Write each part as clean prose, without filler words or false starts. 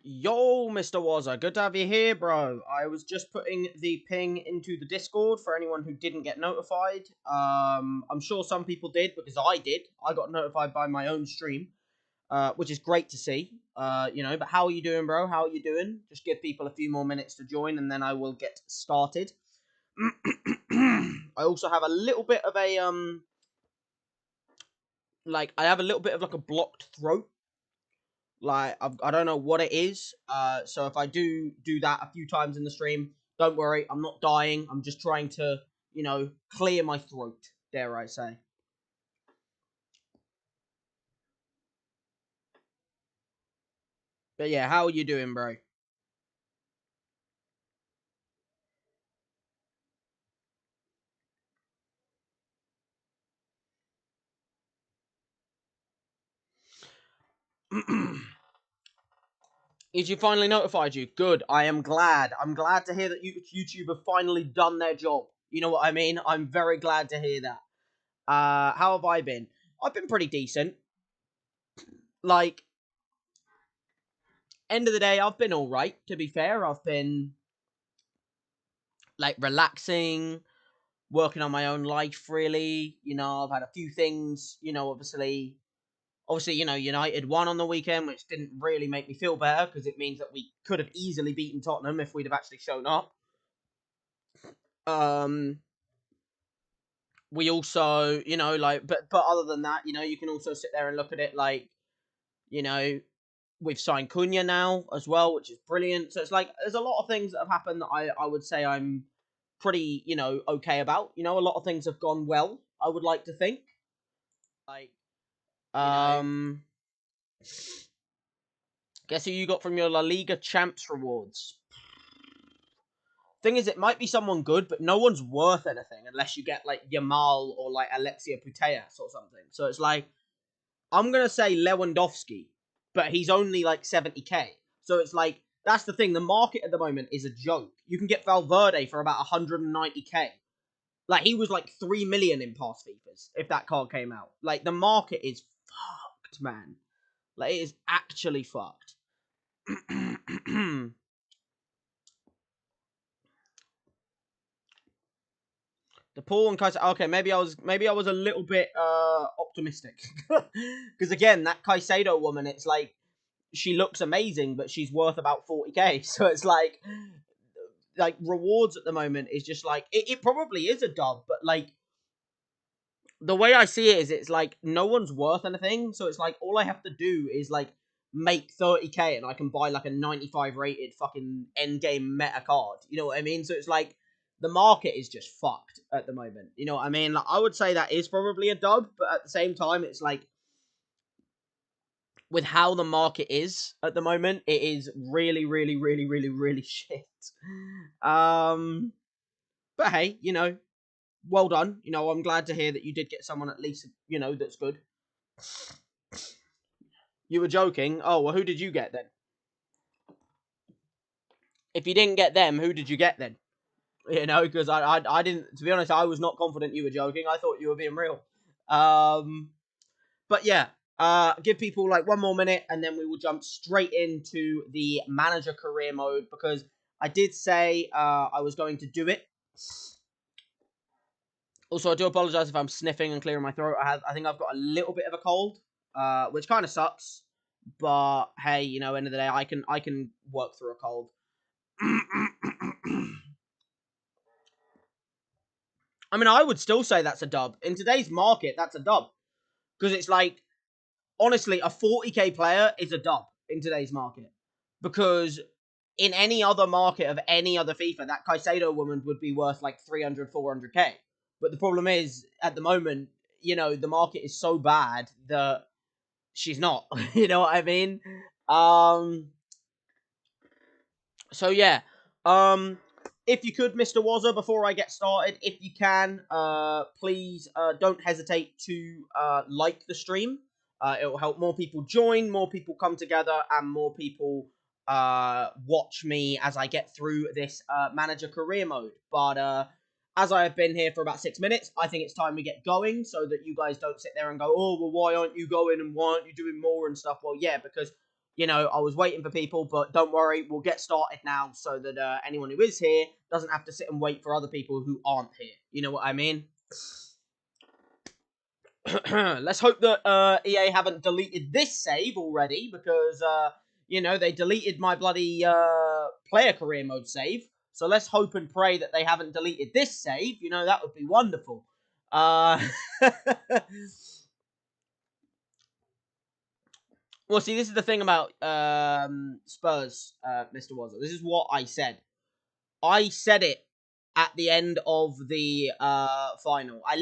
Yo, Mr. Wazza, good to have you here, bro. I was just putting the ping into the Discord for anyone who didn't get notified. I'm sure some people did, because I did. I got notified by my own stream, which is great to see. But how are you doing, bro? How are you doing? Just give people a few more minutes to join, and then I will get started. I also have a little bit of a, I have a little bit of, a blocked throat. I don't know what it is. So if I do that a few times in the stream, don't worry. I'm not dying. I'm just trying to, clear my throat, dare I say. But yeah, how are you doing, bro? Is you finally notified you? Good. I am glad. I'm glad to hear that YouTube have finally done their job. You know what I mean? I'm very glad to hear that. How have I been? I've been pretty decent. Like, end of the day, I've been alright, to be fair. I've been, relaxing, working on my own life, really. I've had a few things, obviously, United won on the weekend, which didn't really make me feel better, because it means that we could have easily beaten Tottenham if we'd have actually shown up. We also, but other than that, you can also sit there and look at it you know, we've signed Cunha now as well, which is brilliant. So it's there's a lot of things that have happened that I would say I'm pretty, okay about. A lot of things have gone well, I would like to think. Like, guess who you got from your La Liga Champs rewards? Thing is, it might be someone good, but no one's worth anything unless you get Yamal or Alexia Putellas or something. So it's I'm gonna say Lewandowski, but he's only 70k. So it's that's the thing. The market at the moment is a joke. You can get Valverde for about 190k. He was 3 million in past FIFAs if that card came out. The market is fucked, man. It is actually fucked. The Paul and Caicedo. Okay, maybe I was a little bit optimistic, because again, that Caicedo woman, it's she looks amazing, but she's worth about 40k. So it's rewards at the moment is just it probably is a dub, but the way I see it is it's no one's worth anything. So it's all I have to do is make 30k and I can buy a 95 rated fucking end game meta card. You know what I mean? So it's the market is just fucked at the moment. You know what I mean? I would say that is probably a dub, but at the same time, it's with how the market is at the moment, it is really, really, really, really, really shit. But hey, well done. I'm glad to hear that you did get someone at least, that's good. You were joking. Oh, well, who did you get then? If you didn't get them, who did you get then? Because I didn't, to be honest, I was not confident you were joking. I thought you were being real. But yeah, give people one more minute and then we will jump straight into the manager career mode, because I did say I was going to do it. Also, I do apologize if I'm sniffing and clearing my throat. I think I've got a little bit of a cold, which kind of sucks. But hey, end of the day, I can work through a cold. I mean, I would still say that's a dub. In today's market, that's a dub. Because it's honestly, a 40k player is a dub in today's market. Because in any other market of any other FIFA, that Caicedo woman would be worth 300, 400k. But the problem is, at the moment, the market is so bad that she's not. You know what I mean? So yeah. If you could, Mr. Wazza, before I get started, if you can, please don't hesitate to like the stream. It will help more people join, more people come together, and more people watch me as I get through this manager career mode. But as I have been here for about 6 minutes, I think it's time we get going, so that you guys don't sit there and go, oh, well, why aren't you going and why aren't you doing more and stuff? Well, yeah, because I was waiting for people, but don't worry, we'll get started now so that anyone who is here doesn't have to sit and wait for other people who aren't here. You know what I mean? Let's hope that EA haven't deleted this save already, because, they deleted my bloody player career mode save. So let's hope and pray that they haven't deleted this save. That would be wonderful. Well, see, this is the thing about Spurs, Mr. Wazza. This is what I said. I said it at the end of the final. I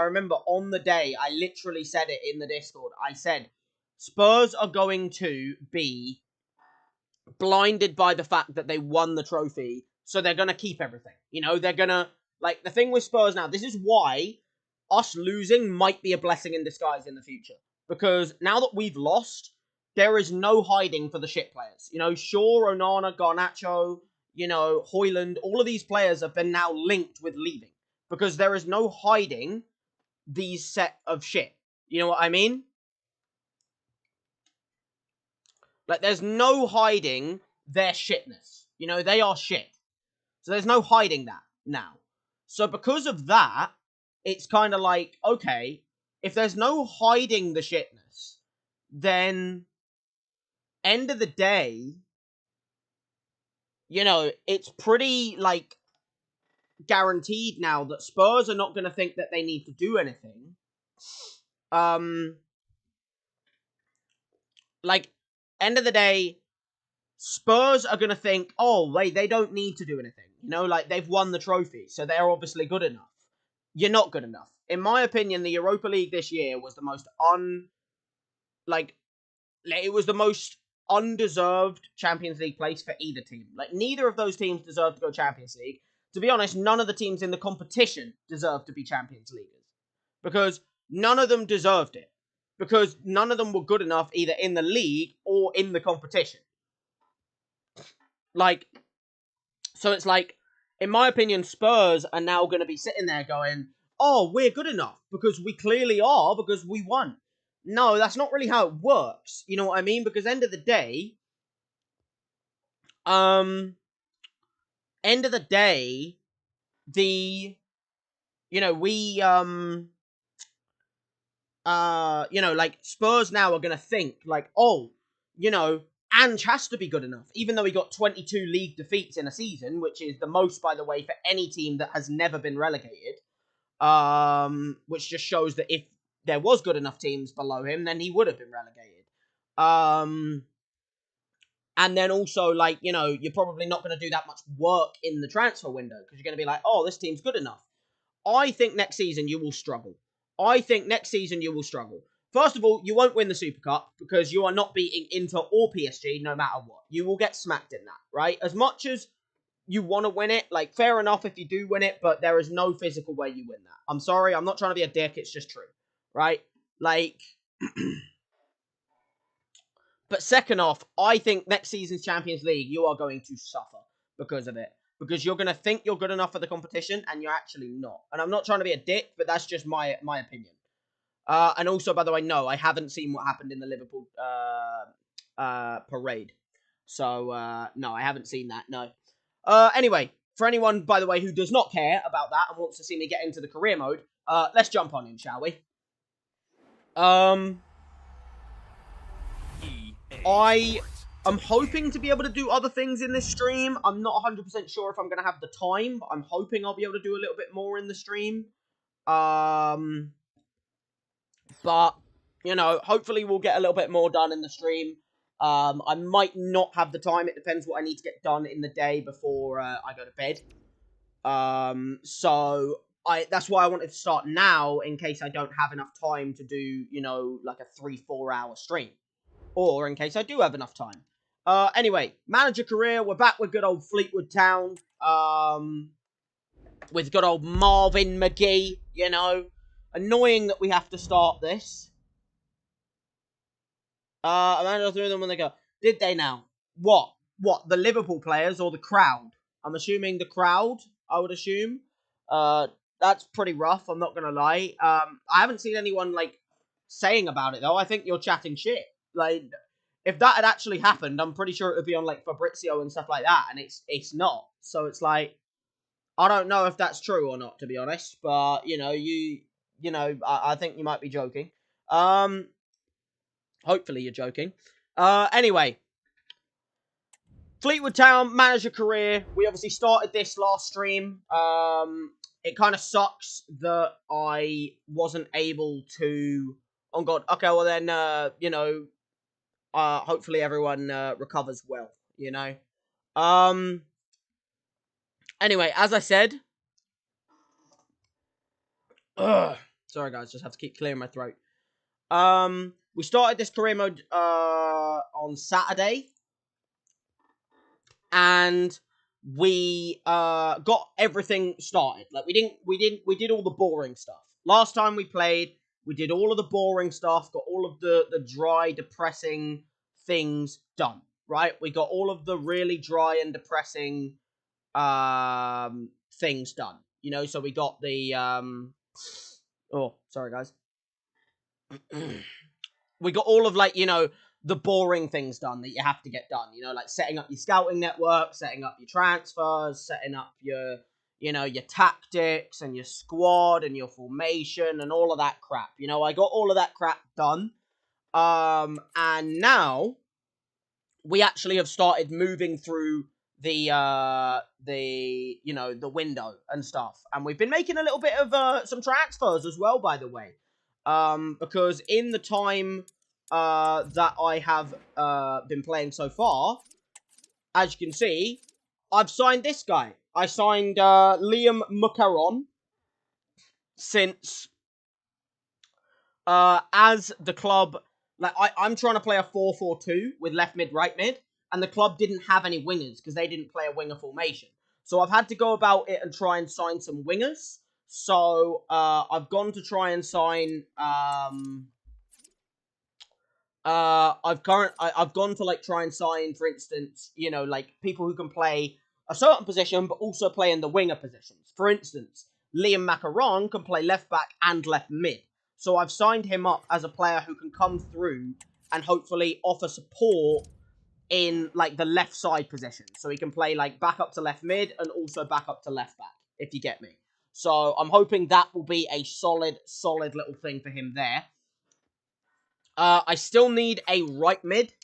remember on the day, I literally said it in the Discord. I said, Spurs are going to be blinded by the fact that they won the trophy, so they're going to keep everything. They're going to, the thing with Spurs now, this is why us losing might be a blessing in disguise in the future. Because now that we've lost, there is no hiding for the shit players. Shaw, Onana, Garnacho, Højlund, all of these players have been now linked with leaving. Because there is no hiding these set of shit. You know what I mean? There's no hiding their shitness. They are shit. So there's no hiding that now. So because of that, it's kind of like, okay, if there's no hiding the shitness, then end of the day, it's pretty, guaranteed now that Spurs are not going to think that they need to do anything. End of the day, Spurs are going to think, oh, wait, they don't need to do anything. They've won the trophy, so they're obviously good enough. You're not good enough. In my opinion, the Europa League this year was the most it was the most undeserved Champions League place for either team. Neither of those teams deserved to go Champions League. To be honest, none of the teams in the competition deserved to be Champions Leaguers. Because none of them deserved it. Because none of them were good enough either in the league or in the competition. So it's in my opinion, Spurs are now going to be sitting there going, oh, we're good enough, because we clearly are, because we won. No, that's not really how it works. You know what I mean? Because end of the day, Spurs now are going to think, oh, Ange has to be good enough, even though he got 22 league defeats in a season, which is the most, by the way, for any team that has never been relegated. Which just shows that if there was good enough teams below him, then he would have been relegated. And then also, you're probably not going to do that much work in the transfer window, because you're going to be like, oh, this team's good enough. I think next season you will struggle. First of all, you won't win the Super Cup, because you are not beating Inter or PSG no matter what. You will get smacked in that, right? As much as you want to win it, fair enough if you do win it, but there is no physical way you win that. I'm sorry, I'm not trying to be a dick, it's just true, right? But second off, I think next season's Champions League, you are going to suffer because of it. Because you're going to think you're good enough for the competition, and you're actually not. And I'm not trying to be a dick, but that's just my opinion. And also, by the way, no, I haven't seen what happened in the Liverpool parade. So, no, I haven't seen that, no. Anyway, for anyone, by the way, who does not care about that and wants to see me get into the career mode, let's jump on in, shall we? I am hoping to be able to do other things in this stream. I'm not 100% sure if I'm going to have the time, but I'm hoping I'll be able to do a little bit more in the stream. But, hopefully we'll get a little bit more done in the stream. I might not have the time. It depends what I need to get done in the day before I go to bed. That's why I wanted to start now, in case I don't have enough time to do, a 3-4 hour stream. Or in case I do have enough time. Anyway, manager career, we're back with good old Fleetwood Town. With good old Marvin McGee, Annoying that we have to start this. Manager threw them when they go. Did they now? What? The Liverpool players or the crowd? I'm assuming the crowd, I would assume. That's pretty rough, I'm not gonna lie. I haven't seen anyone, saying about it, though. I think you're chatting shit. if that had actually happened, I'm pretty sure it would be on like Fabrizio and stuff like that, and it's not. So it's like, I don't know if that's true or not, to be honest. But I think you might be joking. Hopefully you're joking. Anyway, Fleetwood Town manager career. We obviously started this last stream. It kind of sucks that I wasn't able to. Oh God. Okay. Well then, hopefully everyone recovers well. Anyway, as I said. Sorry guys, just have to keep clearing my throat. We started this career mode on Saturday, and we got everything started. Like we did all the boring stuff. Last time we played, we did all of the boring stuff, got all of the dry, depressing things done. Right? We got all of the really dry and depressing things done. So we got the oh, sorry guys. We got all of the boring things done that you have to get done, like setting up your scouting network, setting up your transfers, setting up your tactics and your squad and your formation and all of that crap. I got all of that crap done. And now we actually have started moving through the window and stuff. And we've been making a little bit of some transfers as well, by the way. Because in the time that I have been playing so far, as you can see, I've signed this guy. I signed Liam Mucaron since as the club, like I'm trying to play a 4-4-2 with left mid, right mid, and the club didn't have any wingers because they didn't play a winger formation. So I've had to go about it and try and sign some wingers. So I've gone to try and sign I've gone to try and sign, for instance, people who can play a certain position but also play in the winger positions. For instance, Liam Macaron can play left back and left mid. So I've signed him up as a player who can come through and hopefully offer support in the left side position. So he can play back up to left mid and also back up to left back, if you get me. So I'm hoping that will be a solid little thing for him there. I still need a right mid.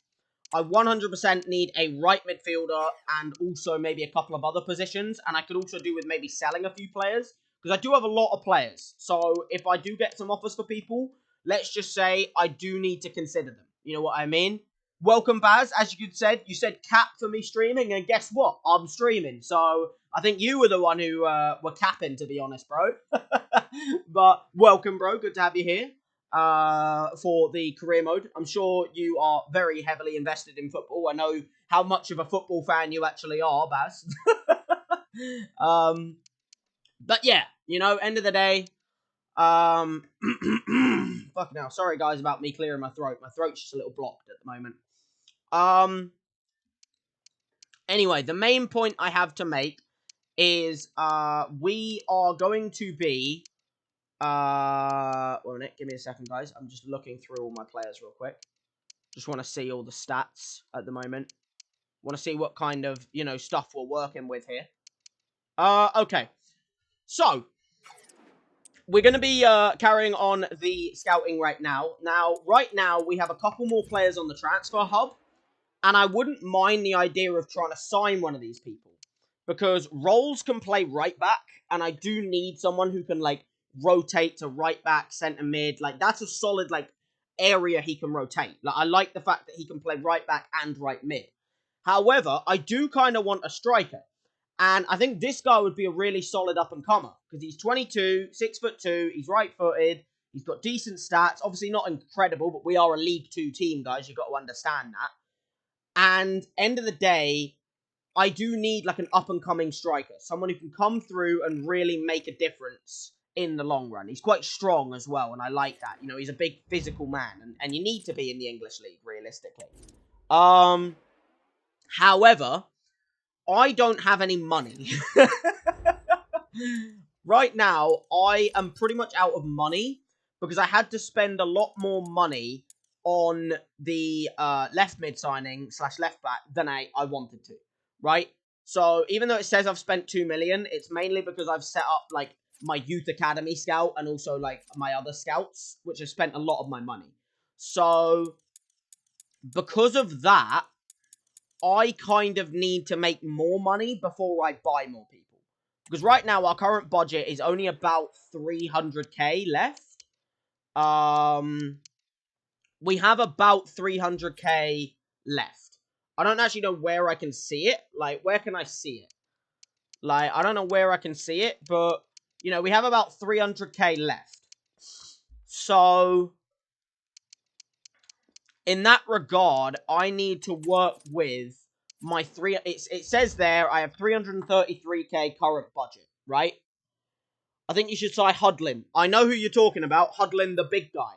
I 100% need a right midfielder and also maybe a couple of other positions. And I could also do with maybe selling a few players, because I do have a lot of players. So if I do get some offers for people, let's just say I do need to consider them. You know what I mean? Welcome, Baz. As you said cap for me streaming, and guess what? I'm streaming. So I think you were the one who were capping, to be honest, bro. But welcome, bro. Good to have you here. For the career mode. I'm sure you are very heavily invested in football. I know how much of a football fan you actually are, Baz. But yeah, end of the day, fuck now. Sorry guys about me clearing my throat. My throat's just a little blocked at the moment. Anyway, the main point I have to make is we are going to be wait a minute, give me a second, guys. I'm just looking through all my players real quick. Just want to see all the stats at the moment. Want to see what kind of, stuff we're working with here. Okay. So, we're going to be carrying on the scouting right now. Now, right now, we have a couple more players on the transfer hub. And I wouldn't mind the idea of trying to sign one of these people. Because Rolls can play right back. And I do need someone who can, rotate to right back, centre mid. That's a solid, area he can rotate. I like the fact that he can play right back and right mid. However, I do kind of want a striker. And I think this guy would be a really solid up-and-comer. Because he's 22, 6'2", he's right-footed, he's got decent stats. Obviously not incredible, but we are a League 2 team, guys. You've got to understand that. And end of the day, I do need an up-and-coming striker. Someone who can come through and really make a difference in the long run. He's quite strong as well, and I like that. He's a big physical man, and you need to be in the English league, realistically. However, I don't have any money. Right now, I am pretty much out of money, because I had to spend a lot more money on the left mid signing / left back than I wanted to, right? So even though it says I've spent 2 million, it's mainly because I've set up like my youth academy scout and also like my other scouts, which have spent a lot of my money. So because of that, I kind of need to make more money before I buy more people. Because right now our current budget is only about 300k left. We have about 300k left. I don't actually know where I can see it. Like, where can I see it? Like, I don't know where I can see it, but, you know, we have about 300k left. So, in that regard, I need to work with my it says there I have 333k current budget, right? I think you should sign Hudlin. I know who you're talking about, Hudlin, the big guy.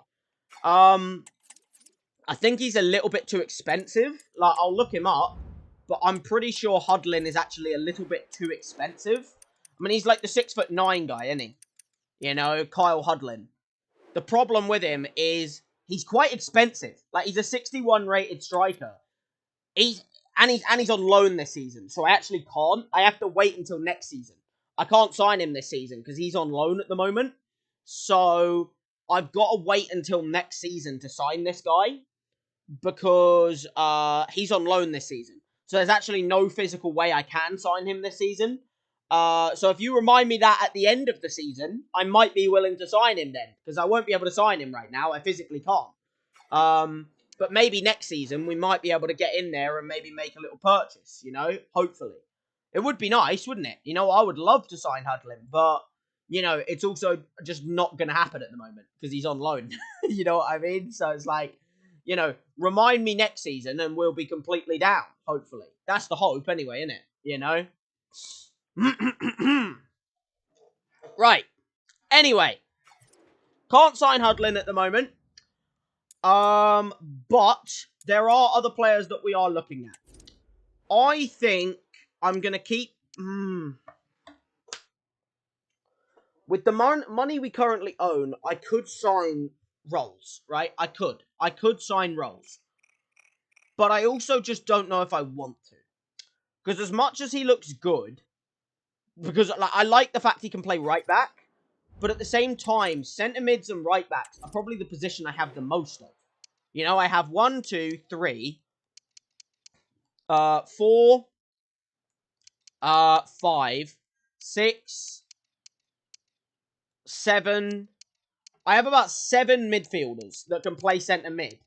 I think he's a little bit too expensive. Like, I'll look him up, but I'm pretty sure Hudlin is actually a little bit too expensive. I mean, he's like the 6'9" guy, isn't he? You know, Kyle Hudlin. The problem with him is he's quite expensive. Like, he's a 61 rated striker. He's on loan this season, so I actually can't. I have to wait until next season. I can't sign him this season because he's on loan at the moment. So I've got to wait until next season to sign this guy because he's on loan this season. So there's actually no physical way I can sign him this season. So if you remind me that at the end of the season, I might be willing to sign him then, because I won't be able to sign him right now. I physically can't. But maybe next season we might be able to get in there and maybe make a little purchase, you know, hopefully. It would be nice, wouldn't it? You know, I would love to sign Hudlin, but, you know, it's also just not going to happen at the moment because he's on loan. You know what I mean? So it's like, you know, remind me next season and we'll be completely down, hopefully. That's the hope anyway, isn't it? You know? Right. Anyway. Can't sign Hudlin at the moment. But there are other players that we are looking at. I think I'm going to keep... With the money we currently own, I could sign Rolls, right? I could sign Rolls. But I also just don't know if I want to. Because as much as he looks good, because like, I like the fact he can play right back, but at the same time, centre mids and right backs are probably the position I have the most of. You know, I have 1, 2, 3, 4, 5, 6, 7. I have about 7 midfielders that can play centre mid.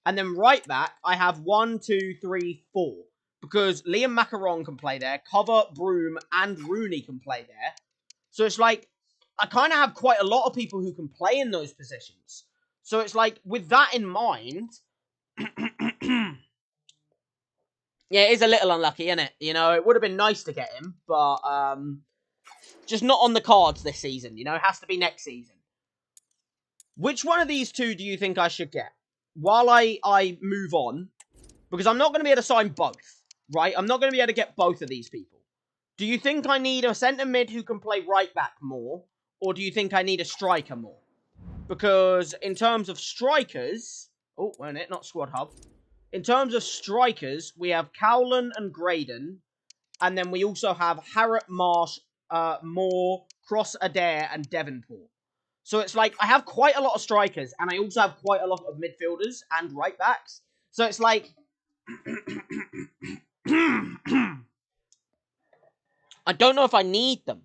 And then right back, I have 1, 2, 3, 4. Because Liam Macaron can play there, Cover, Broom, and Rooney can play there. So it's like, I kind of have quite a lot of people who can play in those positions. So it's like, with that in mind... Yeah, it is a little unlucky, isn't it? You know, it would have been nice to get him, but just not on the cards this season, you know? It has to be next season. Which one of these two do you think I should get? While I move on, because I'm not going to be able to sign both, right? I'm not going to be able to get both of these people. Do you think I need a centre mid who can play right back more, or do you think I need a striker more? Because in terms of strikers... Oh, wait a minute, not Squad Hub. In terms of strikers, we have Cowlan and Graydon. And then we also have Harrop, Marsh, Moore, Cross Adair, and Devonport. So it's like, I have quite a lot of strikers. And I also have quite a lot of midfielders and right backs. So it's like... I don't know if I need them.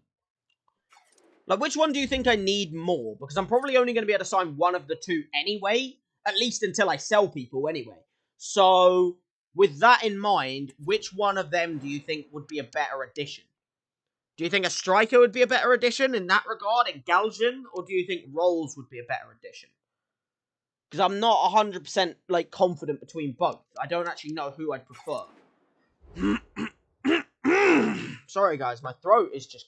Like, which one do you think I need more? Because I'm probably only going to be able to sign one of the two anyway. At least until I sell people anyway. So, with that in mind, which one of them do you think would be a better addition? Do you think a striker would be a better addition in that regard, in Galgen? Or do you think Rolls would be a better addition? Because I'm not 100% like confident between both. I don't actually know who I'd prefer. Sorry guys, my throat is just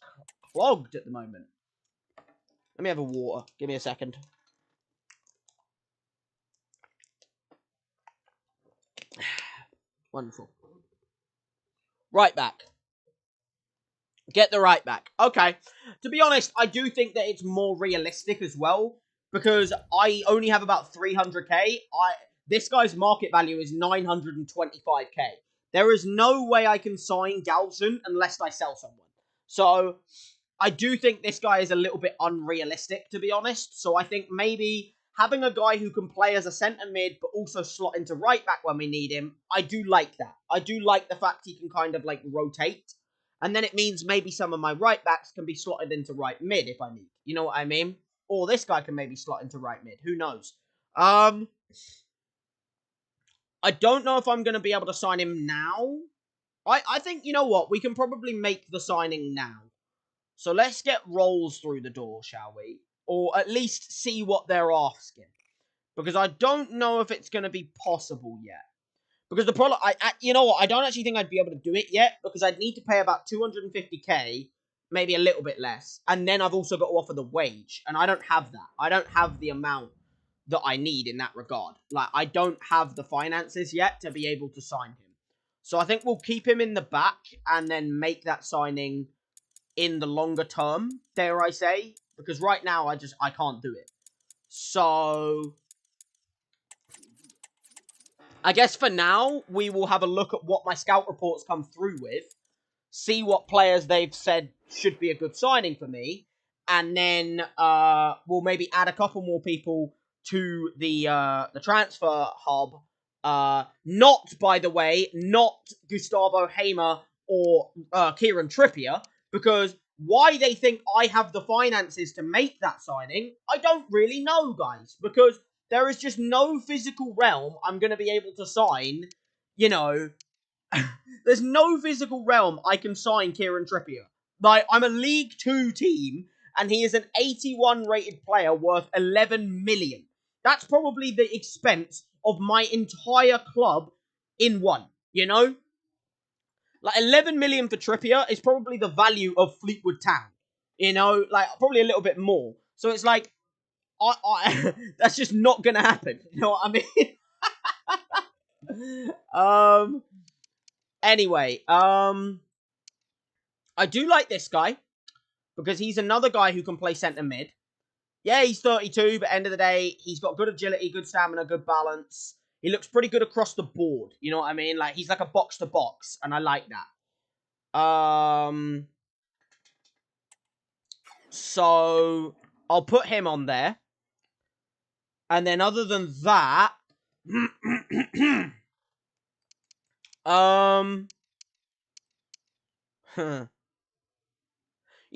clogged at the moment. Let me have a water. Give me a second. Wonderful. Right back. Get the right back. Okay. To be honest, I do think that it's more realistic as well. Because I only have about 300k. this guy's market value is 925k. There is no way I can sign Galveston unless I sell someone. So I do think this guy is a little bit unrealistic, to be honest. So I think maybe having a guy who can play as a centre mid, but also slot into right back when we need him, I do like that. I do like the fact he can kind of like rotate. And then it means maybe some of my right backs can be slotted into right mid if I need. You know what I mean? Or this guy can maybe slot into right mid. Who knows? I don't know if I'm going to be able to sign him now. I think, you know what? We can probably make the signing now. So let's get Rolls through the door, shall we? Or at least see what they're asking. Because I don't know if it's going to be possible yet. Because the problem, you know what? I don't actually think I'd be able to do it yet. Because I'd need to pay about 250k, maybe a little bit less. And then I've also got to offer the wage. And I don't have that. I don't have the amount that I need in that regard. Like, I don't have the finances yet to be able to sign him. So I think we'll keep him in the back and then make that signing in the longer term, dare I say. Because right now, I can't do it. So I guess for now, we will have a look at what my scout reports come through with. See what players they've said should be a good signing for me. And then we'll maybe add a couple more people to the transfer hub. Not, by the way, not Gustavo Hamer or Kieran Trippier. Because why they think I have the finances to make that signing, I don't really know, guys. Because there is just no physical realm I'm going to be able to sign, you know. There's no physical realm I can sign Kieran Trippier. Like, I'm a League 2 team, and he is an 81 rated player worth 11 million. That's probably the expense of my entire club in one, you know? Like, 11 million for Trippier is probably the value of Fleetwood Town. You know? Like, probably a little bit more. So it's like, that's just not gonna happen. You know what I mean? Anyway, I do like this guy because he's another guy who can play centre mid. Yeah, he's 32, but end of the day, he's got good agility, good stamina, good balance. He looks pretty good across the board. You know what I mean? Like, he's like a box to box, and I like that. So I'll put him on there. And then other than that, you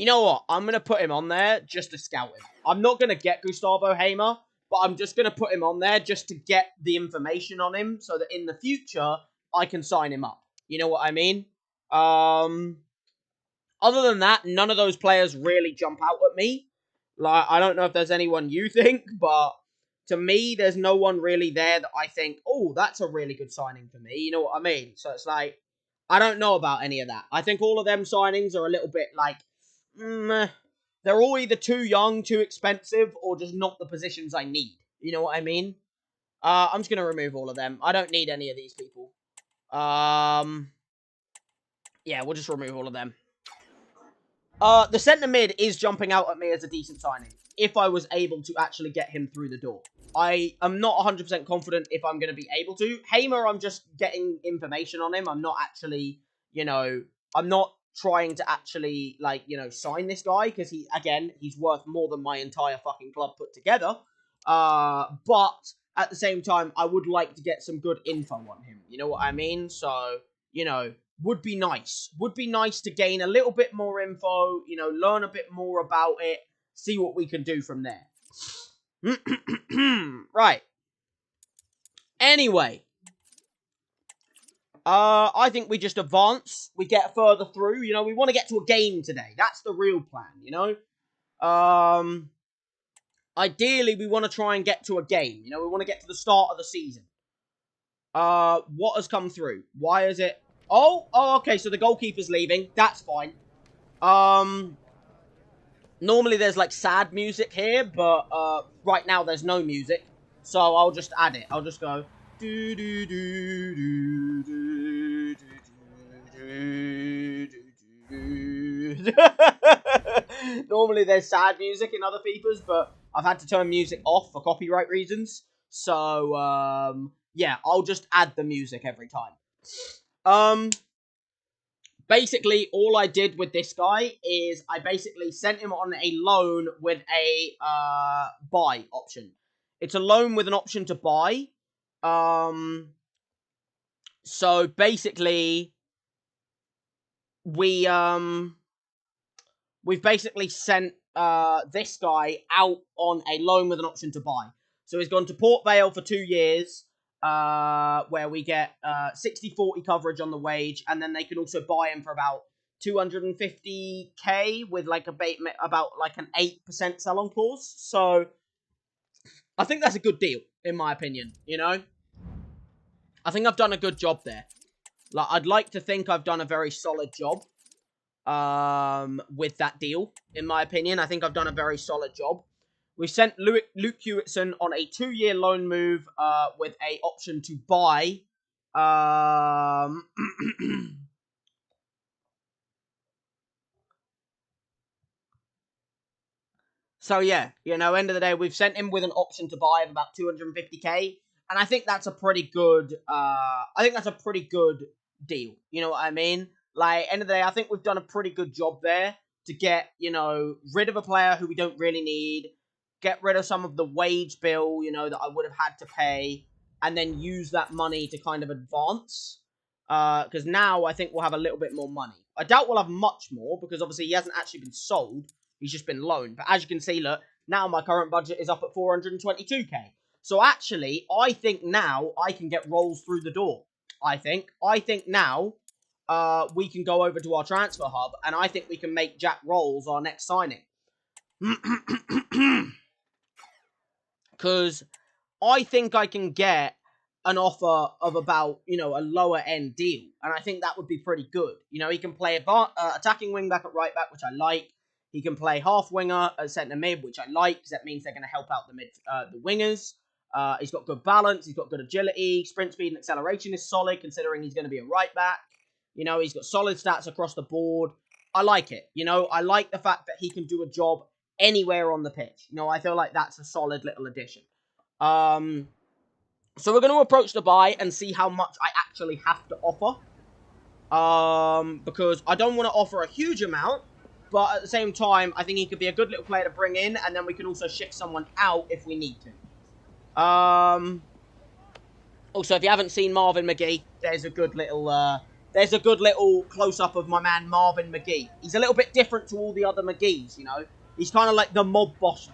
know what? I'm going to put him on there just to scout him. I'm not going to get Gustavo Hamer, but I'm just going to put him on there just to get the information on him so that in the future, I can sign him up. You know what I mean? Other than that, none of those players really jump out at me. Like, I don't know if there's anyone you think, but to me, there's no one really there that I think, oh, that's a really good signing for me. You know what I mean? So it's like, I don't know about any of that. I think all of them signings are a little bit like, they're all either too young, too expensive, or just not the positions I need. You know what I mean? I'm just going to remove all of them. I don't need any of these people. Yeah, we'll just remove all of them. The centre mid is jumping out at me as a decent signing, if I was able to actually get him through the door. I am not 100% confident if I'm going to be able to. Hamer, I'm just getting information on him. I'm not actually, you know, I'm not trying to actually, like, you know, sign this guy, because he's worth more than my entire fucking club put together. But at the same time, I would like to get some good info on him. You know what I mean? So, you know, would be nice. Would be nice to gain a little bit more info, you know, learn a bit more about it, see what we can do from there. Right. Anyway. I think we just advance. We get further through. You know, we want to get to a game today. That's the real plan, you know? Ideally, we want to try and get to a game. You know, we want to get to the start of the season. What has come through? Why is it... Oh, okay, so the goalkeeper's leaving. That's fine. Normally there's, like, sad music here, but, right now there's no music. So I'll just add it. I'll just go... Normally there's sad music in other FIFAs, but I've had to turn music off for copyright reasons. So, yeah, I'll just add the music every time. Basically, all I did with this guy is I basically sent him on a loan with a buy option. It's a loan with an option to buy. So basically, we've basically sent this guy out on a loan with an option to buy. So he's gone to Port Vale for 2 years, where we get 60-40 coverage on the wage, and then they can also buy him for about 250k with like about like an 8% sell-on clause. So I think that's a good deal, in my opinion, you know? I think I've done a good job there. Like, I'd like to think I've done a very solid job with that deal, in my opinion. I think I've done a very solid job. We've sent Luke Hewitson on a 2-year loan move with a option to buy. So yeah, you know, end of the day, we've sent him with an option to buy of about 250k, and I think that's a pretty good. Deal. You know what I mean? Like, end of the day, I think we've done a pretty good job there to get, you know, rid of a player who we don't really need, get rid of some of the wage bill, you know, that I would have had to pay, and then use that money to kind of advance. Because now I think we'll have a little bit more money. I doubt we'll have much more, because obviously he hasn't actually been sold. He's just been loaned. But as you can see, look, now my current budget is up at 422k. So actually, I think now I can get rolls through the door. I think now we can go over to our transfer hub, and I think we can make Jack Rolls our next signing. Because I think I can get an offer of about, you know, a lower end deal, and I think that would be pretty good. You know, he can play attacking wing back at right back, which I like. He can play half winger at centre mid, which I like, because that means they're going to help out the wingers. He's got good balance. He's got good agility. Sprint speed and acceleration is solid, considering he's going to be a right back. You know, he's got solid stats across the board. I like it. You know, I like the fact that he can do a job anywhere on the pitch. You know, I feel like that's a solid little addition. So we're going to approach the buy and see how much I actually have to offer. Because I don't want to offer a huge amount, but at the same time, I think he could be a good little player to bring in, and then we can also ship someone out if we need to. Also, if you haven't seen Marvin McGee, there's a good little close-up of my man Marvin McGee. He's a little bit different to all the other McGees, you know. He's kind of like the mob boss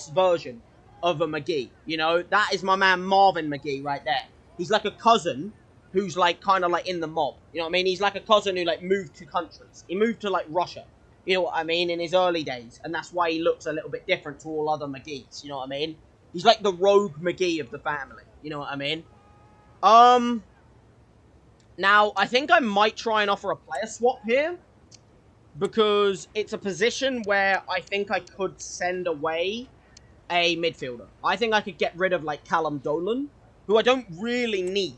version of a McGee, you know. That is my man Marvin McGee right there. He's like a cousin who's like kind of like in the mob, you know what I mean? He's like a cousin who like moved to countries. He moved to like Russia, you know what I mean, in his early days, and that's why he looks a little bit different to all other McGees, you know what I mean? He's like the rogue McGee of the family, you know what I mean? Now, I think I might try and offer a player swap here, because it's a position where I think I could send away a midfielder. I think I could get rid of, like, Callum Dolan, who I don't really need,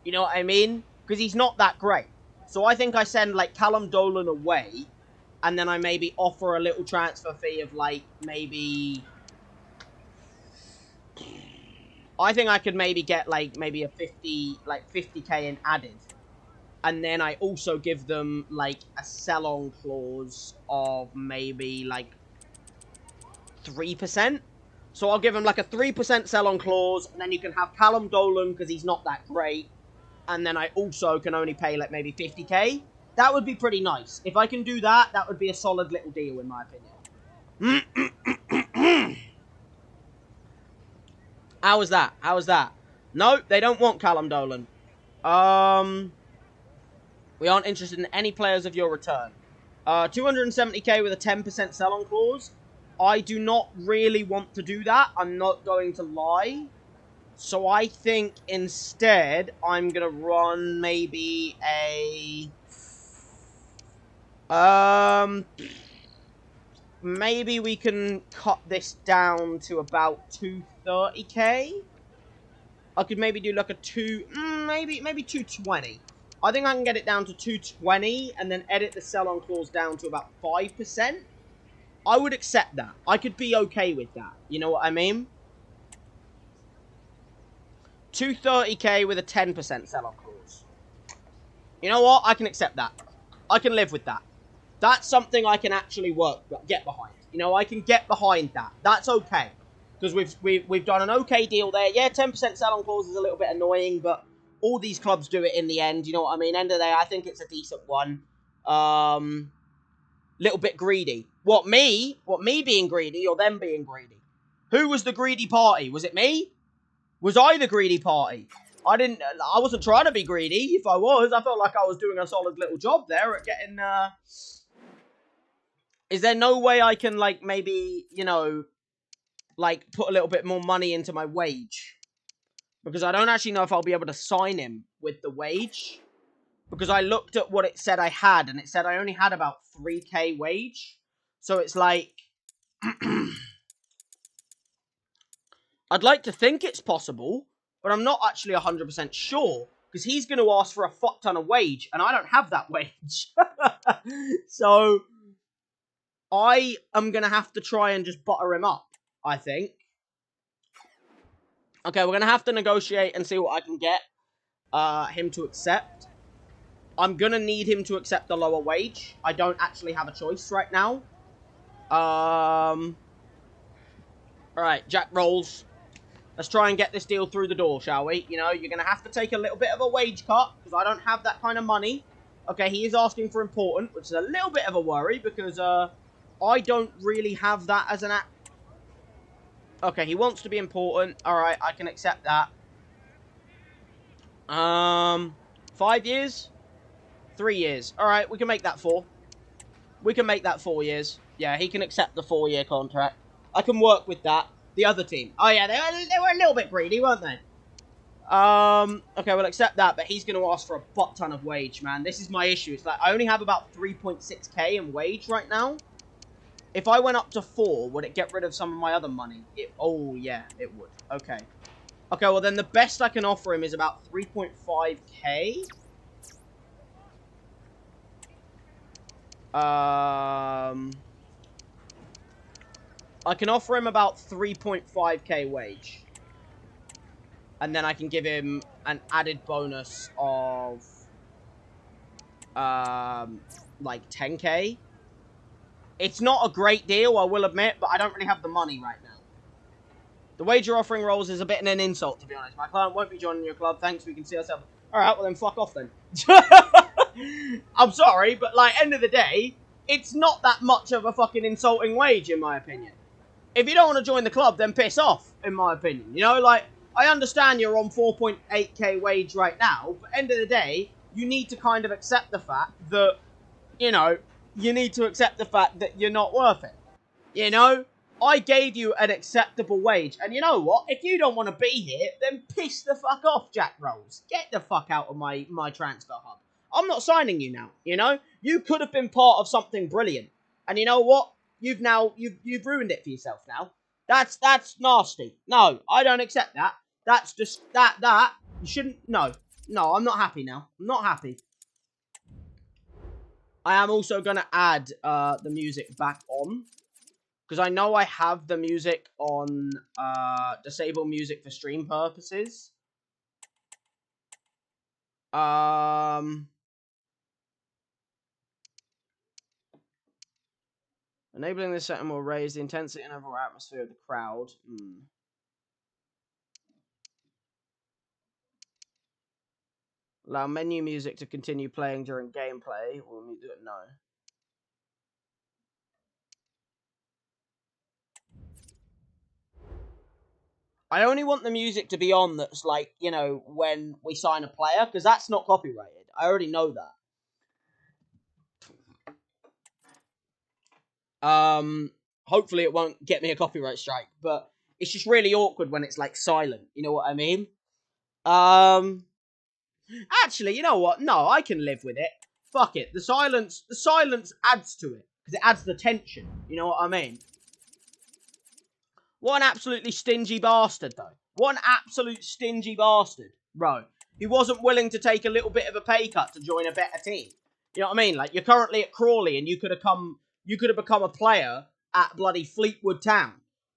you know what I mean? Because he's not that great. So I think I send, like, Callum Dolan away, and then I maybe offer a little transfer fee of, like, maybe... I think I could maybe get, like, maybe a 50k in added. And then I also give them, like, a sell-on clause of maybe, like, 3%. So I'll give him, like, a 3% sell-on clause, and then you can have Callum Dolan, because he's not that great. And then I also can only pay, like, maybe 50k. That would be pretty nice. If I can do that, that would be a solid little deal, in my opinion. How was that? How was that? No, they don't want Callum Dolan. We aren't interested in any players of your return. 270k with a 10% sell-on clause. I do not really want to do that. I'm not going to lie. So I think instead I'm going to run maybe a... maybe we can cut this down to about 230k. I could maybe do like a maybe 220. I think I can get it down to 220 and then edit the sell-on clause down to about 5%. I would accept that. I could be okay with that. You know what I mean? two 30k with a 10% sell-on clause. You know what? I can accept that. I can live with that. That's something I can actually get behind. You know, I can get behind that. That's okay. Because we've done an okay deal there. Yeah, 10% sell-on clause is a little bit annoying, but all these clubs do it in the end. You know what I mean? End of the day, I think it's a decent one. Little bit greedy. What me being greedy or them being greedy? Who was the greedy party? Was it me? Was I the greedy party? I wasn't trying to be greedy. If I was, I felt like I was doing a solid little job there at getting, Is there no way I can, like, maybe, you know, like, put a little bit more money into my wage? Because I don't actually know if I'll be able to sign him with the wage. Because I looked at what it said I had, and it said I only had about 3k wage. So it's like... I'd like to think it's possible, but I'm not actually 100% sure. Because he's going to ask for a fuck ton of wage, and I don't have that wage. So, I am going to have to try and just butter him up, I think. Okay, we're going to have to negotiate and see what I can get him to accept. I'm going to need him to accept the lower wage. I don't actually have a choice right now. Alright, Jack rolls. Let's try and get this deal through the door, shall we? You know, you're going to have to take a little bit of a wage cut, because I don't have that kind of money. Okay, he is asking for important, which is a little bit of a worry, because I don't really have that as an act. Okay, he wants to be important. Alright, I can accept that. 5 years? 3 years. Alright, we can make that 4. We can make that 4 years. Yeah, he can accept the 4-year contract. I can work with that. The other team. Oh, yeah, they were a little bit greedy, weren't they? Okay, we'll accept that, but he's going to ask for a butt ton of wage, man. This is my issue. It's like, I only have about 3.6k in wage right now. If I went up to 4, would it get rid of some of my other money? Oh, yeah, it would. Okay. Okay, well, then the best I can offer him is about 3.5k. I can offer him about 3.5k wage. And then I can give him an added bonus of, like 10k. It's not a great deal, I will admit, but I don't really have the money right now. The wage you're offering rolls is a bit of an insult, to be honest. My client won't be joining your club. Thanks, we can see ourselves. Alright, well then fuck off then. I'm sorry, but like, end of the day, it's not that much of a fucking insulting wage, in my opinion. If you don't want to join the club, then piss off, in my opinion. You know, like, I understand you're on 4.8k wage right now, but end of the day, you need to kind of accept the fact that, you know, you need to accept the fact that you're not worth it. You know? I gave you an acceptable wage, and you know what? If you don't want to be here, then piss the fuck off, Jack Rolls. Get the fuck out of my transfer hub. I'm not signing you now, you know? You could have been part of something brilliant. And you know what? You've ruined it for yourself now. That's nasty. No, I don't accept that. That's just, you shouldn't, no, I'm not happy now. I'm not happy. I am also going to add the music back on. Because I know I have the music on disable music for stream purposes. Enabling this setting will raise the intensity and overall atmosphere of the crowd. Allow menu music to continue playing during gameplay. Will we do it? No. I only want the music to be on that's like, you know, when we sign a player, because that's not copyrighted. I already know that. Hopefully it won't get me a copyright strike, but it's just really awkward when it's like silent. You know what I mean? Actually, you know what? No, I can live with it. Fuck it. The silence adds to it because it adds the tension. You know what I mean? What an absolutely stingy bastard, though. What an absolute stingy bastard, bro. He wasn't willing to take a little bit of a pay cut to join a better team. You know what I mean? Like, you're currently at Crawley and you could have become a player at bloody Fleetwood Town.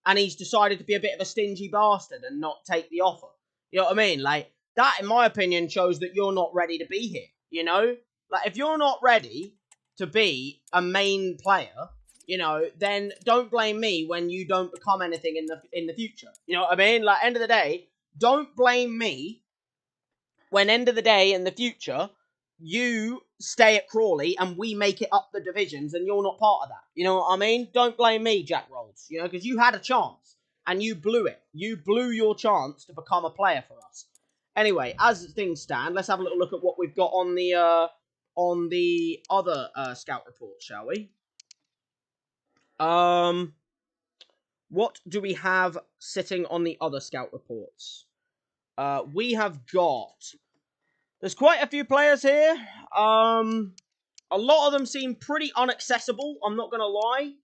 And he's decided to be a bit of a stingy bastard and not take the offer. You know what I mean? Like, that, in my opinion, shows that you're not ready to be here, you know? Like, if you're not ready to be a main player, you know, then don't blame me when you don't become anything in the future. You know what I mean? Like, end of the day, don't blame me when end of the day in the future, you stay at Crawley and we make it up the divisions and you're not part of that. You know what I mean? Don't blame me, Jack Rolls, you know, because you had a chance and you blew it. You blew your chance to become a player for us. Anyway, as things stand, let's have a little look at what we've got on the other scout report, shall we? What do we have sitting on the other scout reports? We have got... There's quite a few players here. A lot of them seem pretty inaccessible, I'm not going to lie.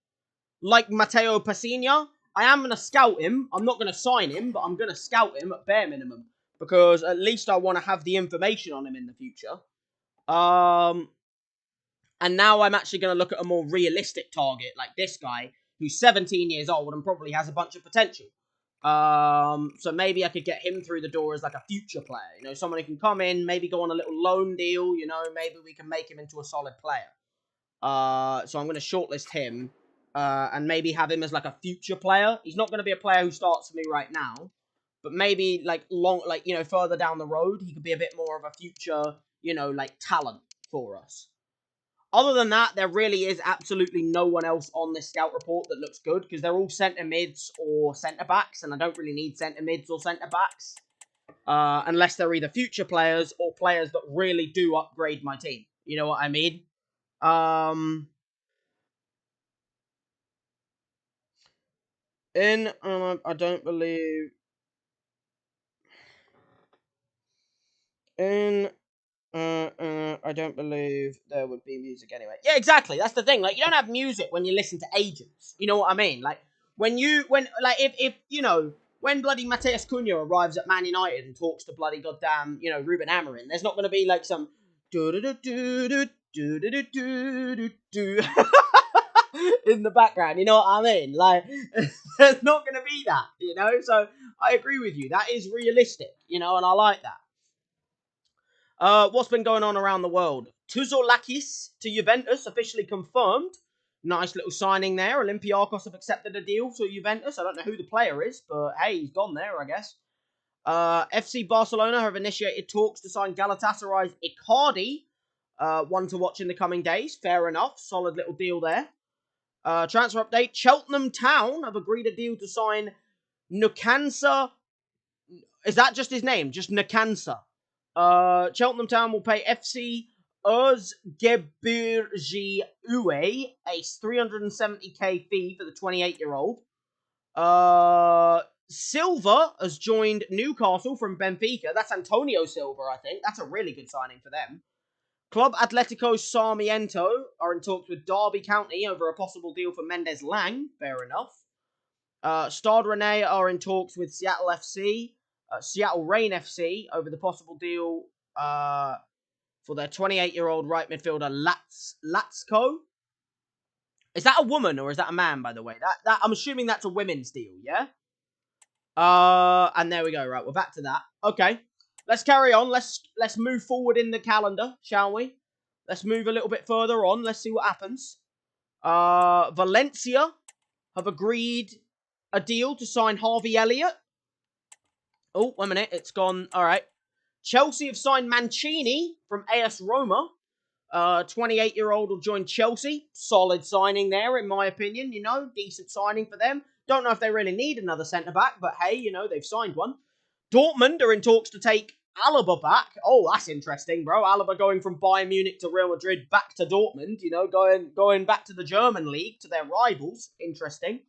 Like Matteo Passigna. I am going to scout him. I'm not going to sign him, but I'm going to scout him at bare minimum. Because at least I want to have the information on him in the future. And now I'm actually going to look at a more realistic target, like this guy, who's 17 years old and probably has a bunch of potential. So maybe I could get him through the door as like a future player. You know, someone who can come in, maybe go on a little loan deal, you know, maybe we can make him into a solid player. So I'm going to shortlist him, and maybe have him as like a future player. He's not going to be a player who starts for me right now, but maybe like you know, further down the road, he could be a bit more of a future, you know, like talent for us. Other than that, there really is absolutely no one else on this scout report that looks good, because they're all centre mids or centre backs, and I don't really need centre mids or centre backs, unless they're either future players or players that really do upgrade my team. You know what I mean? I don't believe I don't believe there would be music anyway. Yeah, exactly. That's the thing. Like, you don't have music when you listen to agents. You know what I mean? Like, if you know, when bloody Mateus Cunha arrives at Man United and talks to bloody goddamn, you know, Ruben Amorim, there's not going to be like some do in the background. You know what I mean? Like, there's not going to be that. You know, so I agree with you. That is realistic. You know, and I like that. What's been going on around the world? Tuzolakis to Juventus, officially confirmed. Nice little signing there. Olympiacos have accepted a deal to Juventus. I don't know who the player is, but hey, he's gone there, I guess. FC Barcelona have initiated talks to sign Galatasaray's Icardi. One to watch in the coming days. Fair enough. Solid little deal there. Transfer update. Cheltenham Town have agreed a deal to sign Nukansa. Is that just his name? Just Nukansa. Cheltenham Town will pay FC Özgebirji Uwe a 370k fee for the 28-year-old. Silva has joined Newcastle from Benfica. That's Antonio Silva, I think. That's a really good signing for them. Club Atletico Sarmiento are in talks with Derby County over a possible deal for Mendes Lang. Fair enough. Stade Rennais are in talks with Seattle FC. Seattle Reign FC over the possible deal for their 28-year-old right midfielder Latsko. Is that a woman or is that a man, by the way? That I'm assuming that's a women's deal, yeah? And there we go. Right, we're back to that. Okay, let's carry on. Let's move forward in the calendar, shall we? Let's move a little bit further on. Let's see what happens. Valencia have agreed a deal to sign Harvey Elliott. Oh, 1 minute. It's gone. All right. Chelsea have signed Mancini from AS Roma. 28-year-old will join Chelsea. Solid signing there, in my opinion. You know, decent signing for them. Don't know if they really need another centre-back, but hey, you know, they've signed one. Dortmund are in talks to take Alaba back. Oh, that's interesting, bro. Alaba going from Bayern Munich to Real Madrid back to Dortmund. You know, going back to the German league, to their rivals. Interesting.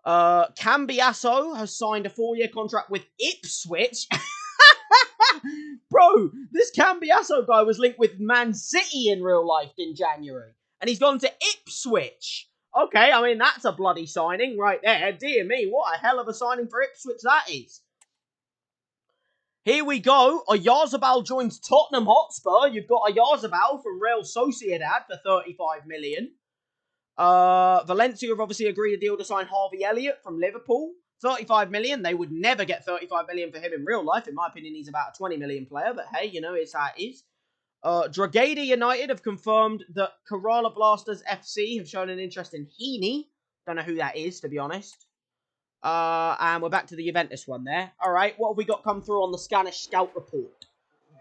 Cambiasso has signed a 4-year contract with Ipswich. Bro, this Cambiasso guy was linked with Man City in real life in January. And he's gone to Ipswich. Okay, I mean, that's a bloody signing right there. Dear me, what a hell of a signing for Ipswich that is. Here we go. Oyarzabal joins Tottenham Hotspur. You've got Oyarzabal from Real Sociedad for 35 million. Valencia have obviously agreed a deal to sign Harvey Elliott from Liverpool. 35 million. They would never get 35 million for him in real life. In my opinion, he's about a 20 million player, but hey, you know, it's how it is. Drogheda United have confirmed that Kerala Blasters FC have shown an interest in Heaney. Don't know who that is, to be honest. And we're back to the Juventus one there. All right, what have we got come through on the Scanish Scout report?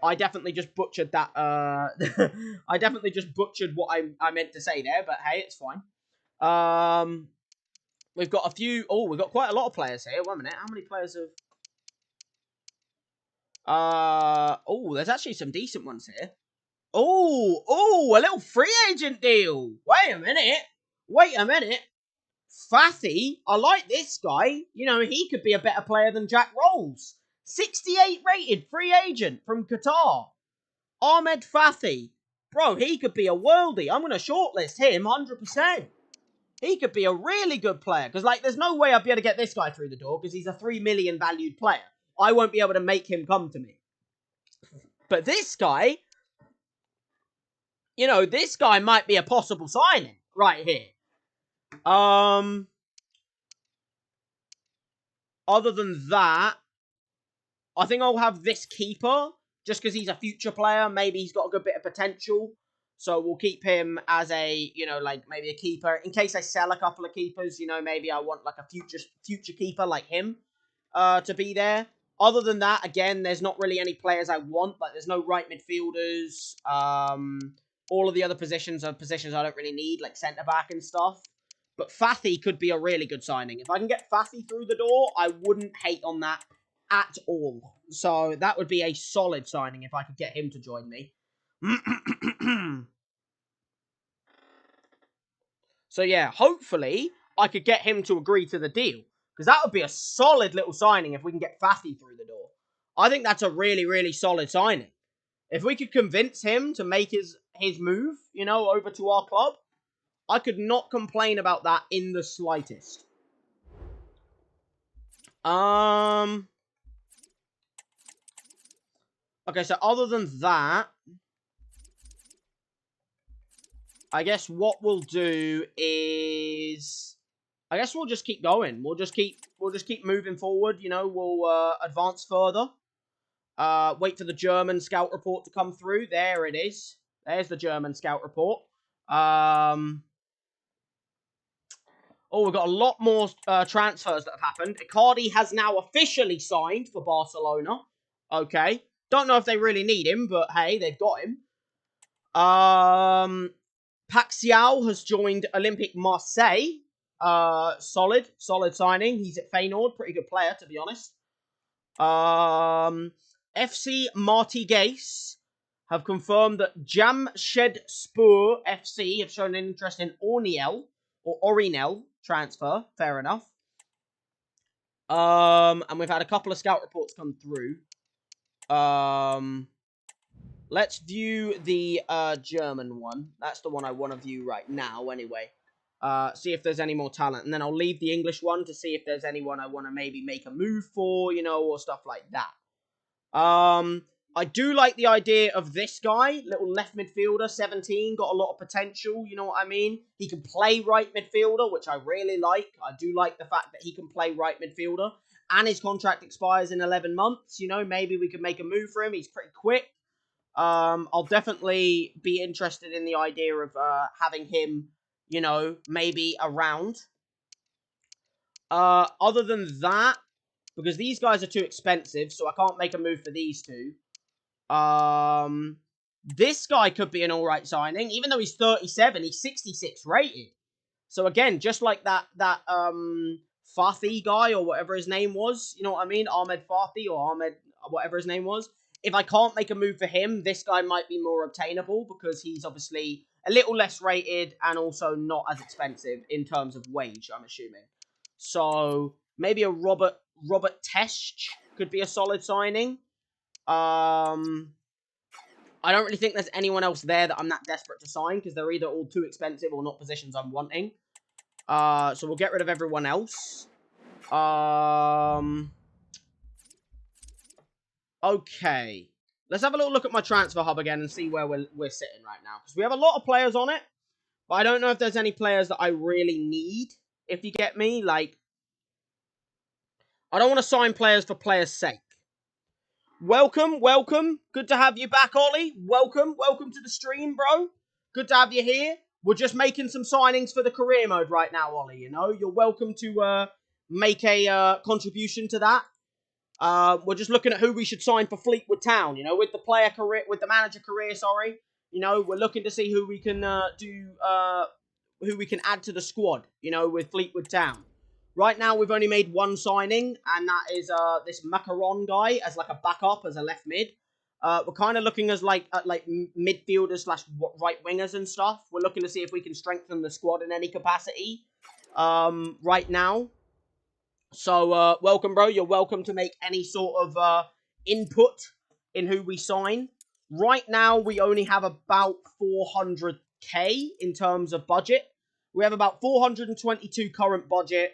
I definitely just butchered that. I definitely just butchered what I meant to say there, but hey, it's fine. We've got a few. Oh, we've got quite a lot of players here. Wait a minute, how many players have? Oh, there's actually some decent ones here. Oh, a little free agent deal. Wait a minute. Fathy, I like this guy. You know, he could be a better player than Jack Rolls. 68 rated free agent from Qatar. Ahmed Fathy. Bro, he could be a worldie. I'm going to shortlist him 100%. He could be a really good player. Because, like, there's no way I'd be able to get this guy through the door because he's a 3 million valued player. I won't be able to make him come to me. But this guy, you know, this guy might be a possible signing right here. Other than that, I think I'll have this keeper just because he's a future player. Maybe he's got a good bit of potential. So we'll keep him as a, you know, like maybe a keeper. In case I sell a couple of keepers, you know, maybe I want like a future keeper like him to be there. Other than that, again, there's not really any players I want. Like, there's no right midfielders. All of the other positions are positions I don't really need, like centre-back and stuff. But Fathy could be a really good signing. If I can get Fathy through the door, I wouldn't hate on that at all. So that would be a solid signing if I could get him to join me. So yeah, hopefully I could get him to agree to the deal. Because that would be a solid little signing if we can get Fathy through the door. I think that's a really, really solid signing. If we could convince him to make his move, you know, over to our club, I could not complain about that in the slightest. Okay, so other than that, I guess what we'll do is, I guess we'll just keep going. We'll just keep moving forward. You know, we'll advance further. Wait for the German scout report to come through. There it is. There's the German scout report. Oh, we've got a lot more transfers that have happened. Icardi has now officially signed for Barcelona. Okay. Don't know if they really need him, but hey, they've got him. Paxiao has joined Olympique Marseille. Solid signing. He's at Feyenoord. Pretty good player, to be honest. FC Martigues have confirmed that Jamshedspor FC have shown an interest in Orinel transfer. Fair enough. And we've had a couple of scout reports come through. Let's view the German one. That's the one I want to view right now, anyway. See if there's any more talent. And then I'll leave the English one to see if there's anyone I want to maybe make a move for, you know, or stuff like that. I do like the idea of this guy, little left midfielder, 17, got a lot of potential, you know what I mean? He can play right midfielder, which I really like. I do like the fact that he can play right midfielder. And his contract expires in 11 months, you know, maybe we could make a move for him. He's pretty quick. I'll definitely be interested in the idea of having him, you know, maybe around. Other than that, because these guys are too expensive, so I can't make a move for these two. This guy could be an alright signing. Even though he's 37, he's 66 rated. So again, just like that Fathy guy, or whatever his name was, you know what I mean? Ahmed Fathy, or Ahmed, whatever his name was. If I can't make a move for him, this guy might be more obtainable, because he's obviously a little less rated, and also not as expensive in terms of wage, I'm assuming. So, maybe a Robert Tesch could be a solid signing. I don't really think there's anyone else there that I'm that desperate to sign, because they're either all too expensive or not positions I'm wanting. So we'll get rid of everyone else. Okay. Let's have a little look at my transfer hub again and see where we're sitting right now. Because we have a lot of players on it, but I don't know if there's any players that I really need, if you get me. Like, I don't want to sign players for players' sake. Welcome, welcome. Good to have you back, Ollie. Welcome to the stream, bro. Good to have you here. We're just making some signings for the career mode right now, Ollie. You know, you're welcome to make a contribution to that. We're just looking at who we should sign for Fleetwood Town. You know, with the manager career. Sorry. You know, we're looking to see who we can who we can add to the squad. You know, with Fleetwood Town. Right now, we've only made one signing, and that is this Macaron guy as like a backup, as a left mid. We're kind of looking as like midfielders slash right wingers and stuff. We're looking to see if we can strengthen the squad in any capacity. Right now. So, welcome, bro. You're welcome to make any sort of input in who we sign. Right now, we only have about 400k in terms of budget. We have about 422 current budget.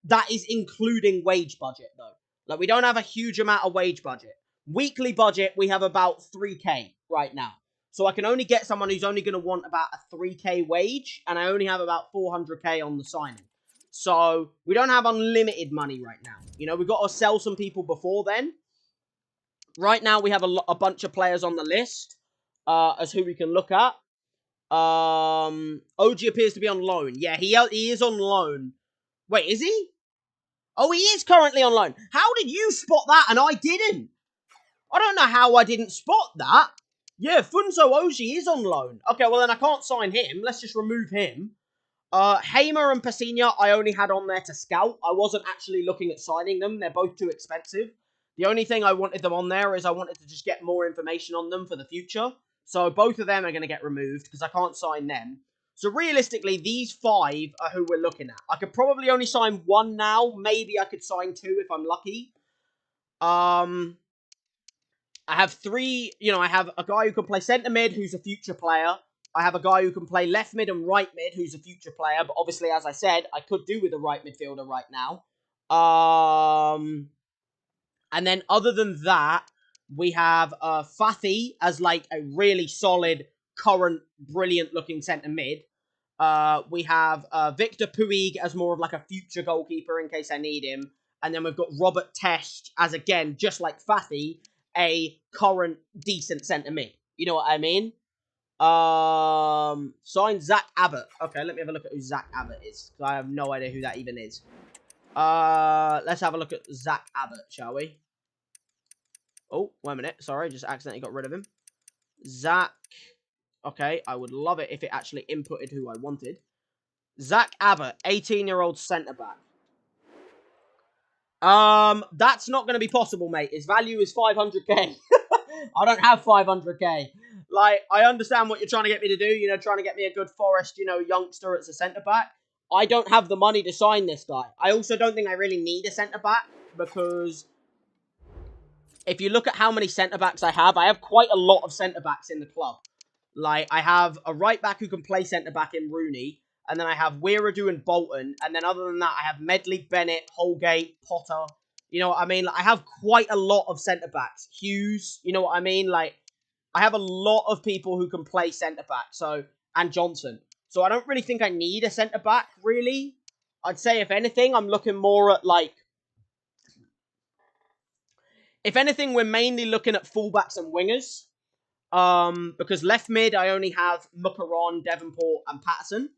That is including wage budget, though. Like, we don't have a huge amount of wage budget. Weekly budget, we have about 3k right now. So I can only get someone who's only going to want about a 3k wage, and I only have about 400k on the signing. So we don't have unlimited money right now. You know, we've got to sell some people before then. Right now, we have a bunch of players on the list as who we can look at. OG appears to be on loan. Yeah, he is on loan. Wait, is he? Oh, he is currently on loan. How did you spot that and I didn't? I don't know how I didn't spot that. Yeah, Funso OG is on loan. Okay, well then I can't sign him. Let's just remove him. Hamer and Pasina, I only had on there to scout. I wasn't actually looking at signing them. They're both too expensive. The only thing I wanted them on there is I wanted to just get more information on them for the future. So both of them are going to get removed because I can't sign them. So realistically, these 5 are who we're looking at. I could probably only sign 1 now. Maybe I could sign 2 if I'm lucky. I have 3, I have a guy who can play centre mid who's a future player. I have a guy who can play left mid and right mid who's a future player. But obviously, as I said, I could do with a right midfielder right now. And then other than that, we have Fathy as like a really solid, current, brilliant looking centre mid. We have Victor Puig as more of like a future goalkeeper in case I need him. And then we've got Robert Tesh as, again, just like Fathy, a current decent centre mid. You know what I mean? Sign Zach Abbott. Okay, let me have a look at who Zach Abbott is, because I have no idea who that even is. Let's have a look at Zach Abbott, shall we? Oh, wait a minute. Sorry, just accidentally got rid of him. Zach. Okay, I would love it if it actually inputted who I wanted. Zach Abbott, 18-year-old centre-back. That's not going to be possible, mate. His value is 500k. I don't have 500k. Like, I understand what you're trying to get me to do, you know, trying to get me a good Forest, youngster as a centre-back. I don't have the money to sign this guy. I also don't think I really need a centre-back, because if you look at how many centre-backs I have quite a lot of centre-backs in the club. Like, I have a right-back who can play centre-back in Rooney, and then I have Weiradu and Bolton, and then other than that, I have Medley, Bennett, Holgate, Potter. You know what I mean? Like, I have quite a lot of centre-backs. Hughes, you know what I mean? Like, I have a lot of people who can play centre-back, and Johnson. So I don't really think I need a centre-back, really. I'd say, if anything, I'm looking more at, like... If anything, we're mainly looking at fullbacks and wingers. Because left mid, I only have Mukaron, Devonport, and Patterson.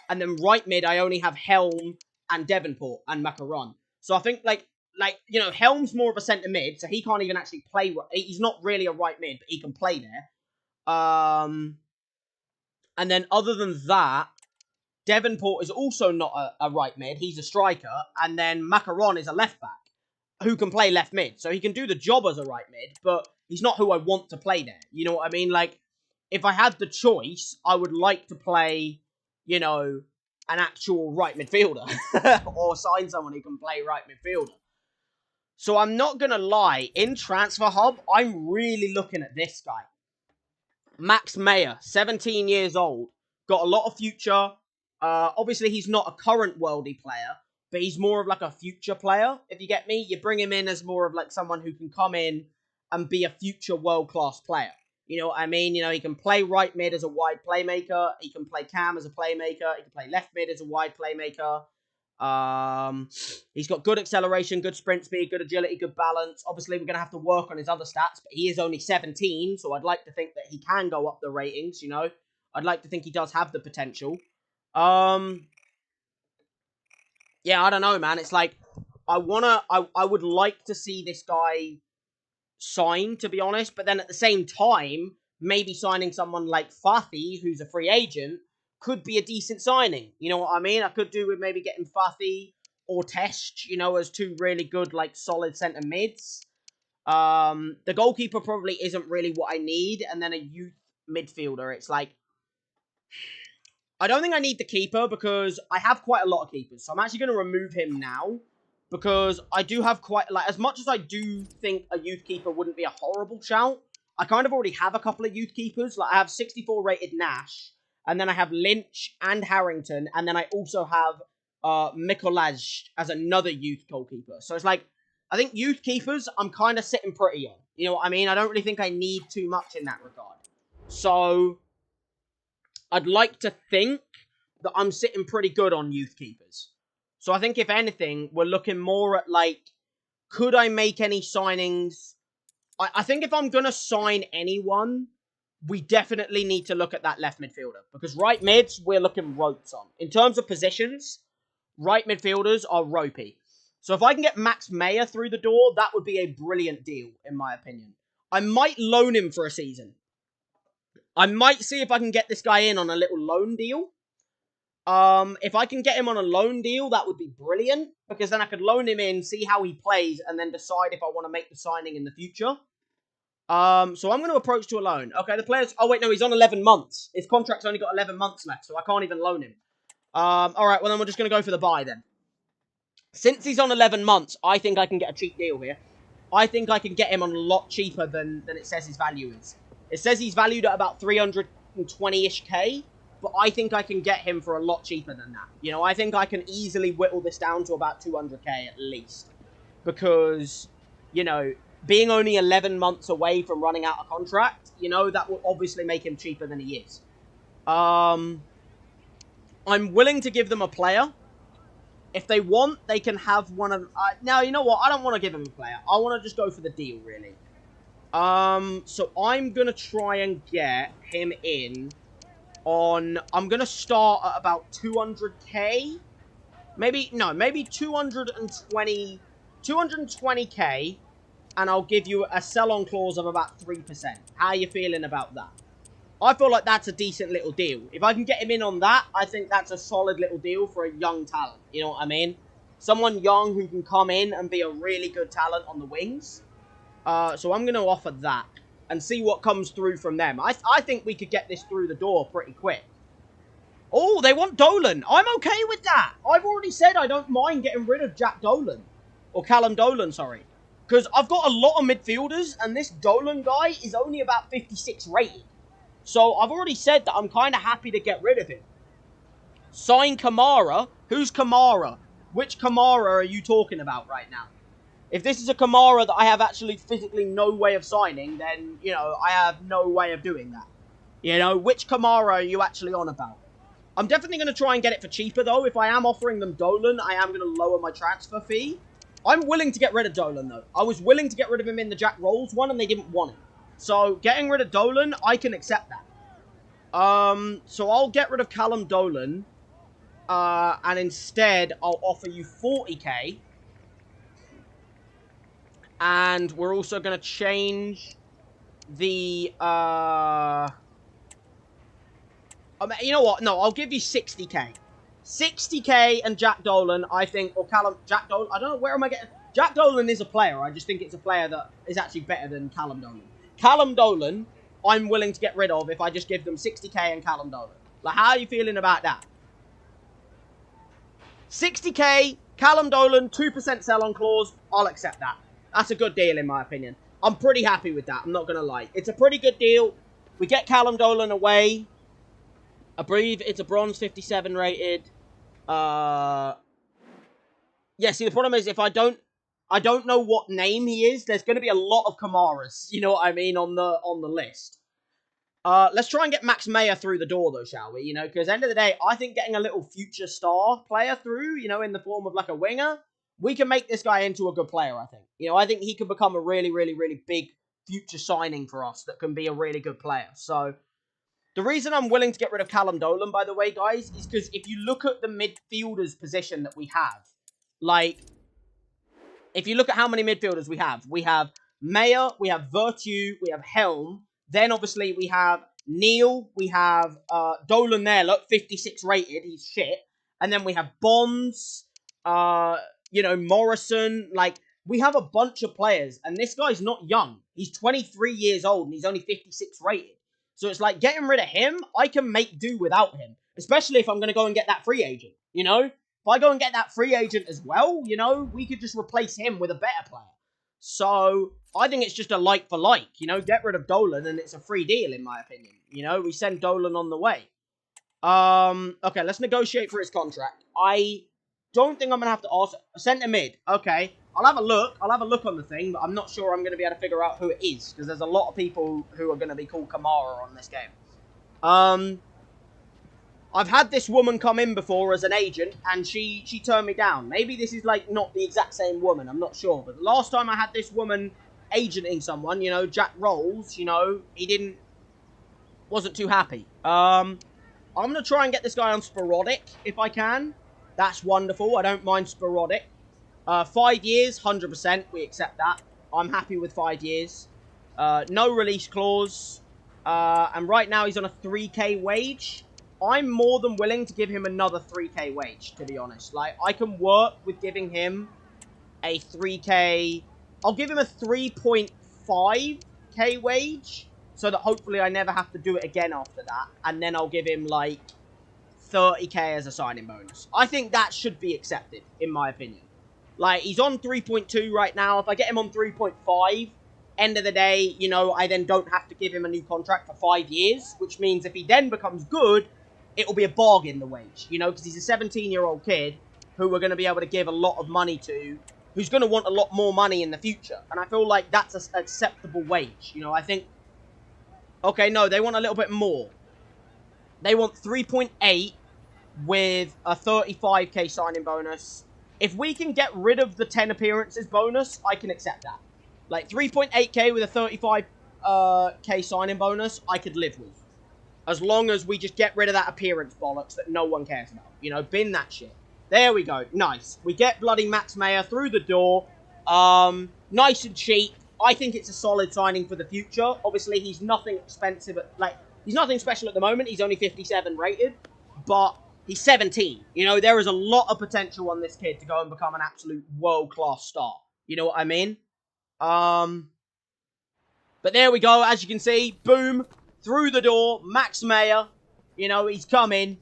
And then right mid, I only have Helm and Devonport and Macaron. So I think, Helm's more of a centre mid, so he can't even actually play. He's not really a right mid, but he can play there. And then other than that, Devonport is also not a right mid. He's a striker. And then Macaron is a left back who can play left mid. So he can do the job as a right mid, but he's not who I want to play there. You know what I mean? Like, if I had the choice, I would like to play, an actual right midfielder. Or sign someone who can play right midfielder. So I'm not going to lie. In Transfer Hub, I'm really looking at this guy. Max Meyer, 17 years old. Got a lot of future. Obviously, he's not a current worldy player, but he's more of like a future player, if you get me. You bring him in as more of like someone who can come in and be a future world-class player. You know what I mean? He can play right mid as a wide playmaker. He can play cam as a playmaker. He can play left mid as a wide playmaker. He's got good acceleration, good sprint speed, good agility, good balance. Obviously, we're going to have to work on his other stats, but he is only 17, so I'd like to think that he can go up the ratings, you know. I'd like to think he does have the potential. Yeah, I don't know, man. It's like, I would like to see this guy sign, to be honest, but then at the same time, maybe signing someone like Fathi, who's a free agent, could be a decent signing. You know what I mean? I could do with maybe getting Fathi or Test, you know, as two really good, like, solid centre mids. The goalkeeper probably isn't really what I need, and then a youth midfielder. It's like, I don't think I need the keeper because I have quite a lot of keepers. So I'm actually going to remove him now because I do have quite, like, as much as I do think a youth keeper wouldn't be a horrible shout, I kind of already have a couple of youth keepers. Like, I have 64 rated Nash, and then I have Lynch and Harrington, and then I also have Mikolaj as another youth goalkeeper. So it's like, I think youth keepers, I'm kind of sitting pretty on. You know what I mean? I don't really think I need too much in that regard. So I'd like to think that I'm sitting pretty good on youth keepers. So I think, if anything, we're looking more at, like, could I make any signings? I think if I'm going to sign anyone, we definitely need to look at that left midfielder. Because right mids, we're looking ropes on. In terms of positions, right midfielders are ropey. So if I can get Max Meyer through the door, that would be a brilliant deal, in my opinion. I might loan him for a season. I might see if I can get this guy in on a little loan deal. If I can get him on a loan deal, that would be brilliant, because then I could loan him in, see how he plays, and then decide if I want to make the signing in the future. So I'm going to approach to a loan. Okay, the player's... Oh, wait, no, he's on 11 months. His contract's only got 11 months left, so I can't even loan him. Alright, well, then we're just going to go for the buy, then. Since he's on 11 months, I think I can get a cheap deal here. I think I can get him on a lot cheaper than it says his value is. It says he's valued at about 320-ish K, but I think I can get him for a lot cheaper than that. You know, I think I can easily whittle this down to about 200k at least. Because, you know, being only 11 months away from running out a contract, you know, that will obviously make him cheaper than he is. I'm willing to give them a player. If they want, they can have one of... now, you know what? I don't want to give him a player. I want to just go for the deal, really. So I'm going to try and get him in on... I'm going to start at about 200k. Maybe 220k. And I'll give you a sell-on clause of about 3%. How are you feeling about that? I feel like that's a decent little deal. If I can get him in on that, I think that's a solid little deal for a young talent. You know what I mean? Someone young who can come in and be a really good talent on the wings. So I'm going to offer that and see what comes through from them. I think we could get this through the door pretty quick. Oh, they want Dolan. I'm okay with that. I've already said I don't mind getting rid of Jack Dolan. Or Callum Dolan, sorry. Because I've got a lot of midfielders, and this Dolan guy is only about 56 rated. So I've already said that I'm kind of happy to get rid of him. Sign Kamara. Who's Kamara? Which Kamara are you talking about right now? If this is a Kamara that I have actually physically no way of signing, then, you know, I have no way of doing that. You know, which Kamara are you actually on about? I'm definitely going to try and get it for cheaper, though. If I am offering them Dolan, I am going to lower my transfer fee. I'm willing to get rid of Dolan, though. I was willing to get rid of him in the Jack Rolls one, and they didn't want him. So, getting rid of Dolan, I can accept that. So I'll get rid of Callum Dolan. And instead, I'll offer you 40k. And we're also going to change the, you know what? No, I'll give you 60k. 60k and Jack Dolan, I think, or Jack Dolan, I don't know, where am I getting... Jack Dolan is a player, I just think it's a player that is actually better than Callum Dolan. Callum Dolan, I'm willing to get rid of if I just give them 60k and Callum Dolan. Like, how are you feeling about that? 60k, Callum Dolan, 2% sell-on clause, I'll accept that. That's a good deal, in my opinion. I'm pretty happy with that, I'm not going to lie. It's a pretty good deal. We get Callum Dolan away. I believe it's a bronze 57 rated. Yeah, see, the problem is if I don't know what name he is, there's going to be a lot of Kamaras, you know what I mean, on the list. Let's try and get Max Meyer through the door, though, shall we? You know, because end of the day, I think getting a little future star player through, you know, in the form of like a winger, we can make this guy into a good player, I think. You know, I think he could become a really, really, really big future signing for us that can be a really good player. So, the reason I'm willing to get rid of Callum Dolan, by the way, guys, is because if you look at the midfielders position that we have, like, if you look at how many midfielders we have Mayer, we have Virtue, we have Helm, then obviously we have Neil, we have Dolan there, look, 56 rated, he's shit, and then we have Bonds, you know, Morrison, like, we have a bunch of players, and this guy's not young, he's 23 years old, and he's only 56 rated, so it's like, getting rid of him, I can make do without him, especially if I'm going to go and get that free agent, you know? If I go and get that free agent as well, you know, we could just replace him with a better player. So, I think it's just a like for like, you know, get rid of Dolan and it's a free deal in my opinion. You know, we send Dolan on the way. Okay, let's negotiate for his contract. I don't think I'm going to have to ask. Centre mid, okay. I'll have a look on the thing, but I'm not sure I'm going to be able to figure out who it is, because there's a lot of people who are going to be called Kamara on this game. I've had this woman come in before as an agent, and she turned me down. Maybe this is, like, not the exact same woman. I'm not sure. But the last time I had this woman agenting someone, you know, Jack Rolls, you know, wasn't too happy. I'm going to try and get this guy on sporadic, if I can. That's wonderful. I don't mind sporadic. 5 years, 100%. We accept that. I'm happy with 5 years. No release clause. And right now he's on a 3k wage. I'm more than willing to give him another 3k wage, to be honest. Like, I can work with giving him a 3k... I'll give him a 3.5k wage, so that hopefully I never have to do it again after that. And then I'll give him, like, 30k as a signing bonus. I think that should be accepted, in my opinion. Like, he's on 3.2 right now. If I get him on 3.5... end of the day, you know, I then don't have to give him a new contract for 5 years, which means if he then becomes good, it will be a bargain, the wage, you know, because he's a 17-year-old kid who we're going to be able to give a lot of money to, who's going to want a lot more money in the future, and I feel like that's an acceptable wage, you know, I think, okay, no, they want a little bit more. They want 3.8 with a 35k signing bonus. If we can get rid of the 10 appearances bonus, I can accept that. Like, 3.8k with a 35k signing bonus, I could live with. As long as we just get rid of that appearance bollocks that no one cares about. You know, bin that shit. There we go. Nice. We get bloody Max Meyer through the door. Nice and cheap. I think it's a solid signing for the future. Obviously, he's nothing expensive. He's nothing special at the moment. He's only 57 rated. But he's 17. You know, there is a lot of potential on this kid to go and become an absolute world-class star. You know what I mean? But there we go, as you can see, boom, through the door, Max Meyer, you know, he's come in.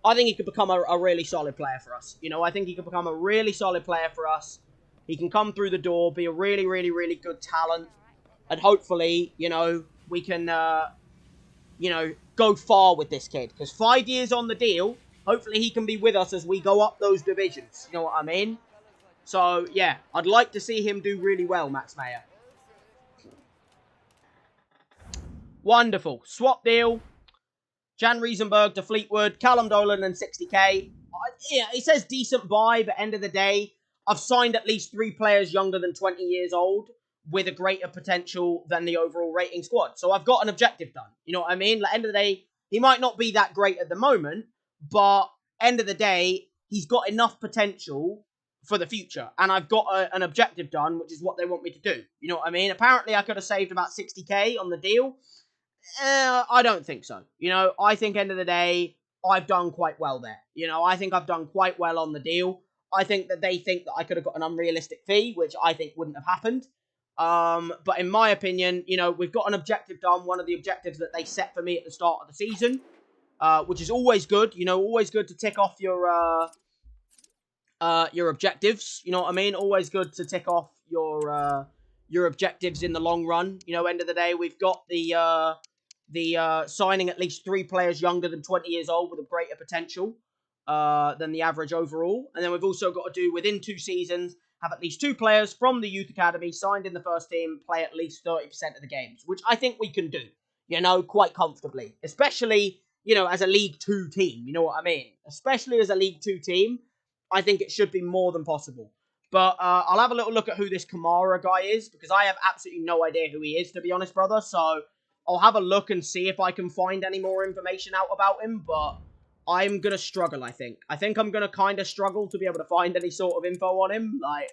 I think he could become a really solid player for us. You know, I think he could become a really solid player for us. He can come through the door, be a really, really, really good talent, and hopefully, you know, we can, you know, go far with this kid, because 5 years on the deal, hopefully he can be with us as we go up those divisions, you know what I mean? So, yeah, I'd like to see him do really well, Max Meyer. Wonderful. Swap deal. Jan Riesenberg to Fleetwood. Callum Dolan and 60k. Yeah, it says decent buy, but end of the day, I've signed at least 3 players younger than 20 years old with a greater potential than the overall rating squad. So I've got an objective done. You know what I mean? Like, end of the day, he might not be that great at the moment, but end of the day, he's got enough potential for the future, and I've got an objective done, which is what they want me to do. You know what I mean? Apparently, I could have saved about 60k on the deal. I don't think so. You know, I think end of the day, I've done quite well there. You know, I think I've done quite well on the deal. I think that they think that I could have got an unrealistic fee, which I think wouldn't have happened. But in my opinion, you know, we've got an objective done, one of the objectives that they set for me at the start of the season, which is always good. You know, always good to tick off your objectives. You know what I mean? Always good to tick off your objectives in the long run. You know, end of the day, we've got the signing at least 3 players younger than 20 years old with a greater potential than the average overall. And then we've also got to do, within 2 seasons, have at least 2 players from the youth academy signed in the first team, play at least 30% of the games, which I think we can do. You know, quite comfortably. Especially, you know, as a League 2 team. You know what I mean? Especially as a League 2 team, I think it should be more than possible. But I'll have a little look at who this Kamara guy is, because I have absolutely no idea who he is, to be honest, brother. So I'll have a look and see if I can find any more information out about him, but I'm going to struggle, I think. I think I'm going to kind of struggle to be able to find any sort of info on him. Like,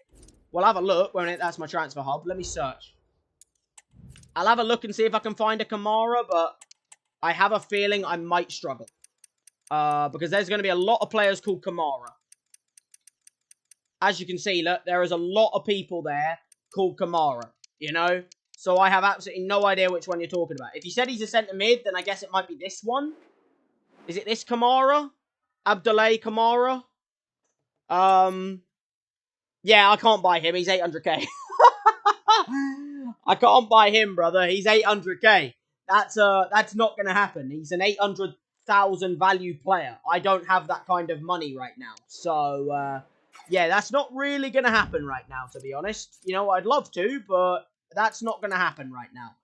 we'll have a look, won't it? That's my transfer hub. Let me search. I'll have a look and see if I can find a Kamara, but I have a feeling I might struggle. Because there's going to be a lot of players called Kamara. As you can see, look, there is a lot of people there called Kamara, you know? So I have absolutely no idea which one you're talking about. If you said he's a centre mid, then I guess it might be this one. Is it this Kamara? Abdoulaye Kamara? Yeah, I can't buy him. He's 800k. I can't buy him, brother. He's 800k. That's not going to happen. He's an 800,000 value player. I don't have that kind of money right now. So, yeah, that's not really going to happen right now, to be honest. You know, I'd love to, but that's not going to happen right now.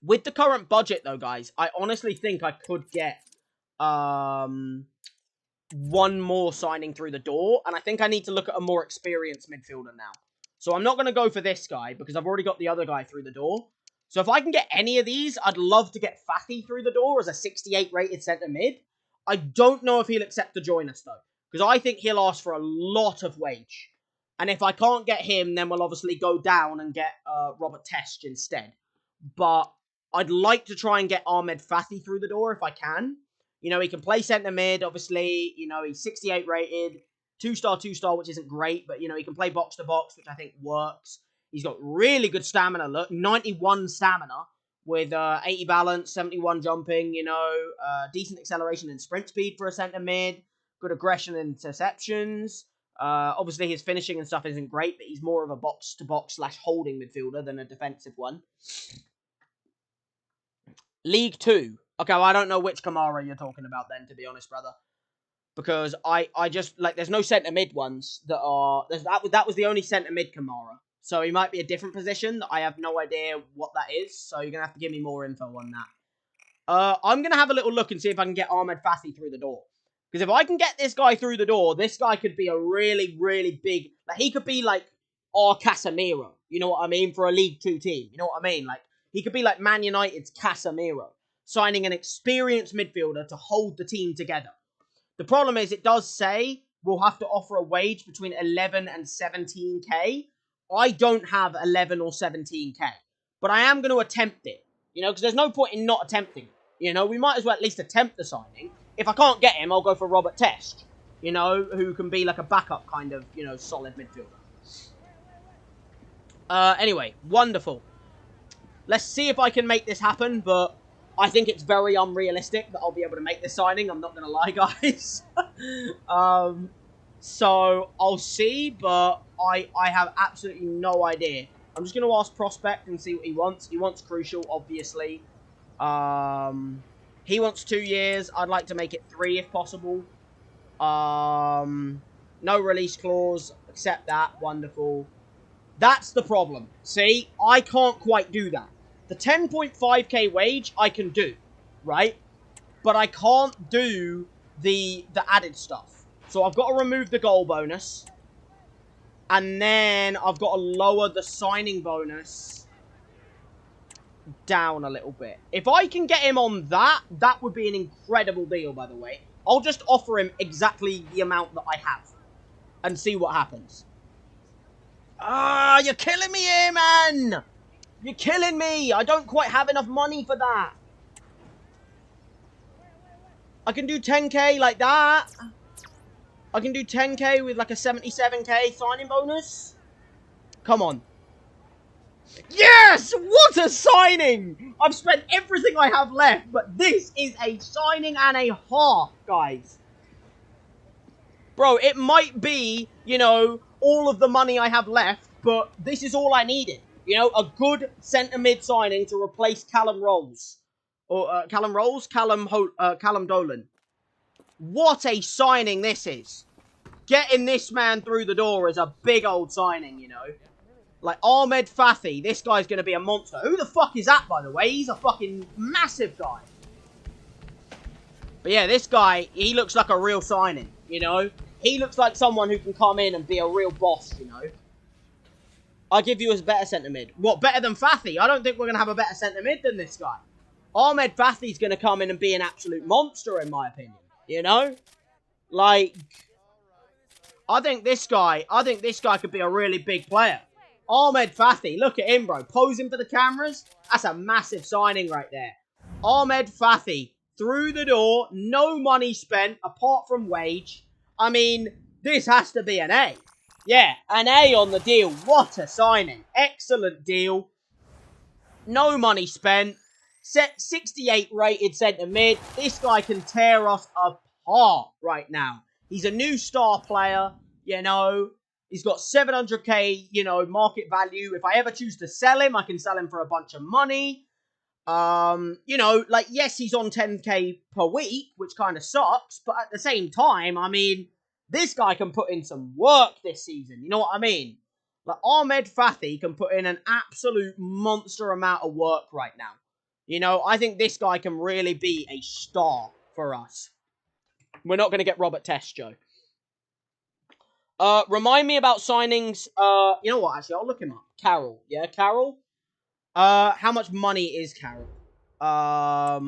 With the current budget, though, guys, I honestly think I could get one more signing through the door, and I think I need to look at a more experienced midfielder now. So I'm not going to go for this guy, because I've already got the other guy through the door. So if I can get any of these, I'd love to get Fatty through the door as a 68 rated centre mid. I don't know if he'll accept to join us, though, because I think he'll ask for a lot of wage. And if I can't get him, then we'll obviously go down and get Robert Tesch instead. But I'd like to try and get Ahmed Fathy through the door if I can. You know, he can play centre mid, obviously. You know, he's 68 rated, 2-star, which isn't great. But, you know, he can play box-to-box, which I think works. He's got really good stamina, look. 91 stamina with 80 balance, 71 jumping, you know. Decent acceleration and sprint speed for a centre mid. Good aggression and interceptions. Obviously, his finishing and stuff isn't great, but he's more of a box-to-box / holding midfielder than a defensive one. League 2. Okay, well, I don't know which Kamara you're talking about then, to be honest, brother. Because I just, like, there's no centre mid ones that are... That was the only centre mid Kamara. So he might be a different position. I have no idea what that is. So you're going to have to give me more info on that. I'm going to have a little look and see if I can get Ahmed Fathy through the door. Because if I can get this guy through the door, this guy could be a really, really big... Like, he could be like our Casemiro. You know what I mean? For a League 2 team. You know what I mean? Like, he could be like Man United's Casemiro. Signing an experienced midfielder to hold the team together. The problem is, it does say we'll have to offer a wage between 11 and 17k. I don't have 11 or 17k. But I am going to attempt it. You know, because there's no point in not attempting it. You know, we might as well at least attempt the signing. If I can't get him, I'll go for Robert Tesch. You know, who can be like a backup kind of, you know, solid midfielder. Anyway, wonderful. Let's see if I can make this happen, but I think it's very unrealistic that I'll be able to make this signing. I'm not going to lie, guys. So, I'll see, but I have absolutely no idea. I'm just going to ask Prospect and see what he wants. He wants Crucial, obviously. He wants 2 years. I'd like to make it 3 if possible. No release clause. Accept that. Wonderful. That's the problem. See, I can't quite do that. The 10.5k wage I can do, right? But I can't do the added stuff. So I've got to remove the goal bonus. And then I've got to lower the signing bonus down a little bit. If I can get him on that, that would be an incredible deal, by the way. I'll just offer him exactly the amount that I have. And see what happens. Ah, you're killing me here, man! You're killing me! I don't quite have enough money for that. I can do 10k like that. I can do 10k with like a 77k signing bonus. Come on. Yes! What a signing! I've spent everything I have left, but this is a signing and a half, guys. Bro, it might be, you know, all of the money I have left, but this is all I needed. You know, a good centre mid signing to replace Callum Rolls. Or, Callum Rolls? Callum Dolan. What a signing this is. Getting this man through the door is a big old signing, you know. Like, Ahmed Fathi, this guy's going to be a monster. Who the fuck is that, by the way? He's a fucking massive guy. But yeah, this guy, he looks like a real signing, you know? He looks like someone who can come in and be a real boss, you know? I'll give you a better centre mid. What, better than Fathi? I don't think we're going to have a better centre mid than this guy. Ahmed Fathi's going to come in and be an absolute monster, in my opinion. You know? Like, I think this guy could be a really big player. Ahmed Fathi, look at him, bro. Posing for the cameras. That's a massive signing right there. Ahmed Fathi, through the door, no money spent, apart from wage. I mean, this has to be an A. Yeah, an A on the deal. What a signing. Excellent deal. No money spent. Set 68 rated centre mid. This guy can tear us apart right now. He's a new star player, you know. He's got 700k, you know, market value. If I ever choose to sell him, I can sell him for a bunch of money. You know, like, yes, he's on 10k per week, which kind of sucks. But at the same time, I mean, this guy can put in some work this season. You know what I mean? Like, Ahmed Fathi can put in an absolute monster amount of work right now. You know, I think this guy can really be a star for us. We're not going to get Robert Test, Joe. Remind me about signings. You know what? Actually, I'll look him up. Carroll. Yeah, Carroll. How much money is Carroll? I'll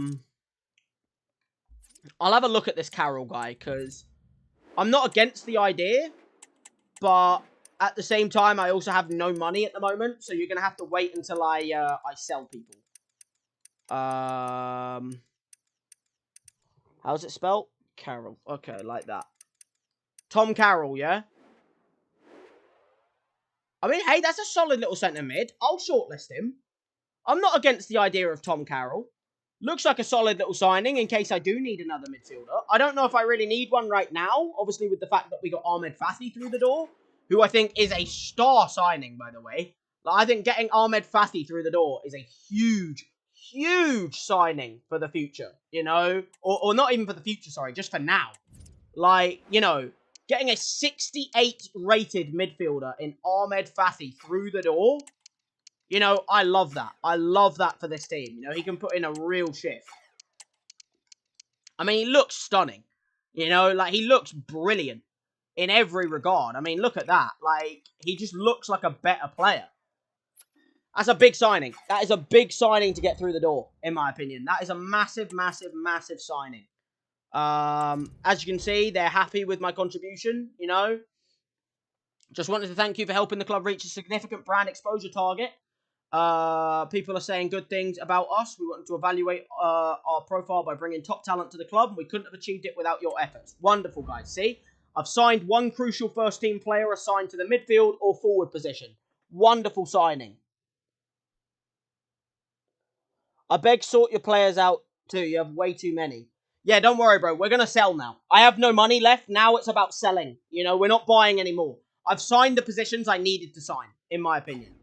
have a look at this Carroll guy, because I'm not against the idea, but at the same time, I also have no money at the moment, so you're going to have to wait until I sell people. How's it spelled? Carroll. Okay, like that. Tom Carroll, yeah? I mean, hey, that's a solid little centre mid. I'll shortlist him. I'm not against the idea of Tom Carroll. Looks like a solid little signing in case I do need another midfielder. I don't know if I really need one right now, obviously with the fact that we got Ahmed Fathi through the door, who I think is a star signing, by the way. Like, I think getting Ahmed Fathi through the door is a huge, huge signing for the future, you know? Or not even for the future, sorry, just for now. Like, you know, getting a 68 rated midfielder in Ahmed Fathi through the door, you know, I love that. I love that for this team. You know, he can put in a real shift. I mean, he looks stunning. You know, like, he looks brilliant in every regard. I mean, look at that. Like, he just looks like a better player. That's a big signing. That is a big signing to get through the door, in my opinion. That is a massive, massive, massive signing. As you can see, they're happy with my contribution, you know. Just wanted to thank you for helping the club reach a significant brand exposure target. People are saying good things about us. We wanted to evaluate our profile by bringing top talent to the club, and we couldn't have achieved it without your efforts. Wonderful, guys. See? I've signed one crucial first-team player assigned to the midfield or forward position. Wonderful signing. I beg, sort your players out too. You have way too many. Yeah, don't worry, bro. We're going to sell now. I have no money left. Now it's about selling. You know, we're not buying anymore. I've signed the positions I needed to sign, in my opinion.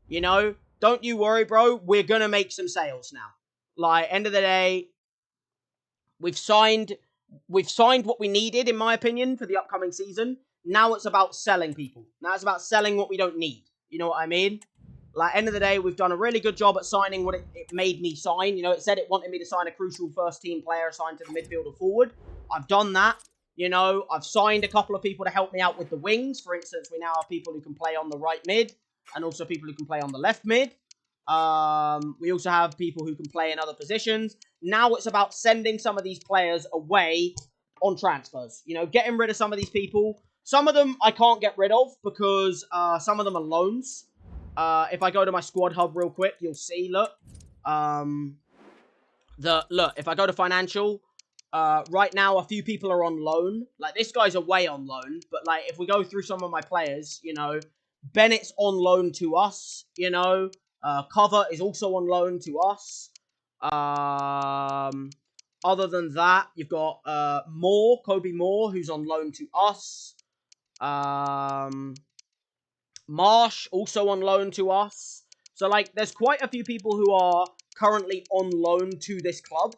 You know, don't you worry, bro. We're going to make some sales now. Like, end of the day, we've signed what we needed, in my opinion, for the upcoming season. Now it's about selling people. Now it's about selling what we don't need. You know what I mean? Like, end of the day, we've done a really good job at signing what it made me sign. You know, it said it wanted me to sign a crucial first-team player assigned to the midfield or forward. I've done that. You know, I've signed a couple of people to help me out with the wings. For instance, we now have people who can play on the right mid and also people who can play on the left mid. We also have people who can play in other positions. Now it's about sending some of these players away on transfers. You know, getting rid of some of these people. Some of them I can't get rid of because some of them are loans. If I go to my squad hub real quick, you'll see, look. If I go to financial, right now a few people are on loan. Like, this guy's away on loan, but like, if we go through some of my players, you know, Bennett's on loan to us, you know. Cover is also on loan to us. Other than that, you've got Kobe Moore, who's on loan to us. Marsh, also on loan to us. So, like, there's quite a few people who are currently on loan to this club.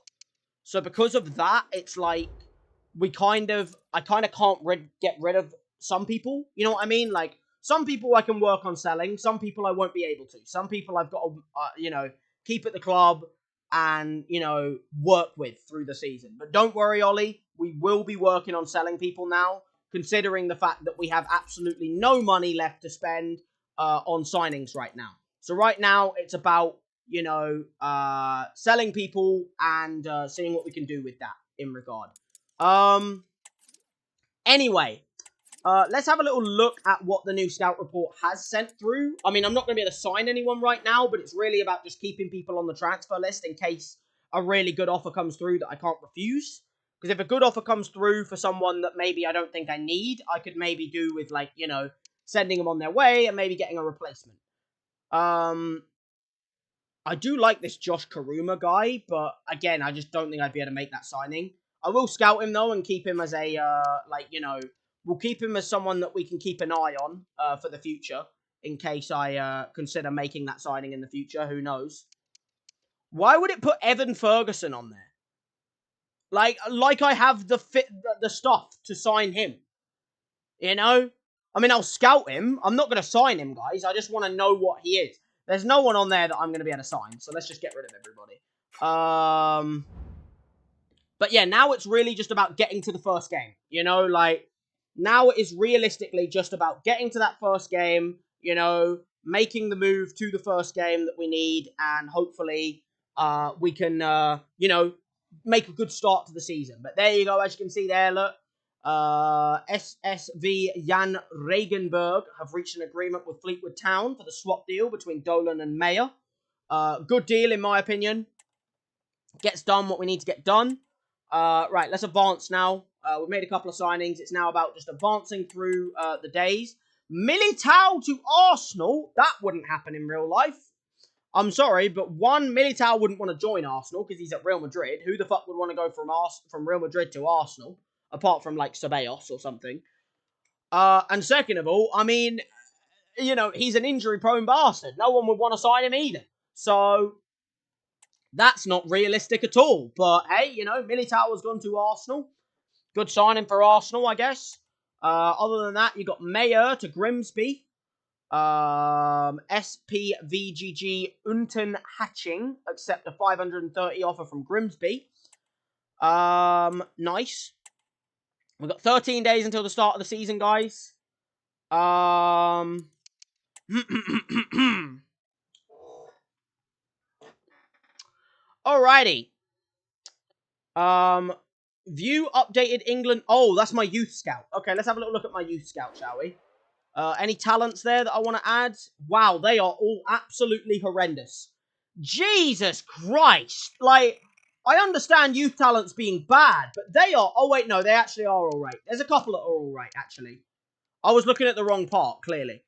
So, because of that, it's like, I kind of can't get rid of some people. You know what I mean? Like, some people I can work on selling. Some people I won't be able to. Some people I've got to, you know, keep at the club and, you know, work with through the season. But don't worry, Ollie. We will be working on selling people now, considering the fact that we have absolutely no money left to spend on signings right now. So right now, it's about, you know, selling people and seeing what we can do with that in regard. Anyway, let's have a little look at what the new scout report has sent through. I mean, I'm not going to be able to sign anyone right now, but it's really about just keeping people on the transfer list in case a really good offer comes through that I can't refuse. Because if a good offer comes through for someone that maybe I don't think I need, I could maybe do with, like, you know, sending them on their way and maybe getting a replacement. I do like this Josh Karuma guy, but again, I just don't think I'd be able to make that signing. I will scout him, though, and keep him as a, like, you know, we'll keep him as someone that we can keep an eye on for the future, in case I consider making that signing in the future. Who knows? Why would it put Evan Ferguson on there? Like I have the stuff to sign him. You know? I mean, I'll scout him. I'm not going to sign him, guys. I just want to know what he is. There's no one on there that I'm going to be able to sign, so let's just get rid of everybody. But yeah, now it's really just about getting to the first game. You know, like, now it is realistically just about getting to that first game, you know, making the move to the first game that we need, and hopefully we can, you know, make a good start to the season. But there you go, as you can see there, look. SSV Jan Regenberg have reached an agreement with Fleetwood Town for the swap deal between Dolan and Mayer. Good deal, in my opinion. Gets done what we need to get done. Right, let's advance now. We've made a couple of signings. It's now about just advancing through the days. Militao to Arsenal. That wouldn't happen in real life. I'm sorry, but Militao wouldn't want to join Arsenal because he's at Real Madrid. Who the fuck would want to go from Real Madrid to Arsenal? Apart from, like, Ceballos or something. And second of all, I mean, you know, he's an injury-prone bastard. No one would want to sign him either. So, that's not realistic at all. But, hey, you know, Militao has gone to Arsenal. Good signing for Arsenal, I guess. Other than that, you got Mayer to Grimsby. SPVGG Unten Hatching accept a 530 offer from Grimsby. Nice. We've got 13 days until the start of the season, guys. Alrighty. View updated England. Oh, that's my youth scout. Okay, let's have a little look at my youth scout, shall we? Any talents there that I want to add? Wow, they are all absolutely horrendous. Jesus Christ. Like, I understand youth talents being bad, but they are... Oh, wait, no, they actually are alright. There's a couple that are alright, actually. I was looking at the wrong part, clearly.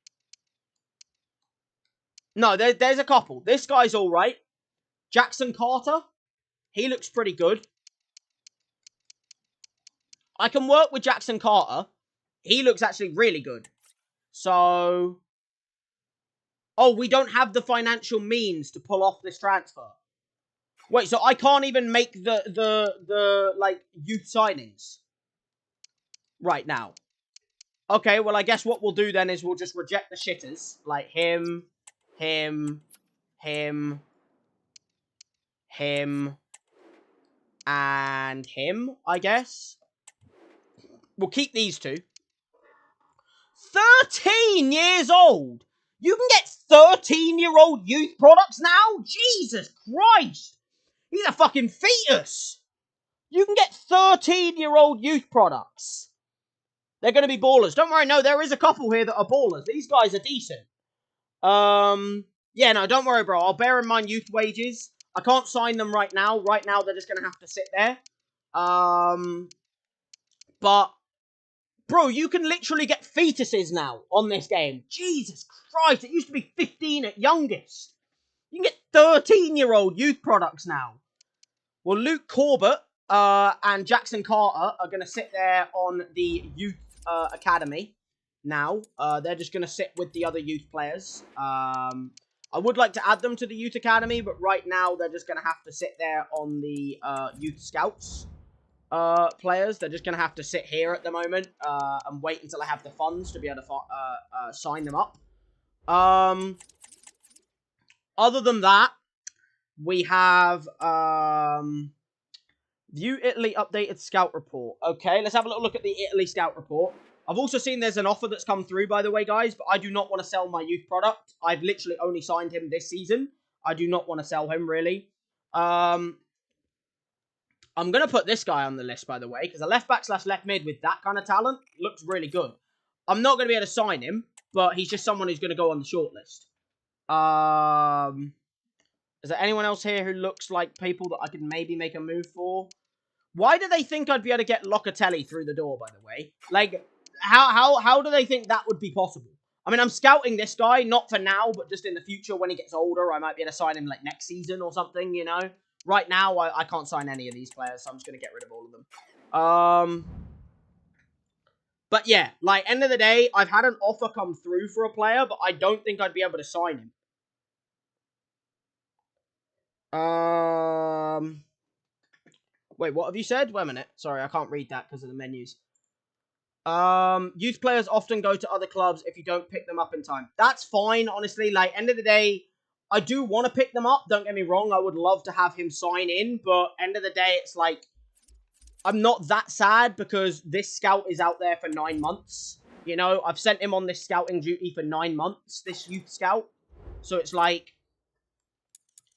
No, there's a couple. This guy's alright. Jackson Carter. He looks pretty good. I can work with Jackson Carter. He looks actually really good. So... Oh, we don't have the financial means to pull off this transfer. Wait, so I can't even make the like, youth signings right now. Okay, well, I guess what we'll do then is we'll just reject the shitters. Like, him, and him, I guess. We'll keep these two. 13 years old! You can get 13-year-old youth products now? Jesus Christ! He's a fucking fetus! You can get 13-year-old youth products. They're going to be ballers. Don't worry, no, there is a couple here that are ballers. These guys are decent. Yeah, no, don't worry, bro. I'll bear in mind youth wages. I can't sign them right now. Right now, they're just going to have to sit there. But, bro, you can literally get fetuses now on this game. Jesus Christ, it used to be 15 at youngest. You can get 13-year-old youth products now. Well, Luke Corbett and Jackson Carter are going to sit there on the youth academy now. They're just going to sit with the other youth players. I would like to add them to the youth academy, but right now they're just going to have to sit there on the youth scouts. players. They're just going to have to sit here at the moment and wait until I have the funds to be able to sign them up. Other than that, we have view Italy updated scout report. Okay, let's have a little look at the Italy scout report. I've also seen there's an offer that's come through, by the way, guys, but I do not want to sell my youth product. I've literally only signed him this season. I do not want to sell him, really. I'm going to put this guy on the list, by the way, because a left back / left mid with that kind of talent looks really good. I'm not going to be able to sign him, but he's just someone who's going to go on the shortlist. Is there anyone else here who looks like people that I could maybe make a move for? Why do they think I'd be able to get Locatelli through the door, by the way? Like, how do they think that would be possible? I mean, I'm scouting this guy, not for now, but just in the future when he gets older, I might be able to sign him, like, next season or something, you know? Right now, I can't sign any of these players, so I'm just going to get rid of all of them. But yeah, like, end of the day, I've had an offer come through for a player, but I don't think I'd be able to sign him. Wait, what have you said? Wait a minute. Sorry, I can't read that because of the menus. Youth players often go to other clubs if you don't pick them up in time. That's fine, honestly. Like, end of the day, I do want to pick them up. Don't get me wrong. I would love to have him sign in. But end of the day, it's like, I'm not that sad because this scout is out there for 9 months. You know, I've sent him on this scouting duty for 9 months, this youth scout. So it's like,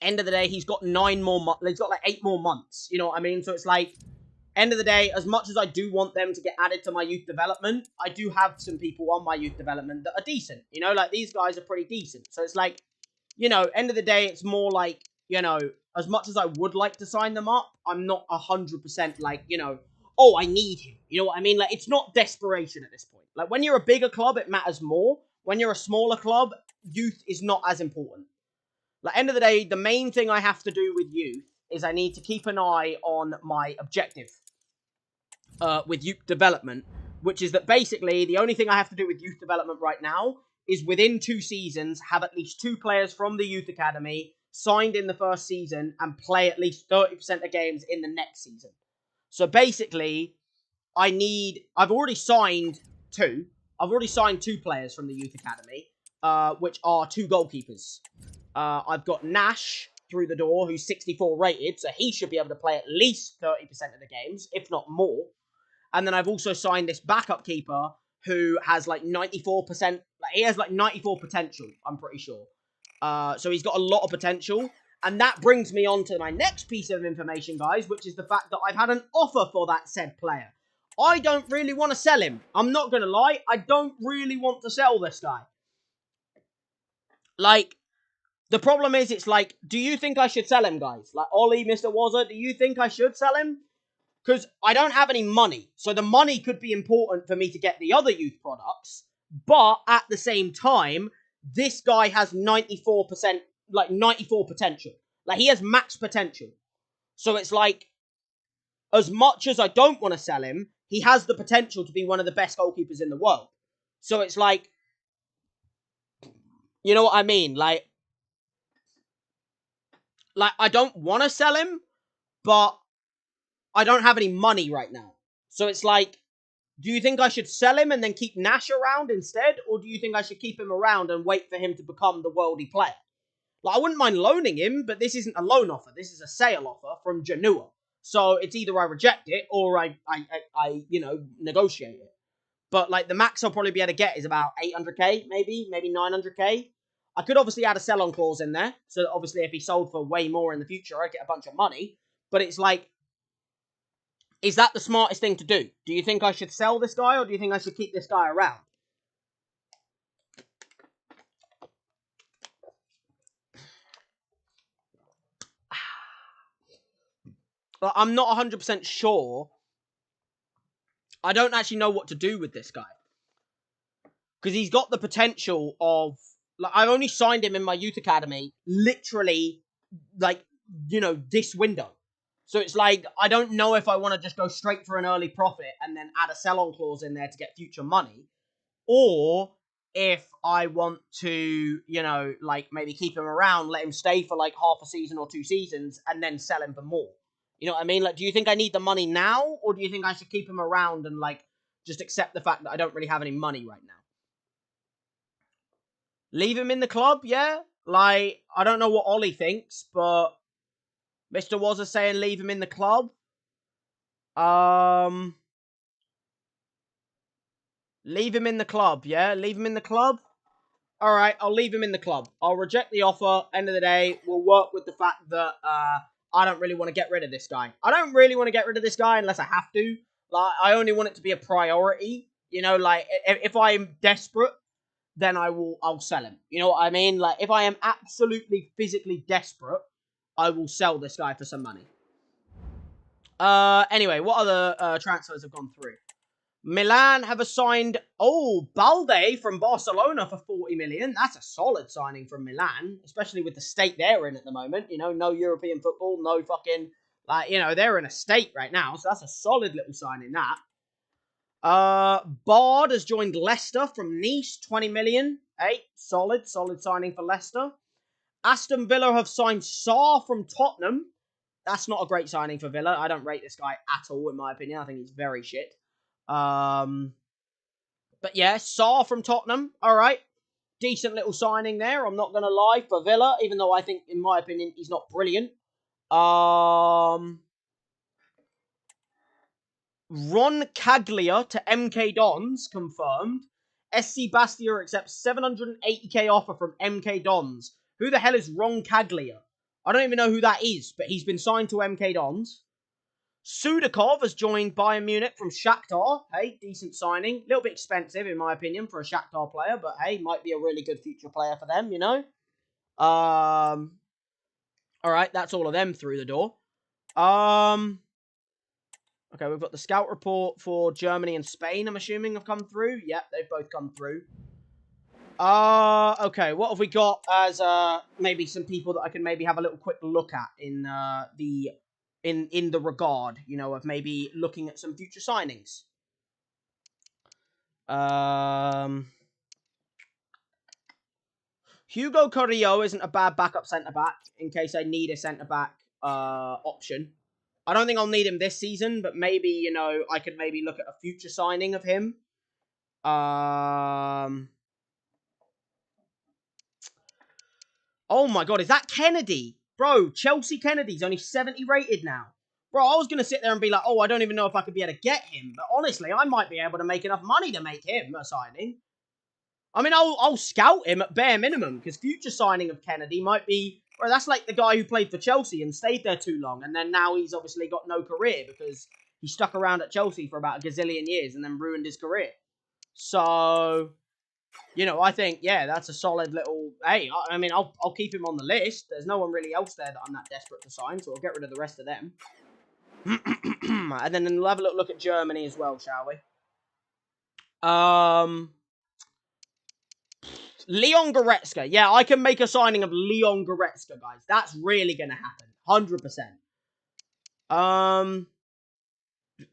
end of the day, he's got 9 more months. He's got like 8 more months. You know what I mean? So it's like, end of the day, as much as I do want them to get added to my youth development, I do have some people on my youth development that are decent. You know, like these guys are pretty decent. So it's like, you know, end of the day, it's more like, you know, as much as I would like to sign them up, I'm not 100% like, you know, oh, I need him. You know what I mean? Like, it's not desperation at this point. Like, when you're a bigger club, it matters more. When you're a smaller club, youth is not as important. Like, end of the day, the main thing I have to do with youth is I need to keep an eye on my objective with youth development, which is that basically the only thing I have to do with youth development right now is within 2 seasons have at least 2 players from the youth academy signed in the first season and play at least 30% of games in the next season. So basically, I've already signed 2. I've already signed 2 players from the youth academy, which are 2 goalkeepers. I've got Nash through the door, who's 64 rated, so he should be able to play at least 30% of the games, if not more. And then I've also signed this backup keeper who has like 94%, like he has like 94 potential, I'm pretty sure. So he's got a lot of potential. And that brings me on to my next piece of information, guys, which is the fact that I've had an offer for that said player. I don't really want to sell him. I'm not going to lie. I don't really want to sell this guy. Like, the problem is, it's like, do you think I should sell him, guys? Like, Ollie, Mr. Wazza, do you think I should sell him? Because I don't have any money. So the money could be important for me to get the other youth products. But at the same time, this guy has 94%, like 94 potential. Like, he has max potential. So it's like, as much as I don't want to sell him, he has the potential to be one of the best goalkeepers in the world. So it's like, you know what I mean? Like I don't want to sell him, but I don't have any money right now. So it's like, do you think I should sell him and then keep Nash around instead? Or do you think I should keep him around and wait for him to become the worldy player? Like, I wouldn't mind loaning him, but this isn't a loan offer. This is a sale offer from Genoa. So it's either I reject it or I you know, negotiate it. But, like, the max I'll probably be able to get is about 800k, maybe 900k. I could obviously add a sell-on clause in there. So, obviously, if he sold for way more in the future, I'd get a bunch of money. But it's like, is that the smartest thing to do? Do you think I should sell this guy, or do you think I should keep this guy around? But I'm not 100% sure. I don't actually know what to do with this guy. Because he's got the potential of... Like, I've only signed him in my youth academy, literally, like, you know, this window. So it's like, I don't know if I want to just go straight for an early profit and then add a sell-on clause in there to get future money. Or if I want to, you know, like, maybe keep him around, let him stay for, like, half a season or 2 seasons, and then sell him for more. You know what I mean? Like, do you think I need the money now, or do you think I should keep him around and, like, just accept the fact that I don't really have any money right now? Leave him in the club, yeah? Like, I don't know what Ollie thinks, but Mr. Was is saying leave him in the club. Leave him in the club, yeah? Leave him in the club? Alright, I'll leave him in the club. I'll reject the offer. End of the day, we'll work with the fact that, I don't really want to get rid of this guy. I don't really want to get rid of this guy unless I have to. Like, I only want it to be a priority. You know, like, if I'm desperate, then I'll sell him. You know what I mean? Like, if I am absolutely physically desperate, I will sell this guy for some money. Anyway, what other transfers have gone through? Milan have assigned, Balde from Barcelona for 40 million. That's a solid signing from Milan, especially with the state they're in at the moment. You know, no European football, no fucking, like, you know, they're in a state right now, so that's a solid little signing, that. Bard has joined Leicester from Nice, 20 million. Hey, solid signing for Leicester. Aston Villa have signed Sarr from Tottenham. That's not a great signing for Villa. I don't rate this guy at all, in my opinion. I think he's very shit. But yeah, Sarr from Tottenham. All right. Decent little signing there. I'm not going to lie, for Villa, even though I think, in my opinion, he's not brilliant. Ron Caglia to MK Dons, confirmed. SC Bastia accepts 780k offer from MK Dons. Who the hell is Ron Caglia? I don't even know who that is, but he's been signed to MK Dons. Sudakov has joined Bayern Munich from Shakhtar. Hey, decent signing. A little bit expensive, in my opinion, for a Shakhtar player, but hey, might be a really good future player for them, you know? Alright, that's all of them through the door. Okay, we've got the scout report for Germany and Spain, I'm assuming, have come through. Yep, they've both come through. Okay, what have we got as, maybe some people that I can maybe have a little quick look at in, in the regard, you know, of maybe looking at some future signings. Hugo Carrillo isn't a bad backup centre-back in case I need a centre-back option. I don't think I'll need him this season, but maybe, you know, I could maybe look at a future signing of him. Oh my god, is that Kennedy? Bro, Chelsea Kennedy's only 70 rated now. Bro, I was going to sit there and be like, I don't even know if I could be able to get him. But honestly, I might be able to make enough money to make him a signing. I mean, I'll scout him at bare minimum, because future signing of Kennedy might be... Bro, that's like the guy who played for Chelsea and stayed there too long, and then now he's obviously got no career because he stuck around at Chelsea for about a gazillion years and then ruined his career. So, you know, I think, yeah, that's a solid little... Hey, I mean, I'll keep him on the list. There's no one really else there that I'm that desperate to sign, so I'll get rid of the rest of them. And then we'll have a little look at Germany as well, shall we? Leon Goretzka. Yeah, I can make a signing of Leon Goretzka, guys. That's really going to happen. 100%.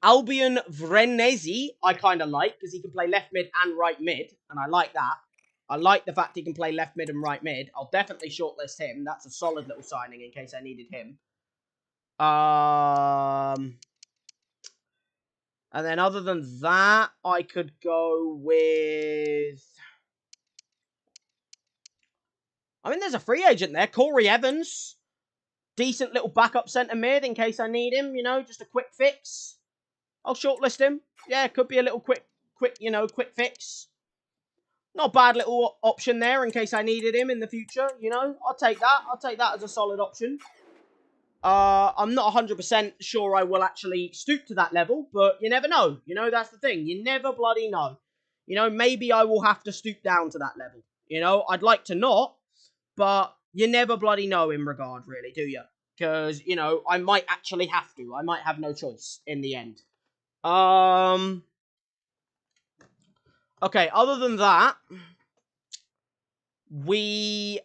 Albion Vrenesi, I kind of like, because he can play left mid and right mid, and I like that. I like the fact he can play left mid and right mid. I'll definitely shortlist him. That's a solid little signing in case I needed him. And then other than that, I could go with... I mean, there's a free agent there. Corey Evans. Decent little backup centre mid in case I need him, you know, just a quick fix. I'll shortlist him. Yeah, it could be a little quick fix. Not a bad little option there in case I needed him in the future, you know. I'll take that. I'll take that as a solid option. I'm not 100% sure I will actually stoop to that level, but you never know. You know, that's the thing. You never bloody know. You know, maybe I will have to stoop down to that level. You know, I'd like to not, but you never bloody know in regard, really, do you? Because, you know, I might actually have to. I might have no choice in the end. Okay, other than that, we...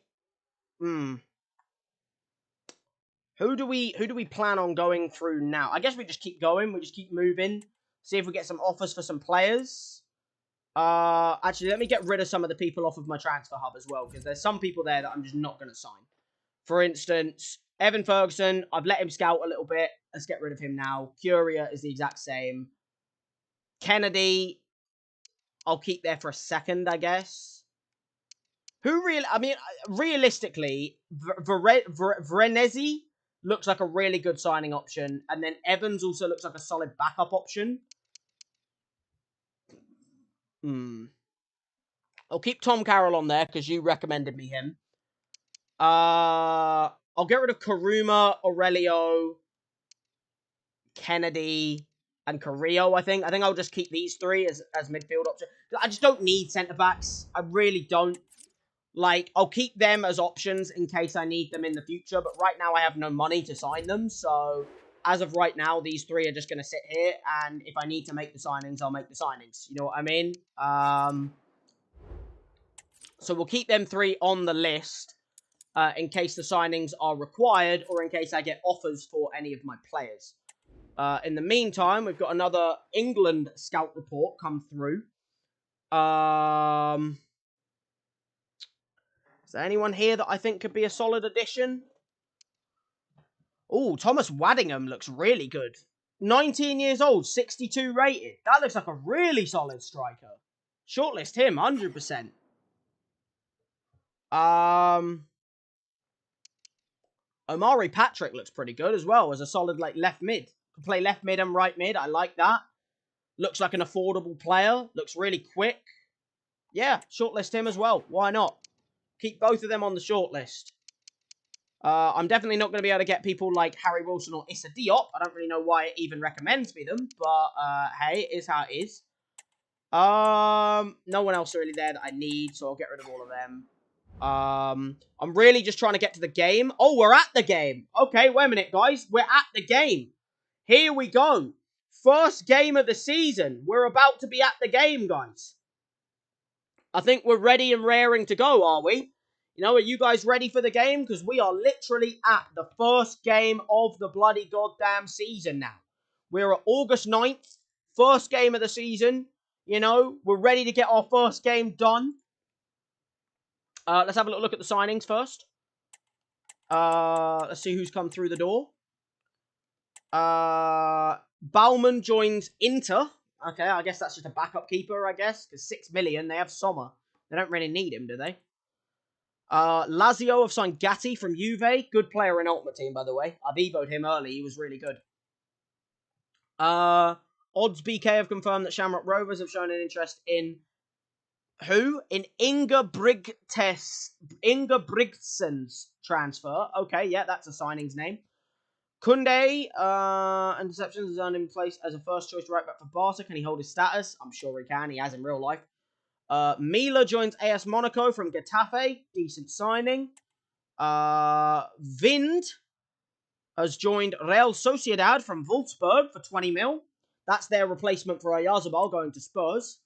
Who do we plan on going through now? I guess we just keep going. We just keep moving. See if we get some offers for some players. Actually, let me get rid of some of the people off of my transfer hub as well, because there's some people there that I'm just not going to sign. For instance, Evan Ferguson, I've let him scout a little bit. Let's get rid of him now. Curia is the exact same. Kennedy, I'll keep there for a second, I guess. Realistically, Vrenesi looks like a really good signing option. And then Evans also looks like a solid backup option. I'll keep Tom Carroll on there because you recommended me him. I'll get rid of Karuma, Aurelio, Kennedy, and Carrillo, I think. I think I'll just keep these three as midfield options. I just don't need centre-backs. I really don't. Like, I'll keep them as options in case I need them in the future, but right now I have no money to sign them, so as of right now, these three are just going to sit here, and if I need to make the signings, I'll make the signings. You know what I mean? So we'll keep them three on the list in case the signings are required or in case I get offers for any of my players. In the meantime, we've got another England scout report come through. Is there anyone here that I think could be a solid addition? Oh, Thomas Waddingham looks really good. 19 years old, 62 rated. That looks like a really solid striker. Shortlist him, 100%. Omari Patrick looks pretty good as well as a solid like left mid. Can play left mid and right mid. I like that. Looks like an affordable player. Looks really quick. Yeah, shortlist him as well. Why not? Keep both of them on the shortlist. I'm definitely not going to be able to get people like Harry Wilson or Issa Diop. I don't really know why it even recommends me them, but hey, it is how it is. No one else really there that I need, so I'll get rid of all of them. I'm really just trying to get to the game. Oh, we're at the game. Okay, wait a minute, guys. We're at the game. Here we go. First game of the season. We're about to be at the game, guys. I think we're ready and raring to go, are we? You know, are you guys ready for the game? Because we are literally at the first game of the bloody goddamn season now. We're at August 9th. First game of the season. You know, we're ready to get our first game done. Let's have a look at the signings first. Let's see who's come through the door. Bauman joins Inter. Okay, I guess that's just a backup keeper, I guess. Because 6 million, they have Sommer. They don't really need him, do they? Lazio have signed Gatti from Juve. Good player in Ultimate Team, by the way. I've evoed him early. He was really good. Odds BK have confirmed that Shamrock Rovers have shown an interest in who? In Inga Brigtsen's transfer. Okay, yeah, that's a signing's name. Kunde, interceptions is in place as a first choice right back for Barca. Can he hold his status? I'm sure he can. He has in real life. Mila joins AS Monaco from Getafe. Decent signing. Vind has joined Real Sociedad from Wolfsburg for 20 mil. That's their replacement for Oyarzabal going to Spurs.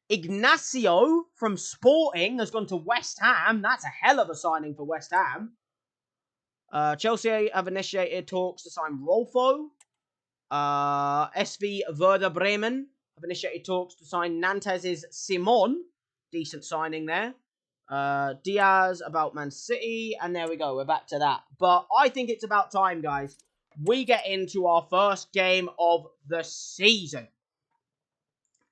Ignacio from Sporting has gone to West Ham. That's a hell of a signing for West Ham. Chelsea have initiated talks to sign Rolfo. SV Werder Bremen have initiated talks to sign Nantes' Simon. Decent signing there. Diaz about Man City. And there we go. We're back to that. But I think it's about time, guys. We get into our first game of the season.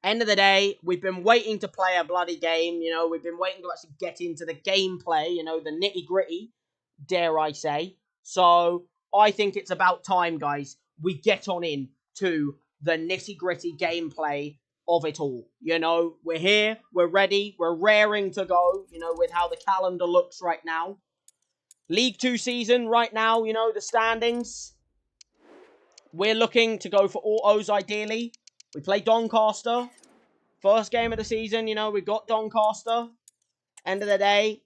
End of the day, we've been waiting to play a bloody game. You know, we've been waiting to actually get into the gameplay. You know, the nitty-gritty, dare I say. So, I think it's about time, guys, we get on in to the nitty-gritty gameplay of it all. You know, we're here, we're ready, we're raring to go, you know, with how the calendar looks right now. League 2 season right now, you know, the standings. We're looking to go for autos, ideally. We play Doncaster. First game of the season, you know, we've got Doncaster. End of the day,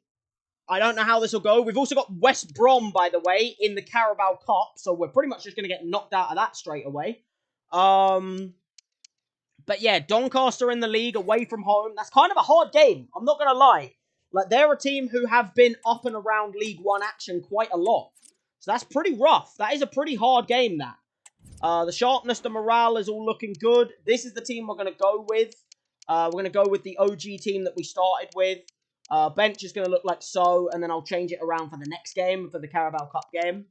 I don't know how this will go. We've also got West Brom, by the way, in the Carabao Cup. So we're pretty much just going to get knocked out of that straight away. But yeah, Doncaster in the league, away from home. That's kind of a hard game. I'm not going to lie. Like, they're a team who have been up and around League 1 action quite a lot. So that's pretty rough. That is a pretty hard game, that. The sharpness, the morale is all looking good. This is the team we're going to go with. We're going to go with the OG team that we started with. Bench is going to look like so, and then I'll change it around for the next game, for the Carabao Cup game.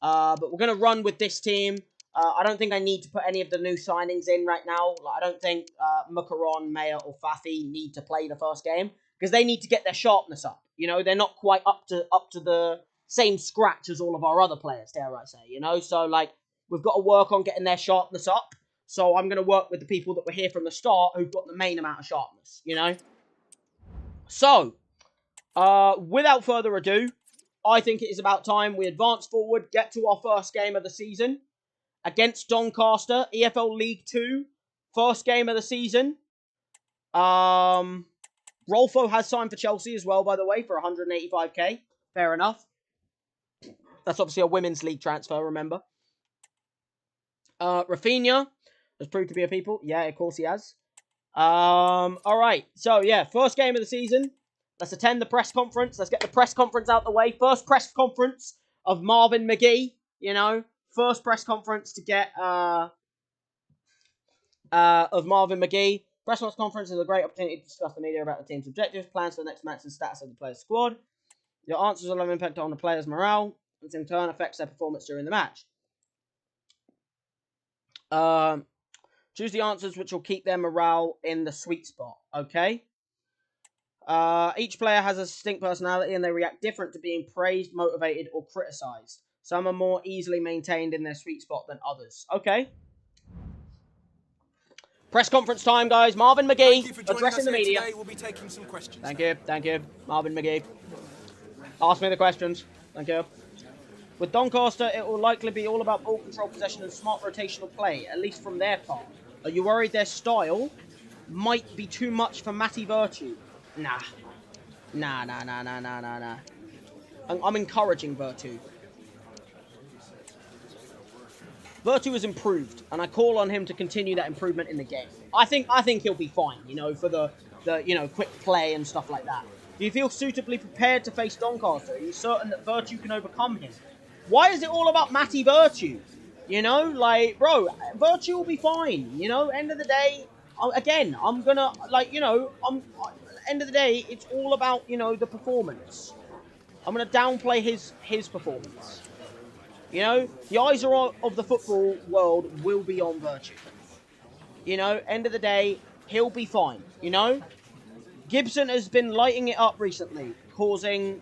But we're going to run with this team. I don't think I need to put any of the new signings in right now. Like, I don't think Mukaron, Mayer, or Fafi need to play the first game because they need to get their sharpness up. You know, they're not quite up to the same scratch as all of our other players, dare I say. You know, so like we've got to work on getting their sharpness up. So I'm going to work with the people that were here from the start who've got the main amount of sharpness. You know, so without further ado, I think it is about time we advance forward, get to our first game of the season. Against Doncaster, EFL League 2, first game of the season. Rolfo has signed for Chelsea as well, by the way, for 185k. Fair enough. That's obviously a women's league transfer, remember. Rafinha has proved to be a people. Yeah, of course he has. Alright, so yeah, first game of the season. Let's attend the press conference. Let's get the press conference out the way. First press conference of Marvin McGee, you know. First press conference to get of Marvin McGee. Press conference is a great opportunity to discuss the media about the team's objectives, plans for the next match, and status of the players' squad. Your answers will have an impact on the players' morale, and in turn affects their performance during the match. Choose the answers which will keep their morale in the sweet spot. Okay. Each player has a distinct personality, and they react different to being praised, motivated, or criticised. Some are more easily maintained in their sweet spot than others. Okay. Press conference time, guys. Marvin McGee addressing the media. Today. We'll be taking some questions. Thank you. Marvin McGee. Ask me the questions. Thank you. With Doncaster, it will likely be all about ball control, possession, and smart rotational play, at least from their part. Are you worried their style might be too much for Matty Virtue? Nah. I'm encouraging Virtue. Virtue has improved, and I call on him to continue that improvement in the game. I think he'll be fine, you know, for the quick play and stuff like that. Do you feel suitably prepared to face Doncaster? Are you certain that Virtue can overcome him? Why is it all about Matty Virtue? You know, like, bro, Virtue will be fine. You know, end of the day, again, I'm gonna, like, you know, end of the day, it's all about, you know, the performance. I'm gonna downplay his performance. You know, the eyes of the football world will be on Virtue. You know, end of the day, he'll be fine. You know, Gibson has been lighting it up recently, causing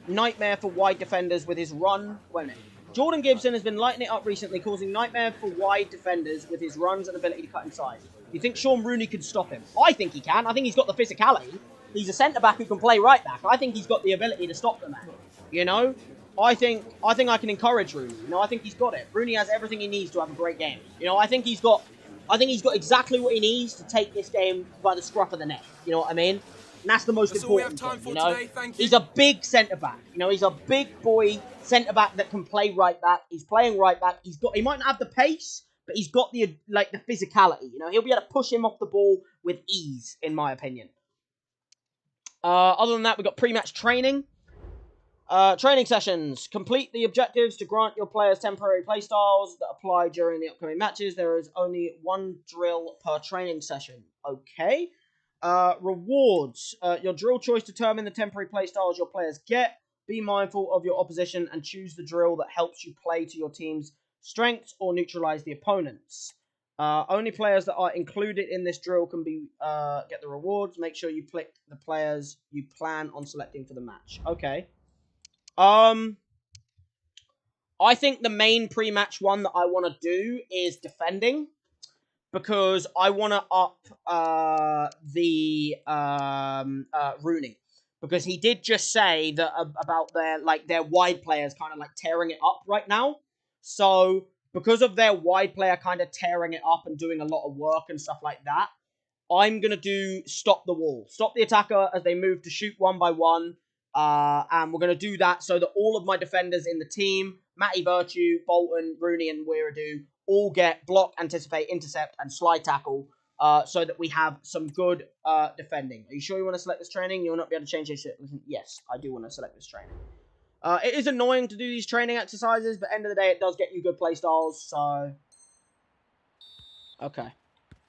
nightmare for wide defenders with his run. Wait a minute. Jordan Gibson has been lighting it up recently, causing nightmare for wide defenders with his runs and ability to cut inside. You think Sean Rooney can stop him? I think he can. I think he's got the physicality. He's a centre-back who can play right-back. I think he's got the ability to stop the man. You know? I think I can encourage Rooney. You know, I think he's got it. Rooney has everything he needs to have a great game. You know, I think he's got exactly what he needs to take this game by the scruff of the neck. You know what I mean? And that's the most important thing, you know? He's a big centre-back. You know, he's a big boy centre-back that can play right-back. He's playing right-back. He might not have the pace, but he's got the physicality. You know, he'll be able to push him off the ball with ease, in my opinion. Other than that, we've got pre-match training. Training sessions. Complete the objectives to grant your players temporary playstyles that apply during the upcoming matches. There is only one drill per training session. Okay. Rewards. Your drill choice determine the temporary playstyles your players get. Be mindful of your opposition and choose the drill that helps you play to your team's strengths or neutralize the opponents. Only players that are included in this drill can get the rewards. Make sure you pick the players you plan on selecting for the match. Okay. I think the main pre-match one that I want to do is defending, because I want to up Rooney, because he did just say that about their wide players kind of like tearing it up right now. So because of their wide player kind of tearing it up and doing a lot of work and stuff like that, I'm gonna do stop the wall, stop the attacker as they move to shoot one by one. And we're going to do that so that all of my defenders in the team, Matty Virtue, Bolton, Rooney, and Weiradu, all get block, anticipate, intercept, and slide tackle, so that we have some good defending. Are you sure you want to select this training? You will not be able to change this shit. Yes, I do want to select this training. It is annoying to do these training exercises, but end of the day, it does get you good playstyles, so... Okay.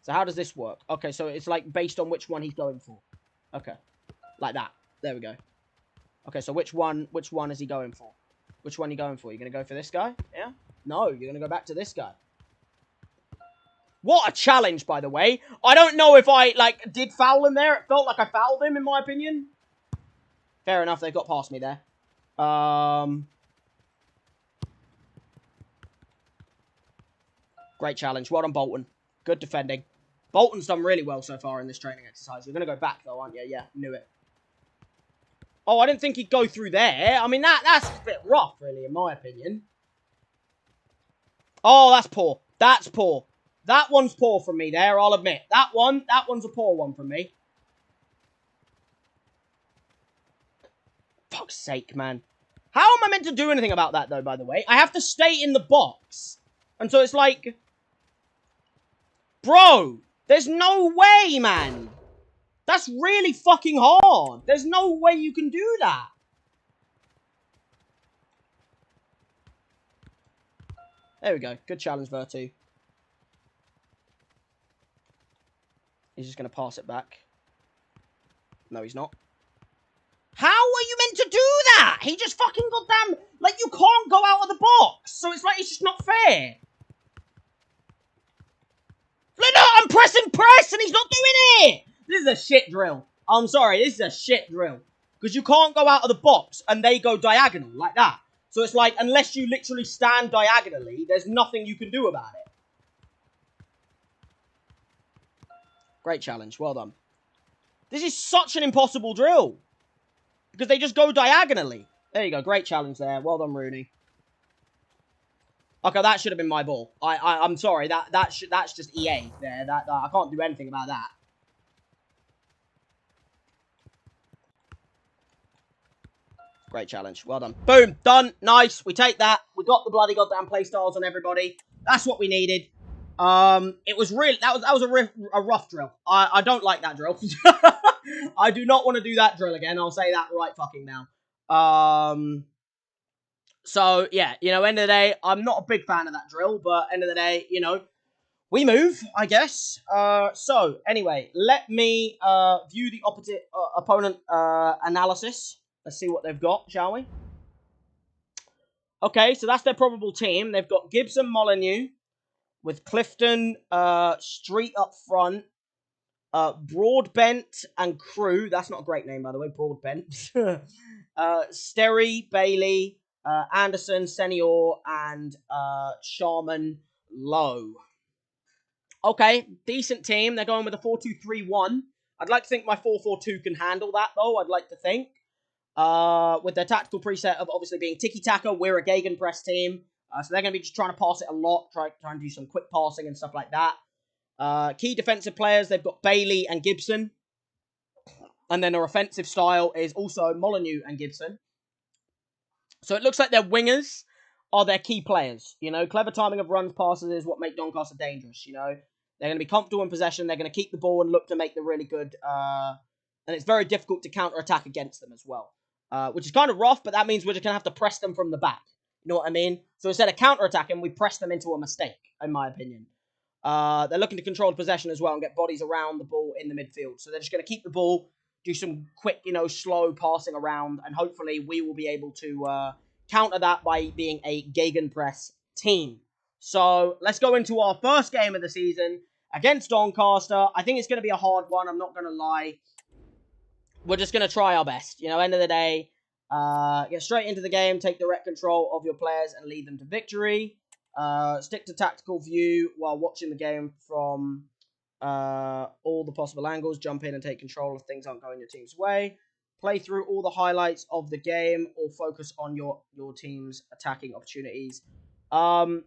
So how does this work? Okay, so it's like based on which one he's going for. Okay. Like that. There we go. Okay, so which one is he going for? Which one are you going for? You're going to go for this guy? Yeah? No, you're going to go back to this guy. What a challenge, by the way. I don't know if I, like, did foul him there. It felt like I fouled him, in my opinion. Fair enough, they got past me there. Great challenge. Well done, Bolton. Good defending. Bolton's done really well so far in this training exercise. You're going to go back, though, aren't you? Yeah, knew it. Oh, I didn't think he'd go through there. I mean, that's a bit rough, really, in my opinion. Oh, that's poor. That's poor. That one's poor from me there, I'll admit. That one's a poor one from me. Fuck's sake, man. How am I meant to do anything about that, though, by the way? I have to stay in the box. And so it's like... Bro, there's no way, man. That's really fucking hard. There's no way you can do that. There we go. Good challenge, Vertu. He's just going to pass it back. No, he's not. How are you meant to do that? He just fucking goddamn... Like, you can't go out of the box. So it's like, it's just not fair. Like, no, I'm pressing press and he's not doing it. This is a shit drill. I'm sorry, this is a shit drill. Because you can't go out of the box and they go diagonal like that. So it's like, unless you literally stand diagonally, there's nothing you can do about it. Great challenge. Well done. This is such an impossible drill. Because they just go diagonally. There you go. Great challenge there. Well done, Rooney. Okay, that should have been my ball. I'm sorry. That's just EA there. I can't do anything about that. Great challenge. Well done. Boom. Done. Nice. We take that. We got the bloody goddamn playstyles on everybody. That's what we needed. It was really... That was a rough drill. I don't like that drill. I do not want to do that drill again. I'll say that right fucking now. So, yeah. You know, end of the day, I'm not a big fan of that drill. But end of the day, you know, we move, I guess. So, anyway, let me view the opponent analysis. Let's see what they've got, shall we? Okay, so that's their probable team. They've got Gibson, Molyneux, with Clifton, Street up front, Broadbent and Crew. That's not a great name, by the way, Broadbent. Sterry, Bailey, Anderson, Senior, and Sharman Lowe. Okay, decent team. They're going with a 4-2-3-1. I'd like to think my 4-4-2 can handle that, though. I'd like to think. With their tactical preset of obviously being tiki-taka, we're a gegenpress team. So they're going to be just trying to pass it a lot, trying to do some quick passing and stuff like that. Key defensive players, they've got Bailey and Gibson. And then their offensive style is also Molyneux and Gibson. So it looks like their wingers are their key players. You know, clever timing of runs, passes is what make Doncaster dangerous, you know. They're going to be comfortable in possession. They're going to keep the ball and look to make the really good... and it's very difficult to counter-attack against them as well. Which is kind of rough, but that means we're just going to have to press them from the back. You know what I mean? So instead of counter-attacking, we press them into a mistake, in my opinion. They're looking to control the possession as well and get bodies around the ball in the midfield. So they're just going to keep the ball, do some quick, you know, slow passing around, and hopefully we will be able to counter that by being a gegenpress team. So let's go into our first game of the season against Doncaster. I think it's going to be a hard one, I'm not going to lie. We're just going to try our best. You know, end of the day, get straight into the game, take direct control of your players and lead them to victory. Stick to tactical view while watching the game from all the possible angles. Jump in and take control if things aren't going your team's way. Play through all the highlights of the game or focus on your team's attacking opportunities. The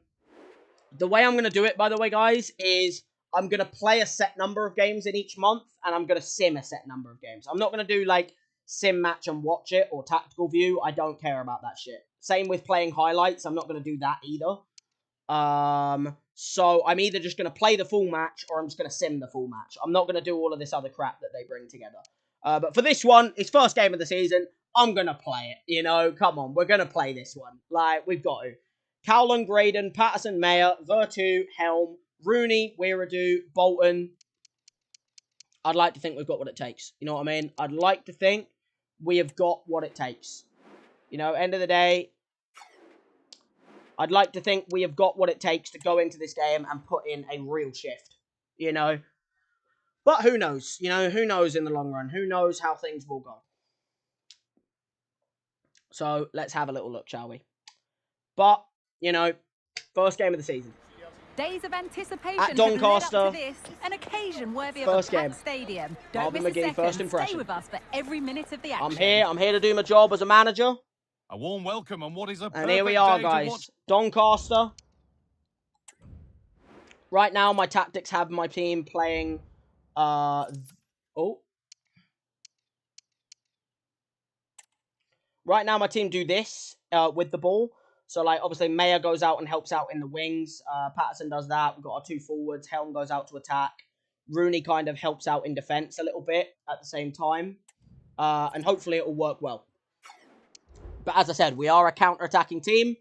way I'm going to do it, by the way, guys, is... I'm going to play a set number of games in each month, and I'm going to sim a set number of games. I'm not going to do, like, sim match and watch it, or tactical view. I don't care about that shit. Same with playing highlights. I'm not going to do that either. So I'm either just going to play the full match, or I'm just going to sim the full match. I'm not going to do all of this other crap that they bring together. But for this one, it's first game of the season. I'm going to play it, you know. Come on, we're going to play this one. Like, we've got to. Cowlon, Graydon, Patterson, Mayer, Vertu, Helm, Rooney, Weiradu, Bolton. I'd like to think we've got what it takes. You know what I mean? I'd like to think we have got what it takes. You know, end of the day, I'd like to think we have got what it takes to go into this game and put in a real shift, you know. But who knows? You know, who knows in the long run? Who knows how things will go? So let's have a little look, shall we? But, you know, first game of the season. Days of anticipation at Doncaster. this, an occasion worthy First of a game. packed stadium. Marvin Don't miss a McGee, second. first impression. Stay with us for every minute of the action. I'm here to do my job as a manager. A warm welcome on what is a And here we are, guys. Doncaster. Right now, my tactics have my team playing, Right now, my team do this, with the ball. So, like, obviously, Mayer goes out and helps out in the wings. Patterson does that. We've got our two forwards. Helm goes out to attack. Rooney kind of helps out in defence a little bit at the same time. And hopefully it will work well. But as I said, we are a counter-attacking team.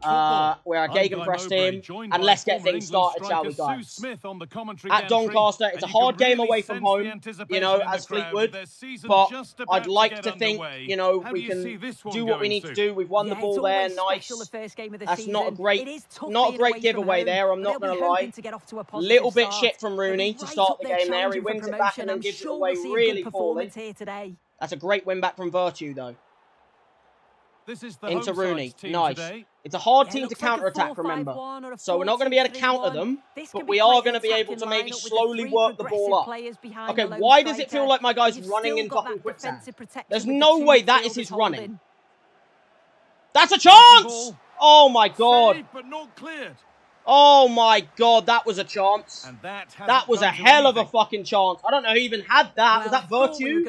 We're a gegenpress team. And let's get things started, shall we, guys? At Doncaster, it's a hard game away from home, you know, as Fleetwood. But I'd like to think, you know, we can do what we need to do. We've won the ball there, nice. That's not a great giveaway there, I'm not going to lie. Little bit shit from Rooney to start the game there. He wins it back and then gives it away really poorly. That's a great win back from Virtue, though. Into Rooney, nice. It's a hard team to counter-attack, remember. So we're not going to be able to counter them, but we are going to be able to maybe slowly work the ball up. Okay, why does it feel like my guy's running in fucking quicksand? There's no way that is his running. That's a chance! Oh my god. Oh my god, that was a chance. That was a hell of a fucking chance. I don't know who even had that. Was that Virtue?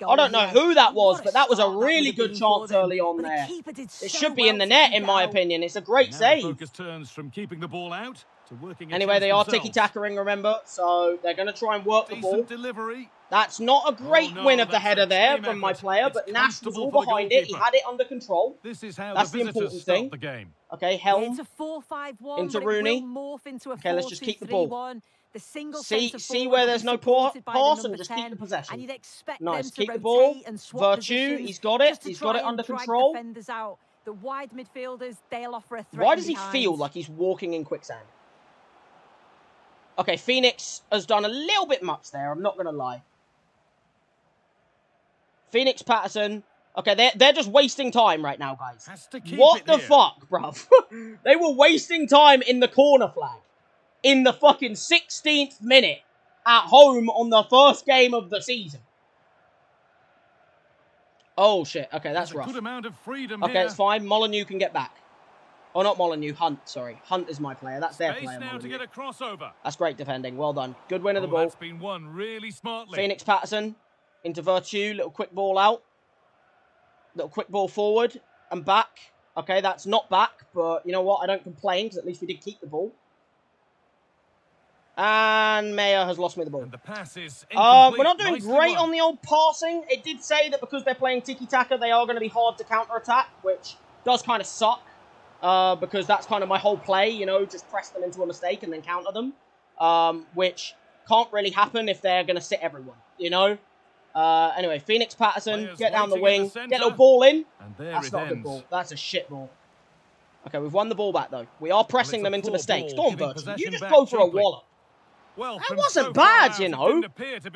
I don't know who that was, but that was a really good chance early on there. It should be in the net, in my opinion. It's a great save. Anyway, they are tiki-tacking, remember, so they're going to try and work the ball. That's not a great win of the header there from my player, but Nash was all behind it. He had it under control. That's the important thing. Okay, Helm into Rooney. Okay, let's just keep the ball. See where there's no pass and just keep the possession. Nice, keep the ball. Virtue, he's got it. He's got it under control. Why does he feel like he's walking in quicksand? Okay, Phoenix has done a little bit much there, I'm not going to lie. Phoenix, Patterson. Okay, they're just wasting time right now, guys. What the fuck, bruv? They were wasting time in the corner flag. In the fucking 16th minute. At home on the first game of the season. Oh, shit. Okay, that's rough. Okay, it's fine. Molyneux can get back. Oh, not Molyneux. Hunt, sorry. Hunt is my player. That's their player, Molyneux. That's great defending. Well done. Good win of the ball. That's been won really smartly. Phoenix, Patterson. Into Virtue. Little quick ball out. Little quick ball forward. And back. Okay, that's not back. But you know what? I don't complain, because at least we did keep the ball. And Mayer has lost me the ball. And the pass is we're not doing great on the old passing. It did say that because they're playing tiki-taka, they are going to be hard to counter-attack, which does kind of suck. Because that's kind of my whole play, you know, just press them into a mistake and then counter them. Which can't really happen if they're going to sit everyone, you know. Anyway, Phoenix, Patterson, get down the wing, get a little ball in. That's not a good ball. That's a shit ball. Okay, we've won the ball back, though. We are pressing them into mistakes. Go on, Virtue. You just go for a wallop. Well, that wasn't bad, you know.